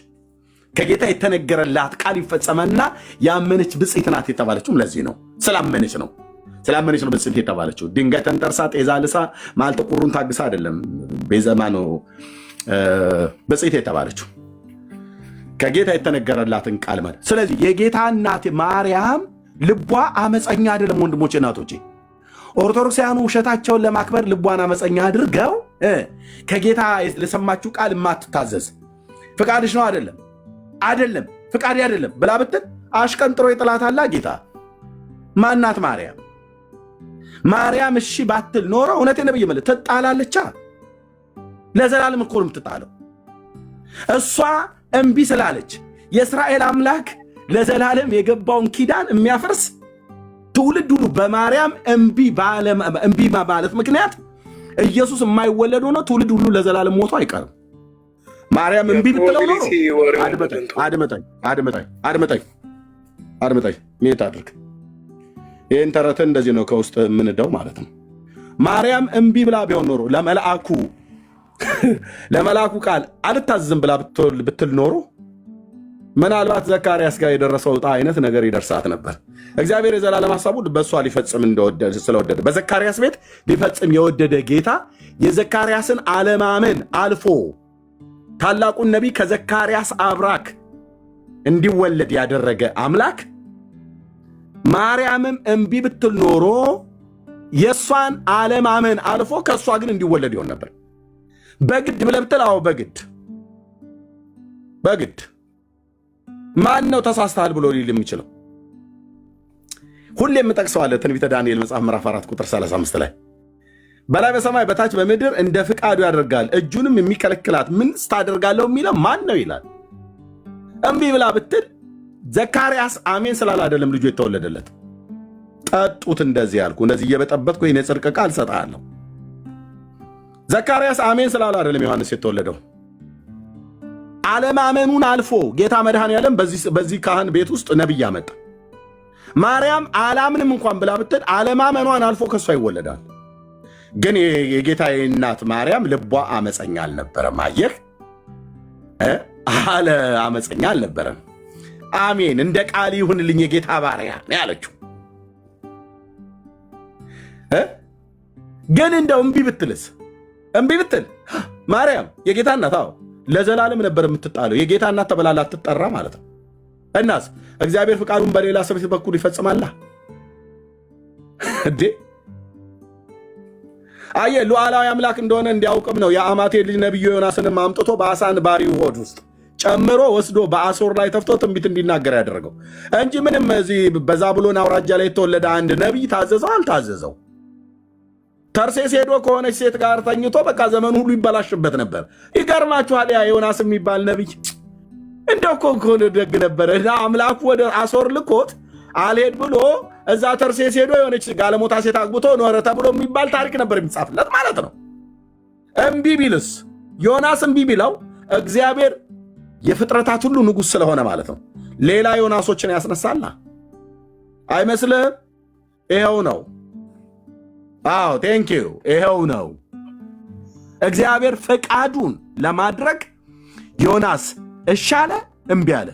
ከጌታ የተነገረላት ቃል ይፈጸመና ያመነች ብፅዕት ናት የተባለችውም ለዚህ ነው። ስላመነች ነው ብፅዕት የተባለችው። ድንጋይ ተንተርሳ ጤዛ ልሳ ማልተ ቁሩን ታግሳ አይደለም ቤዘማ ነው ብፅዕት የተባለችው ከጌታ የተነገረላትን ቃል ማለት። ስለዚህ የጌታ እናት ማርያም ልቧ አመፀኛ አይደለም። ወንድሞቼ እናቶቼ፣ ኦርቶዶክሳውያኑ ውሸታቸውን ለማክበር ልቧን አመፀኛ አድርገው ከጌታ ለሰማችሁ ቃል የማትታዘዝ ፍቃድሽ ነው አይደለም ፍቃድ አይደለም ብላ ብትል አሽቀንጥሮ ይጥላታል ጌታ። ማናት ማርያም እሺ ባትል ኖሮ እውነቴ ነብይ ማለት ትጣላለች። ለዘላለም እኮ ነው የምትጣለው። እሷ እምቢ ስላለች የእስራኤል አምላክ ለዘላለም የገባውን ኪዳን የሚያፈርስ ትውልድ ሁሉ በማርያም እምቢ ማለት ምክንያት ኢየሱስ የማይወለድ ሆኖ ትውልድ ሁሉ ለዘላለም ሞቶ አይቀርም። ማርያም እምቢ ብትለው ነው። አድምጠኝ ሜት አድርግ። ይህን ተረት እንደዚህ ነው ከውስጥ የምንደው ማለት ነው። ማርያም እምቢ ብላ ቢሆን ኖሮ ለመልአኩ ቃል አልታዘዝም ብላ ብትል ኖሮ ምናልባት ዘካርያስ ጋር የደረሰው ዕጣ አይነት ነገር ይደርሳት ነበር። እግዚአብሔር የዘላለም ሐሳቡ በእሷ ሊፈጽም ስለወደደ በዘካርያስ ቤት ሊፈጽም የወደደ ጌታ የዘካርያስን አለማመን አልፎ ታላቁን ነቢይ ከዘካርያስ አብራክ እንዲወለድ ያደረገ አምላክ ማርያምም እምቢ ብትል ኖሮ የእሷን አለማመን አልፎ ከእሷ ግን እንዲወለድ ይሆን ነበር። በግድ ብለህ ብትል አዎ በግድ ማን ነው ተሳስተሃል ብሎ ሊል የሚችለው? ሁሌ የምጠቅሰዋለሁ ትንቢተ ዳንኤል መጽሐፍ ምዕራፍ 4 ቁጥር 35 ላይ በላይ በሰማይ በታች በምድር እንደ ፍቃዱ ያደርጋል እጁንም የሚከለክላት ምን ታደርጋለሁ የሚለው ማን ነው ይላል። እምቢ ብላ ብትል ዘካርያስ አሜን ስላል አይደለም ልጁ የተወለደለት። ጠጡት እንደዚህ ያልኩ እንደዚህ እየበጠበጥኩ ይህን የጽድቅ ቃል እሰጥሃለሁ። ዘካርያስ አሜን ስላል አይደለም ዮሐንስ የተወለደው። አለማመኑን አልፎ ጌታ መድኃኔዓለም በዚህ ካህን ቤት ውስጥ ነቢይ አመጣ። ማርያም አላምንም እንኳን ብላ ብትል አለማመኗን አልፎ ከሷ ይወለዳል። ግን የጌታ እናት ማርያም ልቧ አመፀኛ አልነበረም። አየህ፣ አመፀኛ አልነበረም። አሜን እንደ ቃል ይሁንልኝ የጌታ ባሪያ ነው ያለችው። ግን እንደው እምቢ ብትል ማርያም የጌታ እናት ለዘላለም ነበር የምትጣለው። የጌታ እናት ተብላ ላትጠራ ማለት ነው። እናስ እግዚአብሔር ፍቃዱን በሌላ ሰው በኩል ይፈጽማል እንዴ? አየህ፣ ሉዓላዊ አምላክ እንደሆነ እንዲያውቅም ነው የአማቴ ልጅ ነቢዩ ዮናስንም አምጥቶ በአሳን ባሪው ሆድ ውስጥ ጨምሮ ወስዶ በአሶር ላይ ተፍቶ ትንቢት እንዲናገር ያደረገው እንጂ ምንም እዚህ በዛብሎን አውራጃ ላይ የተወለደ አንድ ነቢይ ታዘዘው አልታዘዘው። ተርሴስ ሄዶ ከሆነች ሴት ጋር ተኝቶ በቃ ዘመኑ ሁሉ ይበላሽበት ነበር። ይገርማችኋል፣ ያ ዮናስ የሚባል ነቢይ እንደው እኮ ደግ ነበረ። አምላኩ ወደ አሶር ልኮት አልሄድ ብሎ እዛ ተርሴስ ሄዶ የሆነች ጋለሞታ ሴት አግብቶ ኖረ ተብሎ የሚባል ታሪክ ነበር የሚጻፍለት ማለት ነው። እምቢ ቢልስ? ዮናስ እምቢ ቢለው እግዚአብሔር የፍጥረታት ሁሉ ንጉሥ ስለሆነ ማለት ነው ሌላ ዮናሶችን ያስነሳላ አይመስልህም? ይኸው ነው። አዎ ቴንኪዩ። ይኸው ነው። እግዚአብሔር ፈቃዱን ለማድረግ ዮናስ እሺ አለ፣ እምቢ አለ።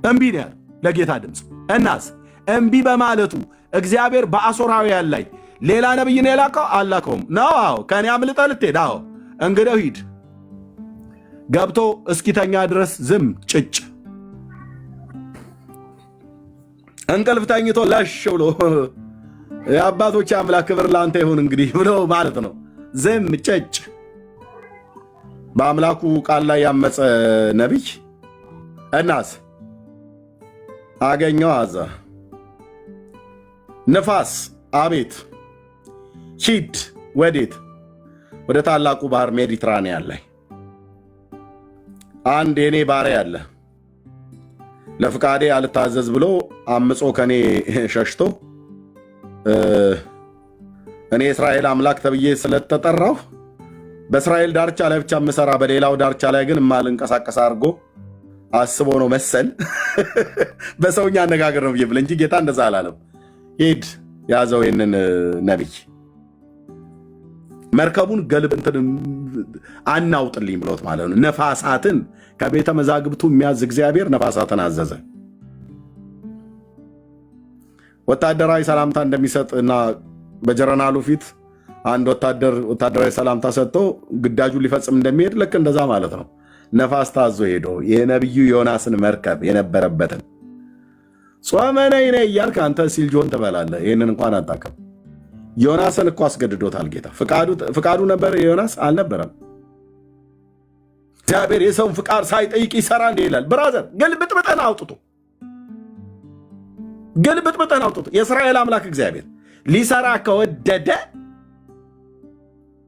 እምቢ ነው ያለው ለጌታ ድምፅ። እናስ እምቢ በማለቱ እግዚአብሔር በአሦራውያን ላይ ሌላ ነብይ ነው የላከው? አላከውም ነው። አዎ ከኔ አምልጠህ ልትሄድ? አዎ እንግዲህ ሂድ። ገብቶ እስኪተኛ ድረስ ዝም ጭጭ፣ እንቅልፍ ተኝቶ ለሽ ብሎ የአባቶች አምላክ ክብር ለአንተ ይሁን እንግዲህ ብሎ ማለት ነው። ዝም ጭጭ። በአምላኩ ቃል ላይ ያመፀ ነቢይ እናስ አገኘው አዛ ንፋስ አቤት ሂድ። ወዴት? ወደ ታላቁ ባህር ሜዲትራኒያን ላይ አንድ የኔ ባሪያ አለ ለፍቃዴ አልታዘዝ ብሎ አምጾ ከኔ ሸሽቶ እኔ እስራኤል አምላክ ተብዬ ስለተጠራሁ በእስራኤል ዳርቻ ላይ ብቻ የምሰራ በሌላው ዳርቻ ላይ ግን የማልንቀሳቀስ አድርጎ አስቦ ነው መሰል በሰውኛ አነጋገር ነው ብዬ ብል እንጂ ጌታ እንደዛ አላለም። ሂድ ያዘው ይህንን ነቢይ መርከቡን ገልብ እንትን አናውጥልኝ ብሎት ማለት ነው። ነፋሳትን ከቤተ መዛግብቱ የሚያዝ እግዚአብሔር ነፋሳትን አዘዘ። ወታደራዊ ሰላምታ እንደሚሰጥ እና በጀረናሉ ፊት አንድ ወታደራዊ ሰላምታ ሰጥቶ ግዳጁን ሊፈጽም እንደሚሄድ ልክ እንደዛ ማለት ነው። ነፋስ ታዞ ሄዶ የነቢዩ ዮናስን መርከብ የነበረበትን ጾመ ነይ ነይ እያልክ አንተ ሲልጆን ትበላለህ። ይህንን እንኳን አታውቅም። ዮናስን እኮ አስገድዶታል ጌታ። ፍቃዱ ነበር የዮናስ አልነበረም። እግዚአብሔር የሰውን ፍቃድ ሳይጠይቅ ይሰራ እንደ ይላል። ብራዘር ግልብጥብጥን አውጥቶ የእስራኤል አምላክ እግዚአብሔር ሊሰራ ከወደደ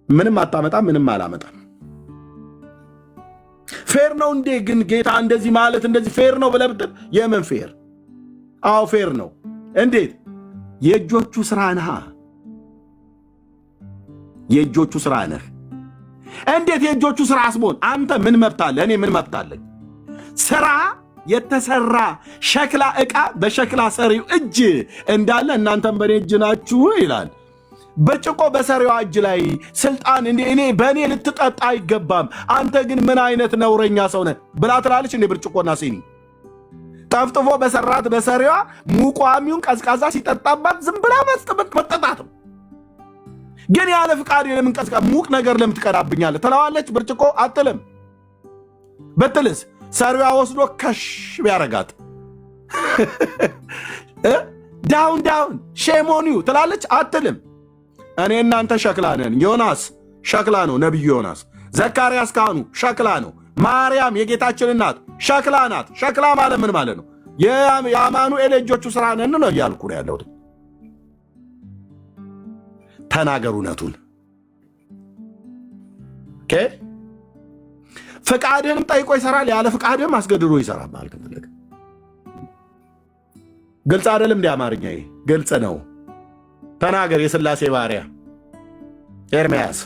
ምንም አታመጣም፣ ምንም አላመጣም። ፌር ነው እንዴ ግን ጌታ እንደዚህ ማለት እንደዚህ ፌር ነው ብለህ ብትል የምን ፌር? አዎ ፌር ነው። እንዴት? የእጆቹ ስራ ነህ። የእጆቹ ስራ ነህ። እንዴት የእጆቹ ስራ አስቦን አንተ ምን መብት አለ? እኔ ምን መብት አለኝ? ስራ የተሰራ ሸክላ ዕቃ በሸክላ ሰሪው እጅ እንዳለ እናንተም በእኔ እጅ ናችሁ ይላል። በጭቆ በሰሪዋ እጅ ላይ ስልጣን እኔ በእኔ ልትጠጣ አይገባም፣ አንተ ግን ምን አይነት ነውረኛ ሰው ነህ ብላ ትላለች። እንደ ብርጭቆና ሲኒ ጠፍጥፎ በሰራት በሰሪዋ ሙቋሚውን ቀዝቃዛ ሲጠጣባት ዝም ብላ መጠጣት ነው። ግን ያለ ፍቃድ ለምን ቀዝቃዛ ሙቅ ነገር ለምን ትቀዳብኛለህ ትለዋለች። ብርጭቆ አትልም። በትልስ ሰሪዋ ወስዶ ከሽ ቢያረጋት ዳውን ሼሞኒው ትላለች አትልም። እኔ እናንተ ሸክላ ነን። ዮናስ ሸክላ ነው። ነቢዩ ዮናስ፣ ዘካርያስ ካህኑ ሸክላ ነው። ማርያም የጌታችን እናት ሸክላ ናት። ሸክላ ማለት ምን ማለት ነው? የአማኑኤል እጆቹ ስራ ነን ነው እያልኩ ነው ያለሁት። ተናገሩ እውነቱን። ኦኬ ፍቃድህንም ጠይቆ ይሰራል፣ ያለ ፍቃድህም አስገድዶ ይሰራል። ማለት ከፈለገ ግልጽ አይደለም? እንደ አማርኛ ግልጽ ነው። ተናገር የሥላሴ ባሪያ ኤርምያስ።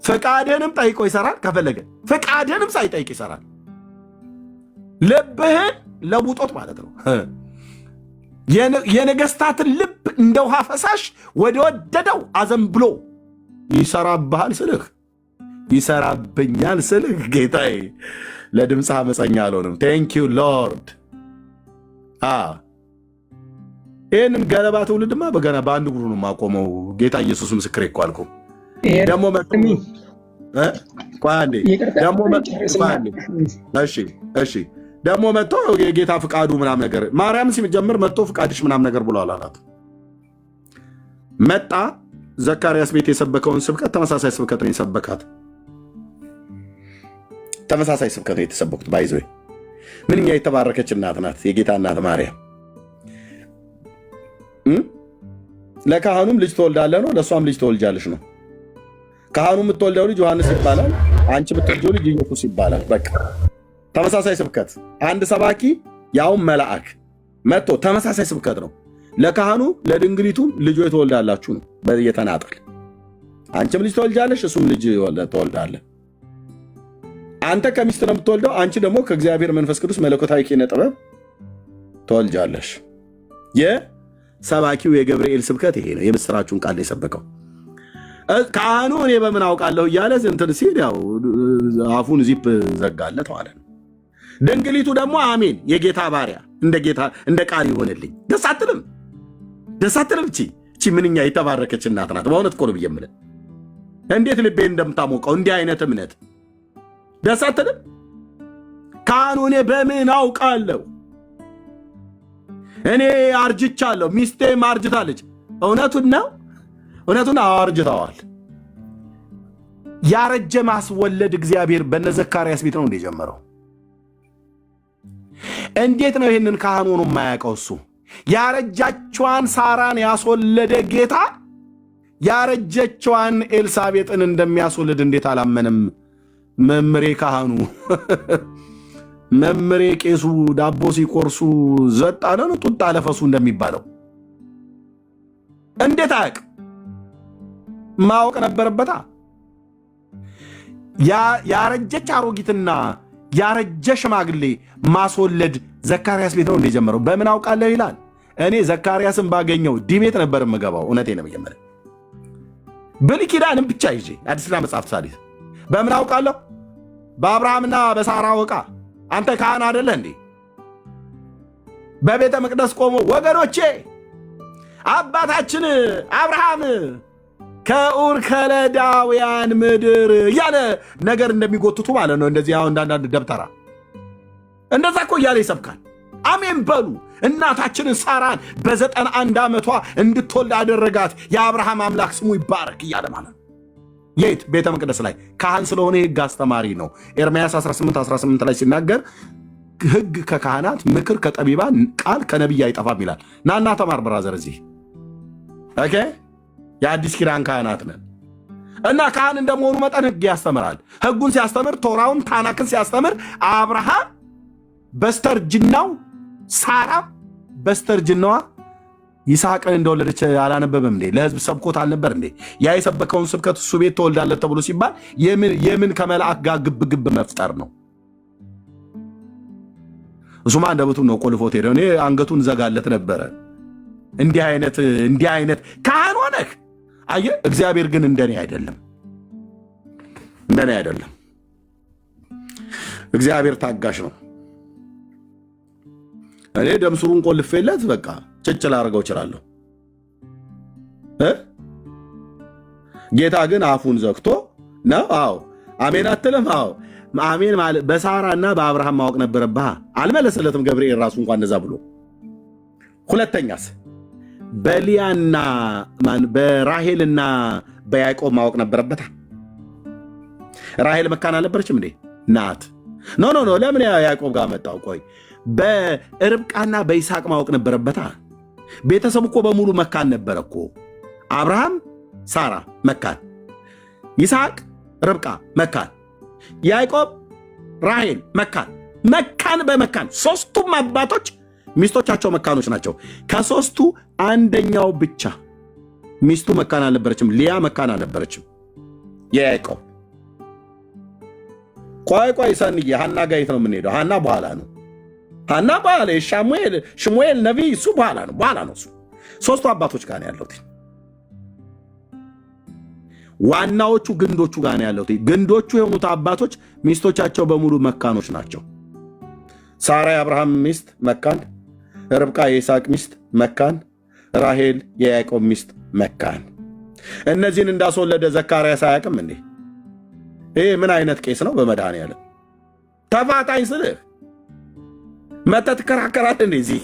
ፍቃድህንም ጠይቆ ይሰራል፣ ከፈለገ ፍቃድህንም ሳይጠይቅ ይሰራል። ልብህን ለውጦት ማለት ነው። የነገስታትን ልብ እንደ ውሃ ፈሳሽ ወደ ወደደው አዘንብሎ ይሰራብሃል ስልህ ይሰራብኛል ስልህ ጌታዬ ለድምፅህ አመፀኛ አልሆንም። ቴንኪዩ ሎርድ። ይህንም ገለባ ትውልድማ በገና በአንድ እግሩ ነው የማቆመው። ጌታ ኢየሱስ ምስክሬ እኮ አልኩህ። ደግሞ ደግሞ መጥቶ የጌታ ፍቃዱ ምናምን ነገር ማርያም ሲጀምር መጥቶ ፍቃድሽ ምናምን ነገር ብሎ አላላት። መጣ ዘካርያስ ቤት የሰበከውን ስብከት ተመሳሳይ ስብከት ነው የሰበካት። ተመሳሳይ ስብከት ነው የተሰበኩት። ባይዘ ምንኛ የተባረከች እናት ናት የጌታ እናት ማርያም። ለካህኑም ልጅ ትወልዳለህ ነው፣ ለእሷም ልጅ ትወልጃለሽ ነው። ካህኑ የምትወልደው ልጅ ዮሐንስ ይባላል፣ አንቺ የምትወልደው ልጅ ኢየሱስ ይባላል። በቃ ተመሳሳይ ስብከት። አንድ ሰባኪ ያውም መልአክ መጥቶ ተመሳሳይ ስብከት ነው። ለካህኑ ለድንግሊቱም ልጆች ትወልዳላችሁ ነው በየተናጠል። አንቺም ልጅ ትወልጃለሽ፣ እሱም ልጅ ትወልዳለህ። አንተ ከሚስት ነው የምትወልደው፣ አንቺ ደግሞ ከእግዚአብሔር መንፈስ ቅዱስ መለኮታዊ ኪነ ጥበብ ትወልጃለሽ። የሰባኪው የገብርኤል ስብከት ይሄ ነው። የምስራቹን ቃል የሰበከው ካህኑ እኔ በምን አውቃለሁ እያለ እንትን ሲል ያው አፉን ዚፕ ዘጋለት ማለት ነው። ድንግሊቱ ደግሞ አሜን የጌታ ባሪያ እንደ ቃል ይሆንልኝ። ደስ አትልም? ደስ አትልም? እቺ ምንኛ የተባረከች እናት ናት። በእውነት እኮ ነው ብዬ የምልህ። እንዴት ልቤን እንደምታሞቀው እንዲህ አይነት እምነት ደስ አትልም? ካህኑ እኔ በምን አውቃለሁ? እኔ አርጅቻለሁ፣ ሚስቴም አርጅታለች። እውነቱን ነው፣ እውነቱን አርጅተዋል። ያረጀ ማስወለድ እግዚአብሔር በነ ዘካርያስ ቤት ነው እንደጀመረው። እንዴት ነው ይህንን ካህን ሆኖ የማያውቀው? እሱ ያረጃቸዋን ሳራን ያስወለደ ጌታ ያረጀቸዋን ኤልሳቤጥን እንደሚያስወልድ እንዴት አላመንም? መምሬ ካህኑ መምሬ ቄሱ ዳቦ ሲቆርሱ ዘጣ ነው ጡጣ ለፈሱ እንደሚባለው እንዴት አያውቅ? ማወቅ ነበረበታ። ያረጀች አሮጊትና ያረጀ ሽማግሌ ማስወለድ ዘካርያስ ቤት ነው እንደጀመረው። በምን አውቃለሁ ይላል። እኔ ዘካርያስን ባገኘው ዲቤት ነበር የምገባው። እውነቴ ነው። መጀመሪያ ብሉይ ኪዳንም ብቻ ይዤ አዲስ ኪዳን መጽሐፍ ሳሊስ በምን አውቃለሁ? በአብርሃምና በሳራ ወቃ። አንተ ካህን አይደለ እንዴ? በቤተ መቅደስ ቆሞ ወገኖቼ አባታችን አብርሃም ከኡር ከለዳውያን ምድር እያለ ነገር እንደሚጎትቱ ማለት ነው። እንደዚህ አሁን አንዳንድ ደብተራ እንደዛ እኮ እያለ ይሰብካል። አሜን በሉ። እናታችንን ሳራን በ91 ዓመቷ እንድትወልድ አደረጋት የአብርሃም አምላክ ስሙ ይባረክ እያለ ማለት ነው። የት ቤተ መቅደስ ላይ ካህን ስለሆነ ሕግ አስተማሪ ነው። ኤርምያስ 18:18 ላይ ሲናገር ሕግ ከካህናት ምክር ከጠቢባን ቃል ከነቢይ አይጠፋም ይላል። ናና ተማር ብራዘር። እዚህ ኦኬ የአዲስ ኪዳን ካህናት ነን እና ካህን እንደመሆኑ መጠን ሕግ ያስተምራል። ሕጉን ሲያስተምር ቶራውን ታናክን ሲያስተምር አብርሃም በስተርጅናው ሳራ በስተርጅናዋ ይስሐቅን እንደወለደች አላነበበም እንዴ? ለሕዝብ ሰብኮት አልነበር እንዴ? ያ የሰበከውን ስብከት እሱ ቤት ተወልዳለት ተብሎ ሲባል የምን ከመልአክ ጋር ግብ መፍጠር ነው? እሱማ አንደበቱን ነው ቆልፎት ሄደው። እኔ አንገቱን ዘጋለት ነበረ። እንዲህ አይነት ካህን ሆነህ አየህ። እግዚአብሔር ግን እንደኔ አይደለም። እግዚአብሔር ታጋሽ ነው። እኔ ደምስሩን ቆልፌለት በቃ ጭጭ ላደርገው እችላለሁ። ጌታ ግን አፉን ዘግቶ ነው። አዎ አሜን አትልም? አዎ አሜን ማለት በሳራና በአብርሃም ማወቅ ነበረብህ። አልመለሰለትም ገብርኤል ራሱ እንኳን እንደዛ ብሎ። ሁለተኛስ በሊያና በራሄልና በያዕቆብ ማወቅ ነበረበት። ራሄል መካን አልነበረችም እንዴ? ናት። ኖ ለምን ያዕቆብ ጋር መጣው? ቆይ በርብቃና በይስሐቅ ማወቅ ነበረበታ። ቤተሰብ እኮ በሙሉ መካን ነበረ እኮ። አብርሃም፣ ሳራ መካን፣ ይስሐቅ፣ ርብቃ መካን፣ ያዕቆብ፣ ራሄል መካን በመካን ሶስቱም አባቶች ሚስቶቻቸው መካኖች ናቸው። ከሶስቱ አንደኛው ብቻ ሚስቱ መካን አልነበረችም። ሊያ መካን አልነበረችም። የያዕቆብ ቆይ ሰንዬ ሐና ጋር የት ነው የምንሄደው? ሐና በኋላ ነው። ሐና በኋላ ሽሙኤል ነቢይ እሱ በኋላ ነው። እሱ ሶስቱ አባቶች ጋር ነው ያለው። ዋናዎቹ ግንዶቹ ጋር ነው ያለው። ግንዶቹ የሆኑት አባቶች ሚስቶቻቸው በሙሉ መካኖች ናቸው። ሳራ የአብርሃም ሚስት መካን፣ ርብቃ የይስሐቅ ሚስት መካን፣ ራሄል የያዕቆብ ሚስት መካን። እነዚህን እንዳስወለደ ዘካርያስ አያውቅም እንዴ? ይሄ ምን አይነት ቄስ ነው? በመድኃኔዓለም ተፋታኝ ስልህ መተህ ትከራከራለህ እንደዚህ።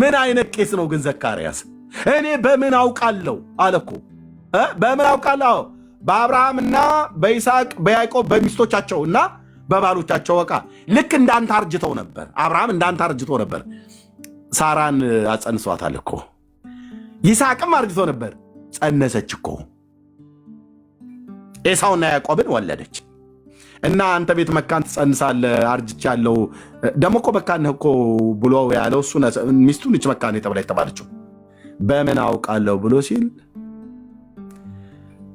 ምን አይነት ቄስ ነው ግን ዘካርያስ? እኔ በምን አውቃለሁ አለ እኮ። በምን አውቃለሁ? በአብርሃምና በይስሐቅ በያዕቆብ በሚስቶቻቸው እና በባሎቻቸው ወቃ ልክ እንዳንተ አርጅተው ነበር። አብርሃም እንዳንተ አርጅቶ ነበር። ሳራን አጸንሷታል እኮ። ይስሐቅም አርጅቶ ነበር፣ ጸነሰች እኮ። ኤሳውና ያዕቆብን ወለደች። እና አንተ ቤት መካን ትጸንሳለህ፣ አርጅቻለሁ። ደግሞ እኮ መካን ነህ እኮ ብሎ ያለው እሱ ሚስቱ ነች መካን የተባለችው። በምን አውቃለሁ ብሎ ሲል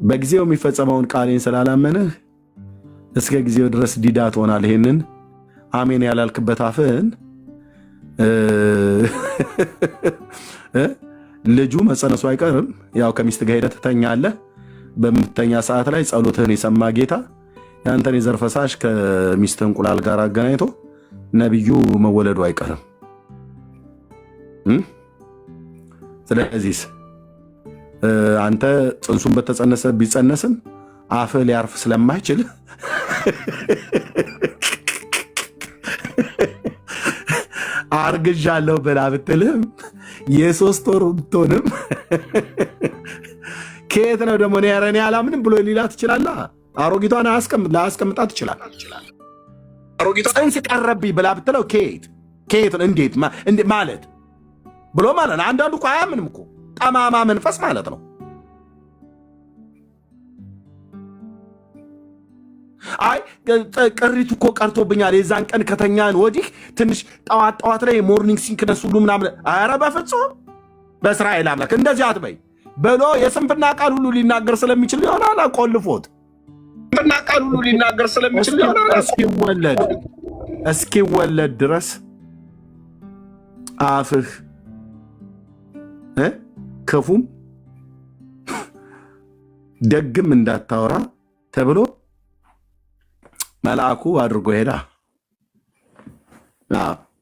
በጊዜው የሚፈጸመውን ቃሌን ስላላመንህ እስከ ጊዜው ድረስ ዲዳ ትሆናለህ። ይሄንን አሜን ያላልክበት አፍህን ልጁ መጸነሱ አይቀርም። ያው ከሚስት ጋር ሄደህ ትተኛለህ። በምትተኛ ሰዓት ላይ ጸሎትህን የሰማ ጌታ ያንተን የዘር ፈሳሽ ከሚስት እንቁላል ጋር አገናኝቶ ነቢዩ መወለዱ አይቀርም። ስለዚህ አንተ ጽንሱን በተጸነሰ ቢጸነስም አፍህ ሊያርፍ ስለማይችል አርግዣለሁ ብላ ብትልም የ3 ወር ብትሆንም ከየት ነው ደግሞ ያረኔ አላምንም ብሎ ሊላት ይችላል። አሮጊቷን ላያስቀምጣት ይችላል። ጽንስ ቀረብኝ ብላ ብትለው ከየት ነው እንዴት ማለት ብሎ ማለት ነው። አንዳንዱ እኮ አያምንም እኮ ጠማማ መንፈስ ማለት ነው። አይ ቅሪቱ እኮ ቀርቶብኛል የዛን ቀን ከተኛን ወዲህ ትንሽ ጠዋት ላይ ሞርኒንግ ሲንክነስ ሁሉ ምናምን። ኧረ በፍጹም በእስራኤል አምላክ እንደዚህ አትበይ ብሎ የስንፍና ቃል ሁሉ ሊናገር ስለሚችል ይሆናል ቆልፎት ስንፍና ቃል ሁሉ ሊናገር ስለሚችል ይሆናል እስኪወለድ ድረስ አፍህ ክፉም ደግም እንዳታወራ ተብሎ መልአኩ አድርጎ ሄዳ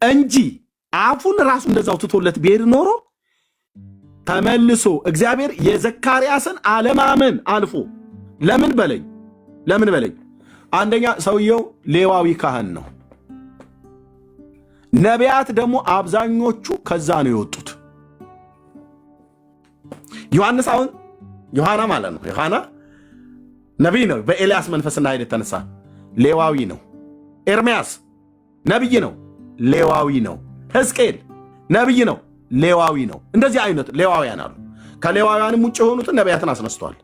እንጂ አፉን ራሱ እንደዛው ትቶለት ቢሄድ ኖሮ ተመልሶ እግዚአብሔር የዘካርያስን አለማመን አልፎ ለምን በለኝ አንደኛ ሰውየው ሌዋዊ ካህን ነው። ነቢያት ደግሞ አብዛኞቹ ከዛ ነው የወጡት። ዮሐንስ አሁን ዮሐና ማለት ነው። ዮሐና ነቢይ ነው በኤልያስ መንፈስና ኃይል የተነሳ ሌዋዊ ነው። ኤርምያስ ነቢይ ነው ሌዋዊ ነው። ሕዝቅኤል ነቢይ ነው ሌዋዊ ነው። እንደዚህ አይነት ሌዋውያን አሉ። ከሌዋውያንም ውጭ የሆኑትን ነቢያትን አስነስቷል።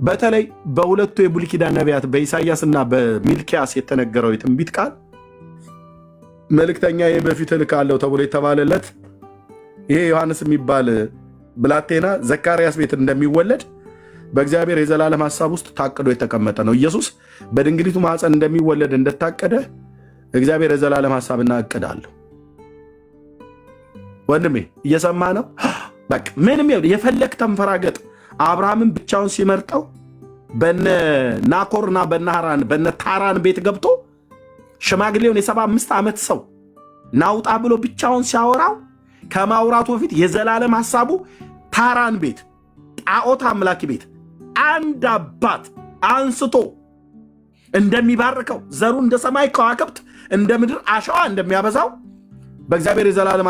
በተለይ በሁለቱ የብሉይ ኪዳን ነቢያት በኢሳይያስና በሚልኪያስ የተነገረው የትንቢት ቃል መልእክተኛ በፊት እልካለሁ ተብሎ የተባለለት ይሄ ዮሐንስ የሚባል ብላቴና ዘካርያስ ቤት እንደሚወለድ በእግዚአብሔር የዘላለም ሐሳብ ውስጥ ታቅዶ የተቀመጠ ነው። ኢየሱስ በድንግሊቱ ማኅፀን እንደሚወለድ እንደታቀደ እግዚአብሔር የዘላለም ሐሳብና እቅድ አለው። ወንድሜ እየሰማ ነው። በቃ ምንም የፈለክ ተንፈራገጥ። አብርሃምን ብቻውን ሲመርጠው በነ ናኮርና በነ ታራን ቤት ገብቶ ሽማግሌውን የ75 ዓመት ሰው ናውጣ ብሎ ብቻውን ሲያወራው ከማውራቱ በፊት የዘላለም ሐሳቡ ታራን ቤት ጣዖት አምላኪ ቤት አንድ አባት አንስቶ እንደሚባርከው ዘሩ እንደ ሰማይ ከዋክብት እንደ ምድር አሸዋ እንደሚያበዛው በእግዚአብሔር የዘላለም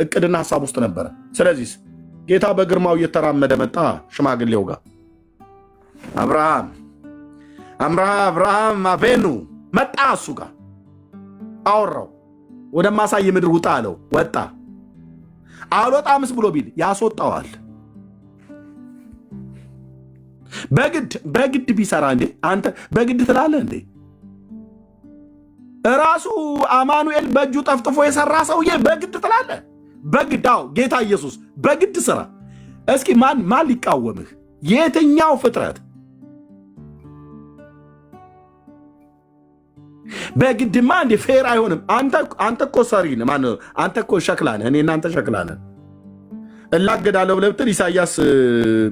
እቅድና ሐሳብ ውስጥ ነበረ። ስለዚህ ጌታ በግርማው እየተራመደ መጣ። ሽማግሌው ጋር አብርሃም አቬኑ መጣ። እሱ ጋር አወራው። ወደማሳይ ምድር ውጣ አለው። ወጣ። አልወጣምስ ብሎ ቢል ያስወጣዋል። በግድ ቢሰራ እንዴ አንተ በግድ ትላለህ እንዴ? ራሱ አማኑኤል በእጁ ጠፍጥፎ የሰራ ሰውዬ በግድ ትላለህ? በግድ አዎ፣ ጌታ ኢየሱስ በግድ ስራ። እስኪ ማን ሊቃወምህ? የትኛው ፍጥረት በግድማ እንዴ? ፌር አይሆንም። አንተ እኮ ሰሪ ነህ። ማነው? አንተ እኮ ሸክላ ነህ። እኔ እናንተ ሸክላ ነን። እላገዳለሁ ብለህ ብትል ኢሳይያስ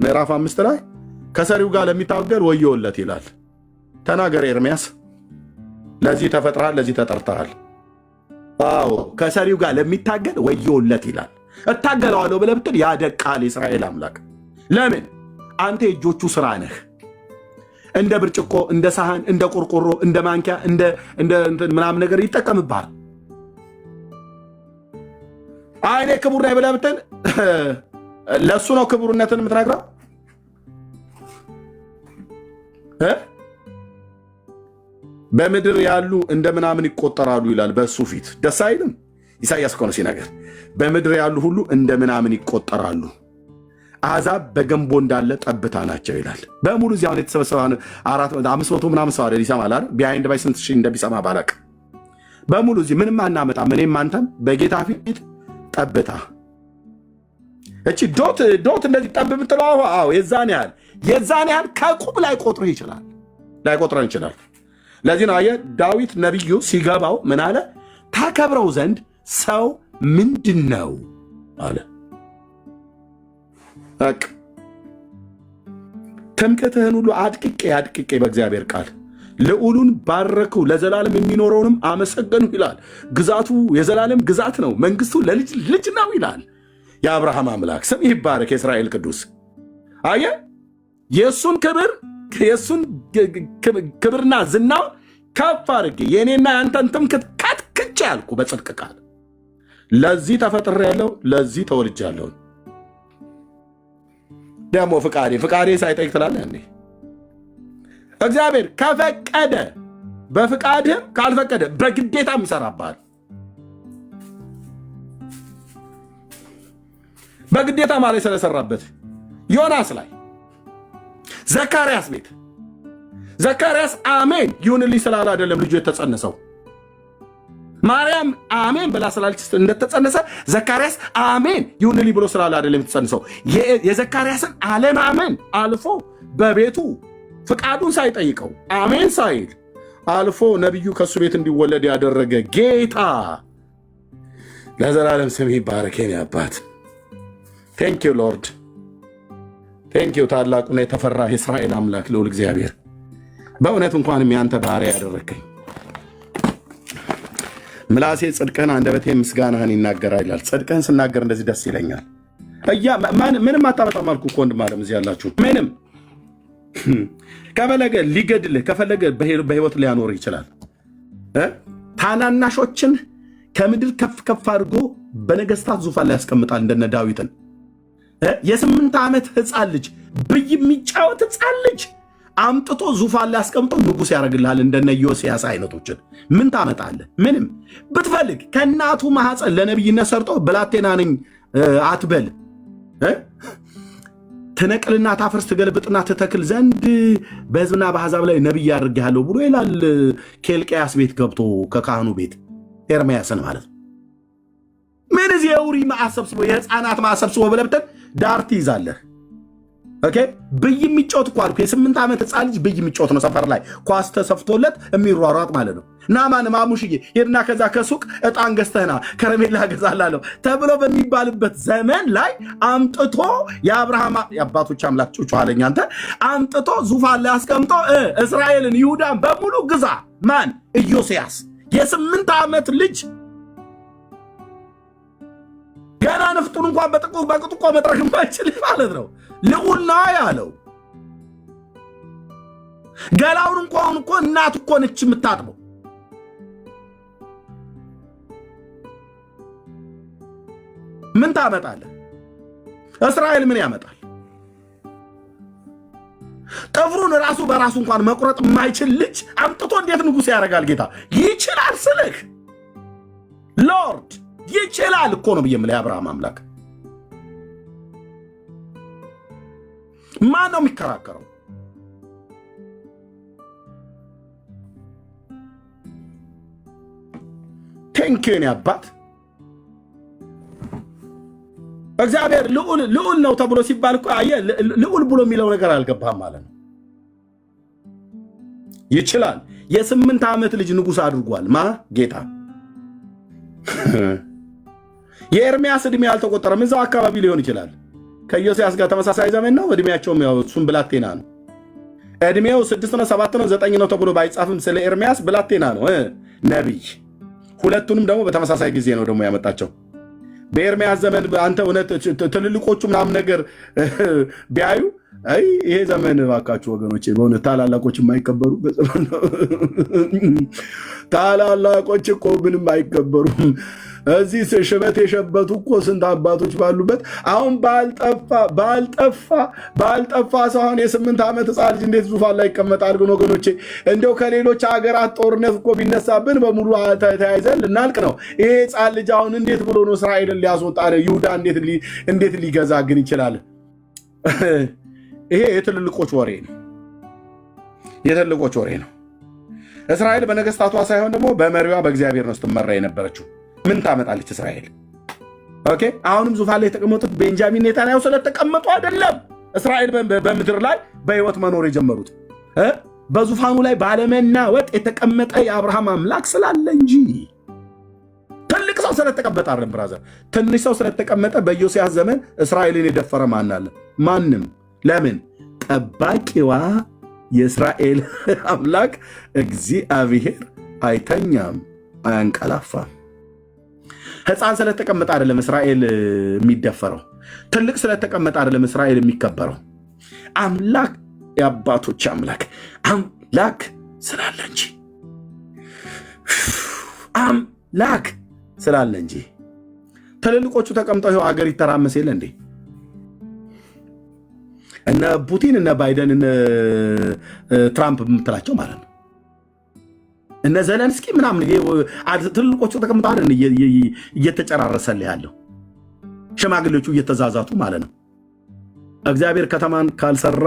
ምዕራፍ 5 ላይ ከሰሪው ጋር ለሚታገል ወዮለት ይላል። ተናገር ኤርምያስ። ለዚህ ተፈጥረሃል፣ ለዚህ ተጠርተሃል። አዎ ከሰሪው ጋር ለሚታገል ወዮለት ይላል። እታገለዋለሁ ብለህ ብትል ያደቃል የእስራኤል አምላክ። ለምን? አንተ የእጆቹ ስራ ነህ። እንደ ብርጭቆ፣ እንደ ሳህን፣ እንደ ቆርቆሮ፣ እንደ ማንኪያ፣ እንደ ምናምን ነገር ይጠቀምብሃል። አይኔ ክቡር ነኝ ብለህ ብትል ለእሱ ነው ክቡርነትን የምትነግረው። በምድር ያሉ እንደ ምናምን ይቆጠራሉ ይላል። በእሱ ፊት ደስ አይልም። ኢሳይያስ እኮ ነው ሲነገር፣ በምድር ያሉ ሁሉ እንደ ምናምን ይቆጠራሉ፣ አሕዛብ በገንቦ እንዳለ ጠብታ ናቸው ይላል። በሙሉ እዚህ አሁን የተሰበሰበ 500 ምናምን ሰው አይደል ይሰማል አይደል? ቢሃይንድ ባይ ስንት ሺህ እንደሚሰማ ባላቅ በሙሉ እዚህ ምንም አናመጣም። እኔም አንተም በጌታ ፊት ጠብታ። እቺ ዶት እንደዚህ ጠብ የምትለው አዎ የዛን ያህል ከቁብ ላይ ቆጥረህ ይችላል ላይቆጥረን ይችላል። ለዚህ ነው አየህ ዳዊት ነቢዩ ሲገባው ምን አለ? ታከብረው ዘንድ ሰው ምንድን ነው አለ። በቃ ትምክህትህን ሁሉ አድቅቄ በእግዚአብሔር ቃል ልዑሉን ባረኩ ለዘላለም የሚኖረውንም አመሰገኑ ይላል። ግዛቱ የዘላለም ግዛት ነው፣ መንግስቱ ለልጅ ልጅ ነው ይላል። የአብርሃም አምላክ ስም ይባረክ። የእስራኤል ቅዱስ አየህ የእሱን ክብርና ዝናው ከፍ አድርጌ የእኔና ያንተን ትምክህት ከትክቼ ያልኩ በጽድቅ ቃል ለዚህ ተፈጥሬያለሁ፣ ለዚህ ተወልጃለሁ። ደግሞ ፍቃዴ ሳይጠይቅ ትላለህ እንዴ? እግዚአብሔር ከፈቀደ በፍቃድህም ካልፈቀደ በግዴታም ይሰራብሃል። በግዴታ ማለት ስለሰራበት ዮናስ ላይ ዘካርያስ ቤት ዘካርያስ አሜን ይሁንልኝ ስላለ አይደለም ልጁ የተጸነሰው። ማርያም አሜን ብላ ስላለች እንደተጸነሰ ዘካርያስ አሜን ይሁንልኝ ብሎ ስላለ አይደለም የተጸነሰው። የዘካርያስን አለማመን አልፎ በቤቱ ፍቃዱን ሳይጠይቀው አሜን ሳይል አልፎ ነቢዩ ከሱ ቤት እንዲወለድ ያደረገ ጌታ ለዘላለም ስም ይባረክ። የኔ አባት ቴንክ ዩ ሎርድ ቴንክ ዩ ታላቁና የተፈራ የእስራኤል አምላክ ልዑል እግዚአብሔር በእውነት እንኳንም ያንተ ባሪያ ያደረከኝ። ምላሴ ጽድቅህን አንደበቴ ምስጋናህን ይናገራል ይላል። ጽድቅህን ስናገር እንደዚህ ደስ ይለኛል። ምንም አታመጣም አልኩ እኮ ወንድም ዓለም እዚህ ያላችሁ ምንም ከፈለገ ሊገድልህ ከፈለገ በህይወት ሊያኖር ይችላል። ታናናሾችን ከምድር ከፍ አድርጎ በነገስታት ዙፋን ላይ ያስቀምጣል። እንደነ ዳዊትን የ8 ዓመት ህፃን ልጅ ብይ የሚጫወት ህፃን ልጅ አምጥቶ ዙፋን ላይ አስቀምጦ ንጉሥ ያደርግልሃል። እንደነ ዮስያስ አይነቶችን ምን ታመጣለህ? ምንም ብትፈልግ ከእናቱ ማህፀን ለነቢይነት ሰርጦ ብላቴና ነኝ አትበል። ትነቅልና ታፈርስ ትገልብጥና ትተክል ዘንድ በህዝብና በአሕዛብ ላይ ነቢይ አድርጌሃለሁ ብሎ ይላል። ኬልቅያስ ቤት ገብቶ ከካህኑ ቤት ኤርምያስን ማለት ነው። ምን እዚህ የውሪ ማሰብስቦ የህፃናት ማሰብስቦ ብለብተን ዳር ትይዛለህ። ኦኬ ብይ የሚጫወት እኮ አልኩ። የ8 ዓመት ህፃን ልጅ ብይ የሚጫወት ነው። ሰፈር ላይ ኳስ ተሰፍቶለት የሚሯሯጥ ማለት ነው። ናማን ማሙሽዬ ሄድና ከዛ ከሱቅ ዕጣን ገዝተህና ከረሜላ ገዛላለሁ ተብሎ በሚባልበት ዘመን ላይ አምጥቶ የአብርሃም የአባቶች አምላክ ጩጩ አለኝ አንተ አምጥቶ ዙፋን ላይ አስቀምጦ እስራኤልን ይሁዳን በሙሉ ግዛ። ማን? ኢዮስያስ የ8 ዓመት ልጅ ገና ንፍጡን እንኳን በቅጡ መጥረግ የማይችል ማለት ነው። ልዑል ነው ያለው። ገላውን እንኳን እኮ እናት እኮ ነች የምታጥበው። ምን ታመጣለህ? እስራኤል ምን ያመጣል? ጥፍሩን ራሱ በራሱ እንኳን መቁረጥ የማይችል ልጅ አምጥቶ እንዴት ንጉሥ ያደርጋል? ጌታ ይችላል ስልህ ሎርድ ይችላል እኮ ነው ብዬ የምልህ የአብርሃም አምላክ። ማን ነው የሚከራከረው? ቴንኪን ያባት እግዚአብሔር ልዑል ነው ተብሎ ሲባል እኮ አየህ፣ ልዑል ብሎ የሚለው ነገር አልገባህም ማለት ነው። ይችላል። የ8 ዓመት ልጅ ንጉሥ አድርጓል። ጌታ የኤርምያስ ዕድሜ አልተቆጠረም። እዛው አካባቢ ሊሆን ይችላል። ከኢዮስያስ ጋር ተመሳሳይ ዘመን ነው። ዕድሜያቸውም ያው እሱም ብላቴና ነው። ዕድሜው 6 ነው 7 ነው 9 ነው ተብሎ ባይጻፍም ስለ ኤርምያስ ብላቴና ነው ነቢይ። ሁለቱንም ደግሞ በተመሳሳይ ጊዜ ነው ደግሞ ያመጣቸው። በኤርምያስ ዘመን አንተ እውነት ትልልቆቹ ምናምን ነገር ቢያዩ አይ ይሄ ዘመን እባካችሁ ወገኖቼ በእውነት ታላላቆች የማይከበሩበት ዘመን ነው። ታላላቆች እኮ ምንም አይከበሩም። እዚህ ሽበት የሸበቱ እኮ ስንት አባቶች ባሉበት አሁን ባልጠፋ ሰውን የ8 ዓመት ሕፃን ልጅ እንዴት ዙፋን ላይ ይቀመጣል? ግን ወገኖቼ እንደው ከሌሎች ሀገራት ጦርነት እኮ ቢነሳብን በሙሉ ተያይዘን ልናልቅ ነው። ይሄ ሕፃን ልጅ አሁን እንዴት ብሎ ነው እስራኤልን ሊያስወጣ ይሁዳ እንዴት ሊገዛ ግን ይችላል? ይሄ የትልልቆች ወሬ ነው። የትልልቆች ወሬ ነው። እስራኤል በነገስታቷ ሳይሆን ደግሞ በመሪዋ በእግዚአብሔር ነው ስትመራ የነበረችው። ምን ታመጣለች እስራኤል? ኦኬ አሁንም ዙፋን ላይ የተቀመጡት ቤንጃሚን ኔታንያሁ ስለተቀመጡ አይደለም እስራኤል በምድር ላይ በህይወት መኖር የጀመሩት በዙፋኑ ላይ ባለመናወጥ የተቀመጠ የአብርሃም አምላክ ስላለ እንጂ ትልቅ ሰው ስለተቀመጠ አይደለም። ብራዘር ትንሽ ሰው ስለተቀመጠ በዮሲያስ ዘመን እስራኤልን የደፈረ ማን አለ? ማንም። ለምን? ጠባቂዋ የእስራኤል አምላክ እግዚአብሔር አይተኛም፣ አያንቀላፋም። ሕፃን ስለተቀመጠ አይደለም እስራኤል የሚደፈረው። ትልቅ ስለተቀመጠ አይደለም እስራኤል የሚከበረው። አምላክ የአባቶች አምላክ አምላክ ስላለ እንጂ አምላክ ስላለ እንጂ ትልልቆቹ ተቀምጠው ይኸው አገር ይተራመስ የለ እንዴ? እነ ፑቲን እነ ባይደን እነ ትራምፕ የምትላቸው ማለት ነው። እነ ዘለንስኪ ምናምን ትልልቆቹ ተቀምጠው አይደል እየተጨራረሰልህ ያለው ሽማግሌዎቹ እየተዛዛቱ ማለት ነው። እግዚአብሔር ከተማን ካልሰራ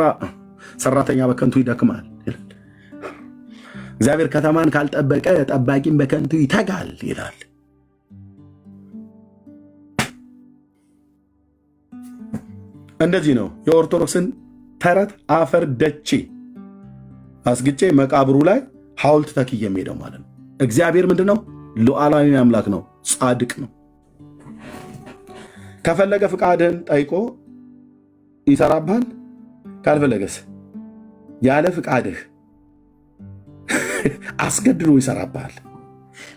ሰራተኛ በከንቱ ይደክማል። እግዚአብሔር ከተማን ካልጠበቀ ጠባቂም በከንቱ ይተጋል ይላል። እንደዚህ ነው የኦርቶዶክስን ተረት አፈር ደቼ አስግጬ መቃብሩ ላይ ሐውልት ተክዬ የሚሄደው ማለት ነው። እግዚአብሔር ምንድን ነው? ሉዓላዊ አምላክ ነው፣ ጻድቅ ነው። ከፈለገ ፍቃድህን ጠይቆ ይሰራብሃል። ካልፈለገስ ያለ ፍቃድህ አስገድዶ ይሰራብሃል።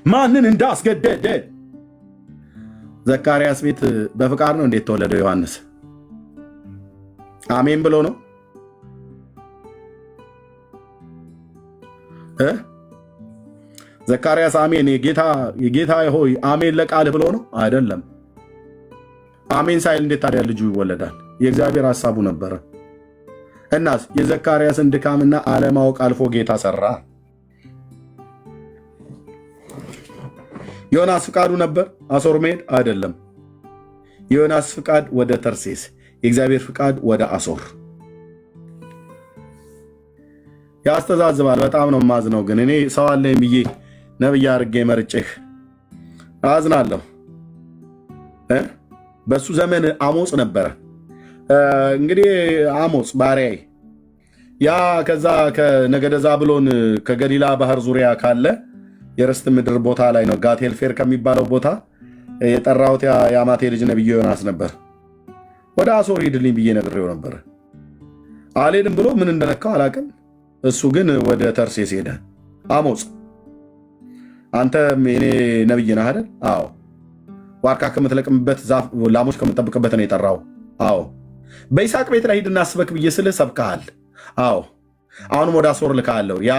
ማንን እንዳስገደደ ዘካርያስ ቤት በፍቃድ ነው እንዴት ተወለደው? ዮሐንስ አሜን ብሎ ነው? ዘካርያስ አሜን የጌታ ሆይ አሜን ለቃል ብሎ ነው? አይደለም። አሜን ሳይል እንዴት ታዲያ ልጁ ይወለዳል? የእግዚአብሔር ሐሳቡ ነበረ። እናስ የዘካርያስን ድካምና አለማወቅ አልፎ ጌታ ሰራ። ዮናስ ፍቃዱ ነበር አሶር መሄድ? አይደለም። የዮናስ ፍቃድ ወደ ተርሴስ፣ የእግዚአብሔር ፍቃድ ወደ አሶር። ያስተዛዝባል። በጣም ነው ማዝነው። ግን እኔ ሰው አለኝ ብዬ ነብይ አድርጌ መርጬህ አዝናለሁ። በሱ ዘመን አሞጽ ነበረ። እንግዲህ አሞጽ ባሪያዬ ያ ከዛ ከነገደ ዛብሎን ከገሊላ ባህር ዙሪያ ካለ የርስት ምድር ቦታ ላይ ነው ጋቴልፌር ከሚባለው ቦታ የጠራሁት የአማቴ ልጅ ነብዩ ዮናስ ነበር። ወደ አሶር ሂድልኝ ብዬ ነግሬው ነበር። አልሄድም ብሎ ምን እንደነካው አላውቅም። እሱ ግን ወደ ተርሴስ ሄደ። አሞጽ አንተ እኔ ነብይ ነህ አይደል? አዎ። ዋርካ ከምትለቅምበት ዛፍ ላሞች ከምትጠብቅበት ነው የጠራው። አዎ። በይስሐቅ ቤት ላይ ሂድና ስበክ ብዬ ስልህ ሰብከሃል። አዎ። አሁንም ወደ አሶር ልካለሁ። ያ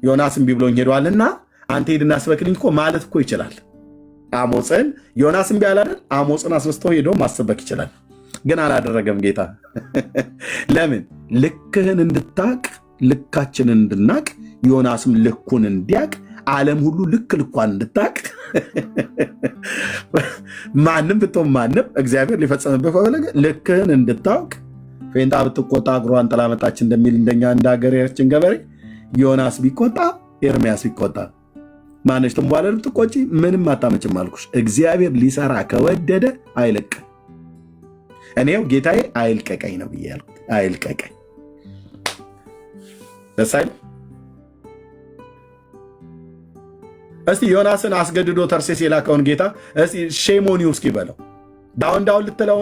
ዮናስ እምቢ ብሎኝ ሄዷልና አንተ ሂድና ስበክልኝ እኮ ማለት እኮ ይችላል። አሞጽን ዮናስ እምቢ አለ አይደል? አሞጽን አስነስቶ ሄዶ ማሰበክ ይችላል። ግን አላደረገም ጌታ። ለምን? ልክህን እንድታቅ ልካችንን እንድናቅ ዮናስም ልኩን እንዲያቅ ዓለም ሁሉ ልክ ልኳን እንድታቅ ማንም ብትሆን ማንም እግዚአብሔር ሊፈጸምብህ ከፈለገ ልክህን እንድታውቅ ፌንጣ ብትቆጣ እግሯን ጥላ መጣች እንደሚል እንደኛ እንደ ሀገራችን ገበሬ ዮናስ ቢቆጣ ኤርምያስ ቢቆጣ ማነች ትንቧለል ብትቆጪ ምንም አታመጭም አልኩሽ። እግዚአብሔር ሊሰራ ከወደደ አይለቅም። እኔው ጌታዬ አይልቀቀኝ ነው ብዬ ያልኩት። አይልቀቀኝ ደስ አይልም? እስቲ ዮናስን አስገድዶ ተርሴስ የላከውን ጌታ እስቲ ሼሞኒው እስኪ በለው። ዳውን ልትለው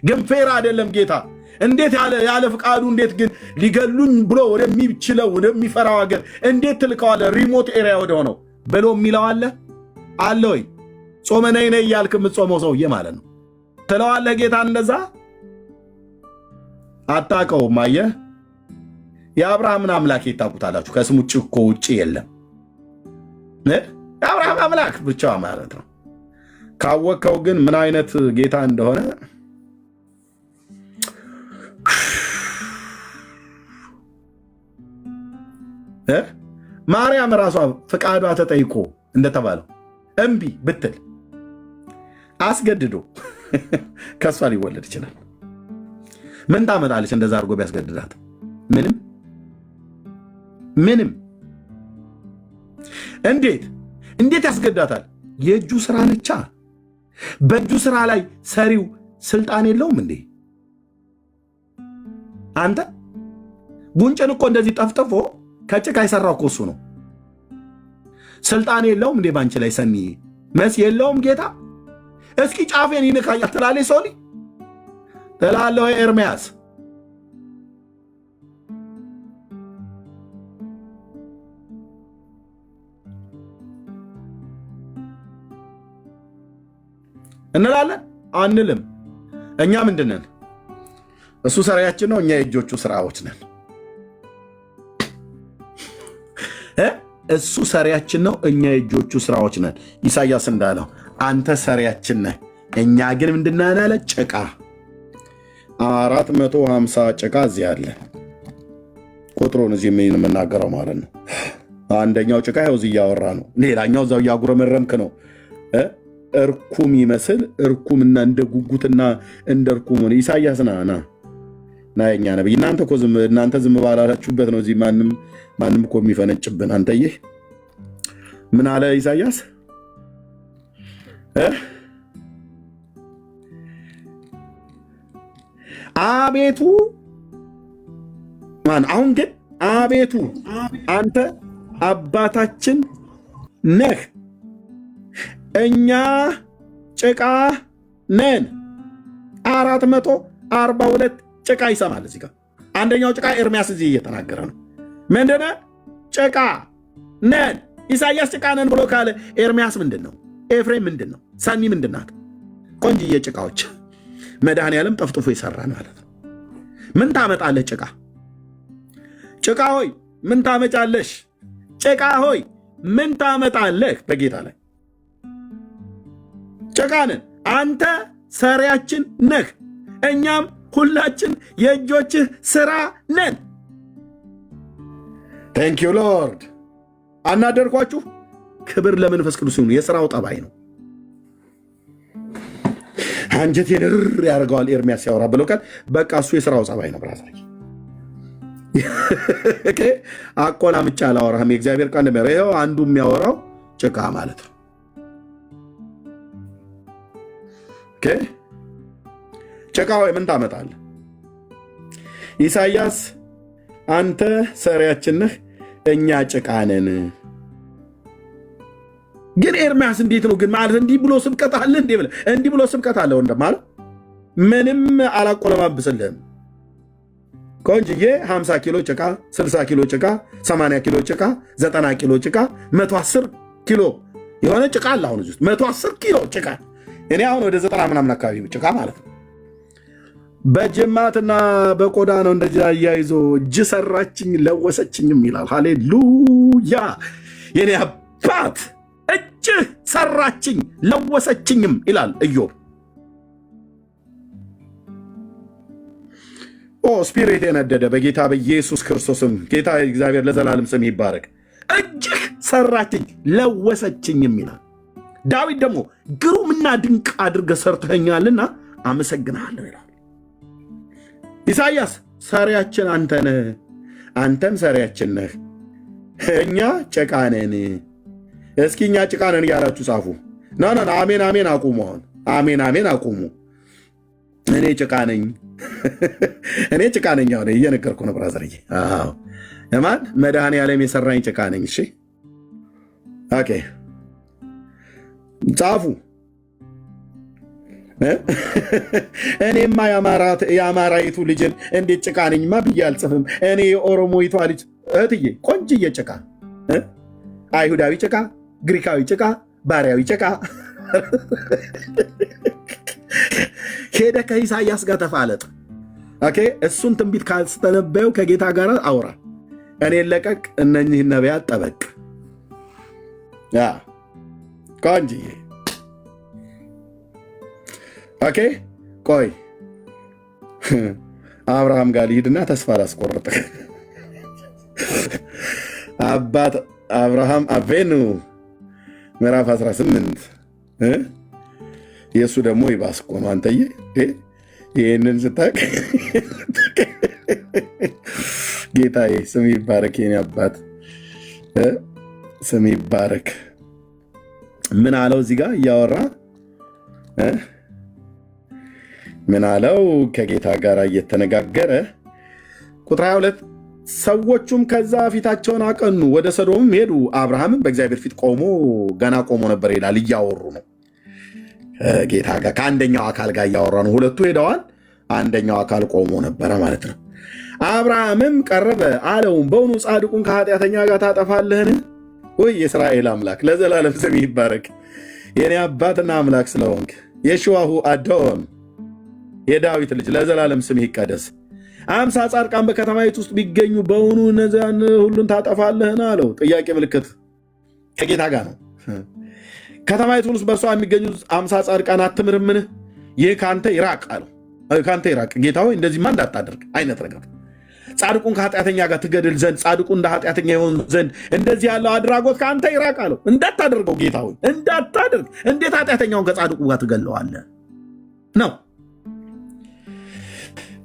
ግን ፌር አይደለም ጌታ። እንዴት ያለ ፍቃዱ እንዴት ግን ሊገሉኝ ብሎ ወደሚችለው ወደሚፈራው ሀገር እንዴት ትልከዋለ? ሪሞት ኤሪያ ወደሆነው ብሎ የሚለው አለ ወይ? ጾመ ነይ ነይ እያልክ የምትጾመው ሰውዬ ማለት ነው። ትለዋለህ ጌታ እንደዛ? አታውቀውም። አየህ፣ የአብርሃምን አምላክ ታውቁታላችሁ። ከስሙ ውጭ እኮ ውጭ የለም። የአብርሃም አምላክ ብቻ ማለት ነው። ካወቅከው ግን ምን አይነት ጌታ እንደሆነ ማርያም ራሷ ፍቃዷ ተጠይቆ እንደተባለው እምቢ ብትል አስገድዶ ከሷ ሊወለድ ይችላል። ምን ታመጣለች? እንደዛ አድርጎ ቢያስገድዳት ምንም። እንዴት ያስገዳታል? የእጁ ስራ ነቻ። በእጁ ስራ ላይ ሰሪው ስልጣን የለውም እንዴ? አንተ ጉንጭን እኮ እንደዚህ ጠፍጥፎ ከጭቃ የሰራው እኮ እሱ ነው። ስልጣን የለውም እንዴ ባንቺ ላይ? ሰኒ መስ የለውም ጌታ? እስኪ ጫፌን ይንካኛል ትላለች ሶሊ ትላለህ ወይ ኤርምያስ? እንላለን አንልም? እኛ ምንድን ነን? እሱ ሰሪያችን ነው፣ እኛ የእጆቹ ስራዎች ነን። እሱ ሰሪያችን ነው፣ እኛ የእጆቹ ስራዎች ነን። ኢሳያስ እንዳለው አንተ ሰሪያችን ነህ፣ እኛ ግን ምንድን ነን አለ? ጭቃ። 450 ጭቃ እዚህ አለ። ቁጥሩን እዚህ የምናገረው ማለት ነው። አንደኛው ጭቃ ያው እዚህ እያወራ ነው፣ ሌላኛው እዛው እያጉረመረምክ ነው። እርኩም ይመስል እርኩምና እንደ ጉጉትና እንደ እርኩም ሆነ። ኢሳያስ ና የኛ ነብይ። እናንተ ዝም ባላላችሁበት ነው እዚህ ማንም እኮ የሚፈነጭብን። አንተዬ ምን አለ ኢሳያስ? አቤቱ አሁን ግን አቤቱ አንተ አባታችን ነህ፣ እኛ ጭቃ ነን። 442 ጭቃ ይሰማል እዚህ ጋር። አንደኛው ጭቃ ኤርምያስ እዚህ እየተናገረ ነው። ምንድነ? ጭቃ ነን። ኢሳያስ ጭቃ ነን ብሎ ካለ ኤርምያስ ምንድን ነው? ኤፍሬም ምንድን ነው? ሰኒ ምንድን ናት? ቆንጅዬ ጭቃዎች መድኃኔዓለም ጠፍጥፎ ይሰራን ማለት ነው። ምን ታመጣለህ ጭቃ? ጭቃ ሆይ ምን ታመጫለሽ? ጭቃ ሆይ ምን ታመጣለህ? በጌታ ላይ ጭቃ ነን። አንተ ሰሪያችን ነህ፣ እኛም ሁላችን የእጆችህ ስራ ነን። ቴንክ ዩ ሎርድ። አናደርኳችሁ? ክብር ለመንፈስ ቅዱስ ይሁን። የሥራው ጠባይ ነው። አንጀቴን ርር ያደርገዋል ኤርምያስ ሲያወራ ብለው ቃል በቃ እሱ የሥራው ጠባይ ነው። ብራዘር አቆላምጫ አላወራህም። የእግዚአብሔር ቃል ይኸው አንዱ የሚያወራው ጭቃ ማለት ነው። ጭቃ ሆይ ምን ታመጣለህ? ኢሳያስ አንተ ሰሪያችን ነህ፣ እኛ ጭቃ ነን። ግን ኤርምያስ እንዴት ነው ግን ማለት እንዲህ ብሎ ስብከት አለ እንዴ? ብለህ እንዲህ ብሎ ስብከት አለ እንደማለት ምንም አላቆለማብስልህም። ቆንጅዬ 50 ኪሎ ጭቃ፣ 60 ኪሎ ጭቃ፣ 80 ኪሎ ጭቃ፣ 90 ኪሎ ጭቃ፣ 110 ኪሎ የሆነ ጭቃ አለ። አሁን እዚህ ውስጥ 110 ኪሎ ጭቃ። እኔ አሁን ወደ 90 ምናምን አካባቢ ጭቃ ማለት ነው። በጅማትና በቆዳ ነው እንደዚህ አያይዞ እጅ ሰራችኝ ለወሰችኝም ይላል። ሃሌሉያ! የኔ አባት እጅ ሰራችኝ ለወሰችኝም ይላል ኢዮብ። ስፒሪት የነደደ በጌታ በኢየሱስ ክርስቶስም ጌታ እግዚአብሔር ለዘላለም ስም ይባረክ። እጅህ ሰራችኝ ለወሰችኝም ይላል። ዳዊት ደግሞ ግሩምና ድንቅ አድርገህ ሰርተኸኛልና አመሰግናለሁ ይላል። ኢሳያስ ሰሪያችን አንተ ነህ፣ አንተም ሰሪያችን ነህ፣ እኛ ጭቃ ነን። እስኪ እኛ ጭቃ ነን እያላችሁ ጻፉ። ና አሜን አሜን አቁሙ። አሁን አሜን አሜን አቁሙ። እኔ ጭቃ ነኝ፣ እኔ ጭቃ ነኝ። አሁን እየነገርኩ ነው ብራዘርዬ። ማን መድኃኔዓለም የሰራኝ ጭቃ ነኝ። እሺ ኦኬ ጻፉ። እኔማ የአማራይቱ ልጅን እንዴት ጭቃ ነኝማ ብዬ አልጽፍም። እኔ የኦሮሞይቷ ልጅ እህትዬ ቆንጅዬ ጭቃ፣ አይሁዳዊ ጭቃ፣ ግሪካዊ ጭቃ፣ ባሪያዊ ጭቃ። ሄደ ከኢሳያስ ጋር ተፋለጥ። ኦኬ እሱን ትንቢት ካስተነበየው ከጌታ ጋር አውራ። እኔን ለቀቅ፣ እነኚህ ነቢያት ጠበቅ። ቆንጅዬ ኦኬ ቆይ አብርሃም ጋር ልሂድና ተስፋ ላስቆርጥ። አባት አብርሃም አቬኑ ምዕራፍ 18 የእሱ ደግሞ ይባስ እኮ ነው። አንተዬ ይህንን ስታቅ ጌታዬ ስም ይባረክ። የኔ አባት ስም ይባረክ። ምን አለው እዚህ ጋር እያወራ ምን አለው? ከጌታ ጋር እየተነጋገረ ቁጥር 22 ሰዎቹም ከዛ ፊታቸውን አቀኑ፣ ወደ ሰዶምም ሄዱ። አብርሃምም በእግዚአብሔር ፊት ገና ቆሞ ነበር ይላል። እያወሩ ነው ጌታ ጋር፣ ከአንደኛው አካል ጋር እያወራ ነው። ሁለቱ ሄደዋል፣ አንደኛው አካል ቆሞ ነበረ ማለት ነው። አብርሃምም ቀረበ አለውም፣ በውኑ ጻድቁን ከኃጢአተኛ ጋር ታጠፋለህን? ወይ የእስራኤል አምላክ ለዘላለም ስም ይባረክ። የኔ አባትና አምላክ ስለሆንክ የሽዋሁ አዶን የዳዊት ልጅ ለዘላለም ስም ይቀደስ። 50 ጻድቃን በከተማይቱ ውስጥ ቢገኙ በውኑ እነዚያን ሁሉን ታጠፋለህን? አለው። ጥያቄ ምልክት ከጌታ ጋር ነው። ከተማይቱን ውስጥ በእርሷ የሚገኙ 50 ጻድቃን አትምርምን? ይህ ከአንተ ይራቅ አለው። ከአንተ ይራቅ ጌታ ሆይ፣ እንደዚህማ እንዳታደርግ አይነት ነገር። ጻድቁን ከኃጢአተኛ ጋር ትገድል ዘንድ ጻድቁ እንደ ኃጢአተኛ ይሆን ዘንድ እንደዚህ ያለው አድራጎት ከአንተ ይራቅ አለው። እንዳታደርገው ጌታ ሆይ እንዳታደርግ። እንዴት ኃጢአተኛውን ከጻድቁ ጋር ትገለዋለህ ነው።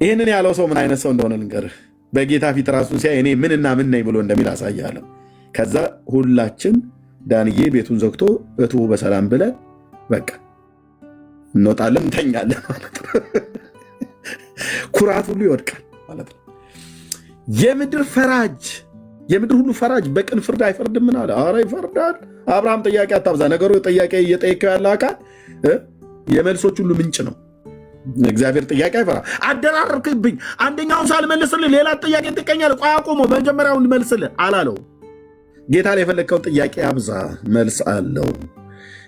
ይህንን ያለው ሰው ምን አይነት ሰው እንደሆነ ልንገርህ። በጌታ ፊት ራሱን ሲያይ እኔ ምንና ምን ነኝ ብሎ እንደሚል አሳያለሁ። ከዛ ሁላችን ዳንዬ ቤቱን ዘግቶ እቱ በሰላም ብለን በቃ እንወጣለን፣ እንተኛለን ማለት ነው። ኩራት ሁሉ ይወድቃል ማለት ነው። የምድር ሁሉ ፈራጅ በቅን ፍርድ አይፈርድም? ምን አለ? ኧረ ይፈርዳል። አብርሃም ጥያቄ አታብዛ። ነገሩ ጥያቄ እየጠየቀው ያለ አካል የመልሶች ሁሉ ምንጭ ነው። እግዚአብሔር ጥያቄ አይፈራ። አደራረብክብኝ፣ አንደኛውን ሳልመልስልህ ሌላ ጥያቄ ትቀኛለህ። ቆይ አቁሞ መጀመሪያውን መልስልህ አላለው። ጌታ ላይ የፈለግከውን ጥያቄ አብዛ፣ መልስ አለው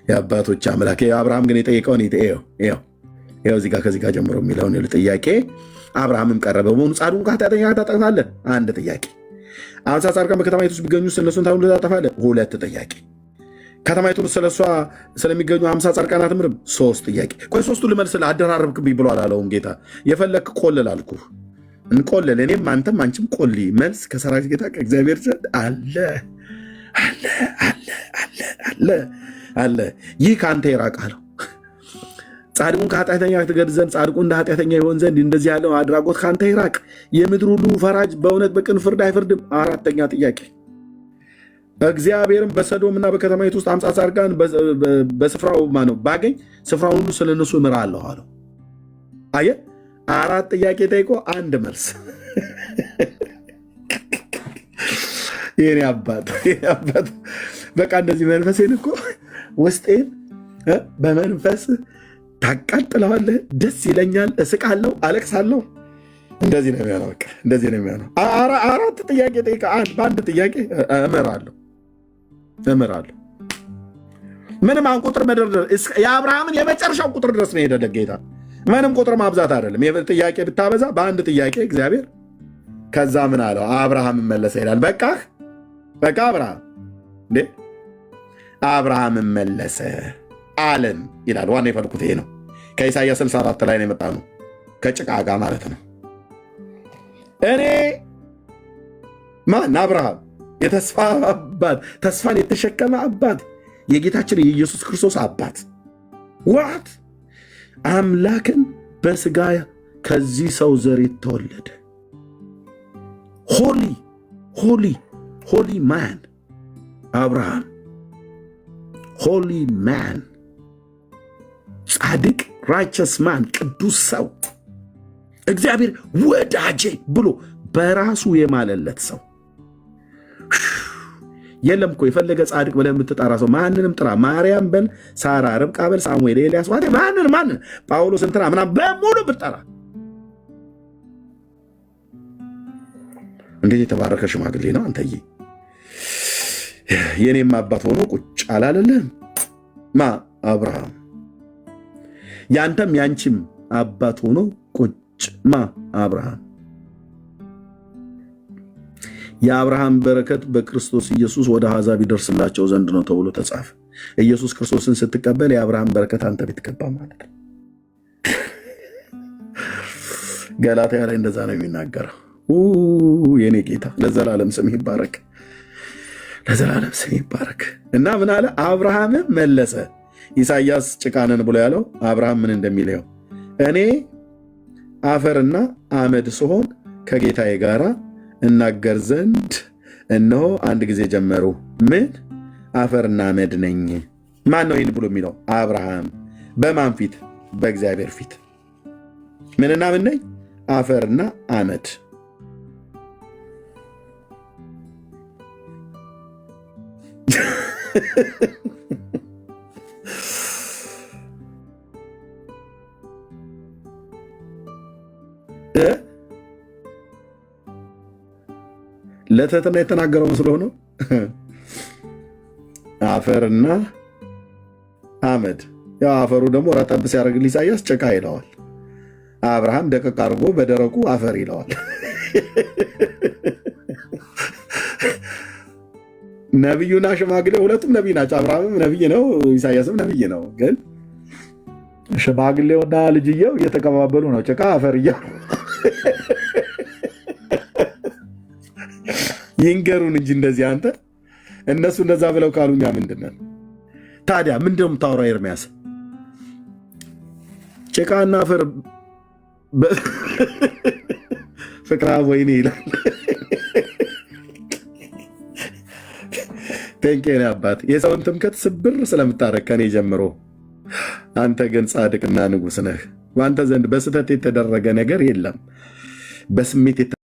የአባቶች አምላክ። አብርሃም ግን የጠየቀውን ይኸው እዚህ ጋር ከዚህ ጋር ጀምሮ የሚለውን ጥያቄ አብርሃምም ቀረበ። በሆኑ ጻድቁን ከኃጢአተኛ ጋር ታጠፋለህ? አንድ ጥያቄ። 50 ጻድቃን በከተማይቱ ውስጥ ቢገኙ እነሱን ታጠፋለህ? ሁለት ጥያቄ። ከተማይቱን ስለሷ ስለሚገኙ 50 ጻድቃን አትምርም? 3 ጥያቄ። ቆይ ሶስቱ ልመልስልህ፣ አደራረብክብኝ ብሎ አላለውም ጌታ። የፈለክ ቆልል አልኩህ፣ እንቆልል፣ እኔም አንተም አንቺም ቆሊ። መልስ ከሰራዊት ጌታ ከእግዚአብሔር ዘንድ አለ አለ አለ አለ አለ አለ። ይህ ከአንተ ይራቅ አለው። ጻድቁን ከኃጢአተኛ ትገድል ዘንድ ጻድቁ እንደ ኃጢአተኛ ይሆን ዘንድ እንደዚህ ያለው አድራጎት ከአንተ ይራቅ። የምድር ሁሉ ፈራጅ በእውነት በቅን ፍርድ አይፈርድም? 4ተኛ ጥያቄ። እግዚአብሔርም በሰዶምና በከተማይቱ ውስጥ 50 ጻድቃን በስፍራው ማነው ባገኝ ስፍራውን ሁሉ ስለነሱ እምራለሁ አለው። አየህ፣ 4 ጥያቄ ጠይቆ 1 መልስ። የኔ አባት በቃ እንደዚህ መንፈሴን እኮ ውስጤን በመንፈስ ታቃጥለዋለህ። ደስ ይለኛል፣ እስቃለሁ፣ አለቅሳለሁ። እንደዚህ ነው የሚሆነው። በቃ እንደዚህ ነው የሚሆነው። 4 ጥያቄ ጠይቀህ በአንድ ጥያቄ እምራለሁ። ምንም አሁን ቁጥር መደርደር የአብርሃምን የመጨረሻው ቁጥር ድረስ ነው የሄደለት ጌታ። ምንም ቁጥር ማብዛት አይደለም። ጥያቄ ብታበዛ በአንድ ጥያቄ እግዚአብሔር ከዛ ምን አለው? አብርሃም መለሰ ይላል። በቃ አብርሃም መለሰ አለን ይላል። ዋና የፈልኩት ይሄ ነው። ከኢሳይያስ 64 ላይ ነው የመጣ ነው፣ ከጭቃ ጋር ማለት ነው። እኔ ማን? አብርሃም፣ የተስፋ አባት፣ ተስፋን የተሸከመ አባት፣ የጌታችን የኢየሱስ ክርስቶስ አባት። ዋት አምላክን በስጋ ከዚህ ሰው ዘር የተወለደ ሆሊ ማን አብርሃም፣ ሆሊ ማን፣ ጻድቅ ራይቸስ ማን፣ ቅዱስ ሰው፣ እግዚአብሔር ወዳጄ ብሎ በራሱ የማለለት ሰው የለም እኮ። የፈለገ ጻድቅ ብለህ የምትጠራ ሰው ማንንም ጥራ፣ ማርያም በል፣ ሳራ፣ ርብቃ በል፣ ሳሙኤል፣ ኤልያስ፣ ማንን ጳውሎስ እንትና ምናምን በሙሉ ብትጠራ እንዴት የተባረከ ሽማግሌ ነው አንተዬ። የኔም አባት ሆኖ ቁጭ አላለልህም? አብርሃም። ያንተም ያንቺም አባት ሆኖ ቁጭ አብርሃም። የአብርሃም በረከት በክርስቶስ ኢየሱስ ወደ አሕዛብ ይደርስላቸው ዘንድ ነው ተብሎ ተጻፈ። ኢየሱስ ክርስቶስን ስትቀበል የአብርሃም በረከት አንተ ቤት ገባ ማለት ነው። ገላትያ ላይ እንደዛ ነው የሚናገረው። የኔ ጌታ ለዘላለም ስም ይባረክ፣ ለዘላለም ስም ይባረክ። እና ምን አለ? አብርሃምም መለሰ። ኢሳይያስ ጭቃነን ብሎ ያለው አብርሃም ምን እንደሚለው እኔ አፈርና አመድ ስሆን ከጌታዬ ጋር እናገር ዘንድ እነሆ አንድ ጊዜ ጀመሩ። ምን አፈርና አመድ ነኝ? ማን ነው ይህን ብሎ የሚለው? አብርሃም። በማን ፊት? በእግዚአብሔር ፊት። ምንና ምን ነኝ? አፈርና አመድ። ለትህትና የተናገረው መስሎ ነው። አፈርና አመድ። ያው አፈሩ ደግሞ ረጠብ ሲያደርግልህ ኢሳያስ ጭቃ ይለዋል። አብርሃም ደቀቅ አድርጎ በደረቁ አፈር ይለዋል። ነቢዩና ሽማግሌ ሁለቱም ነቢይ ናቸው። አብርሃምም ነቢይ ነው፣ ኢሳያስም ነቢይ ነው። ግን ሽማግሌውና ልጅየው እየተቀባበሉ ነው ጭቃ አፈር እያሉ ይንገሩን እንጂ እንደዚህ አንተ እነሱ እንደዛ ብለው ካሉኛ ምንድን ነን ታዲያ? ምንድነው የምታወራው ኤርሚያስ? ጭቃና አፈር ፍቅራ ወይኔ ይላል። ቴንኬን አባት የሰውን ትምክህት ስብር ስለምታረግ ከኔ ጀምሮ፣ አንተ ግን ጻድቅና ንጉሥ ነህ። በአንተ ዘንድ በስህተት የተደረገ ነገር የለም፣ በስሜት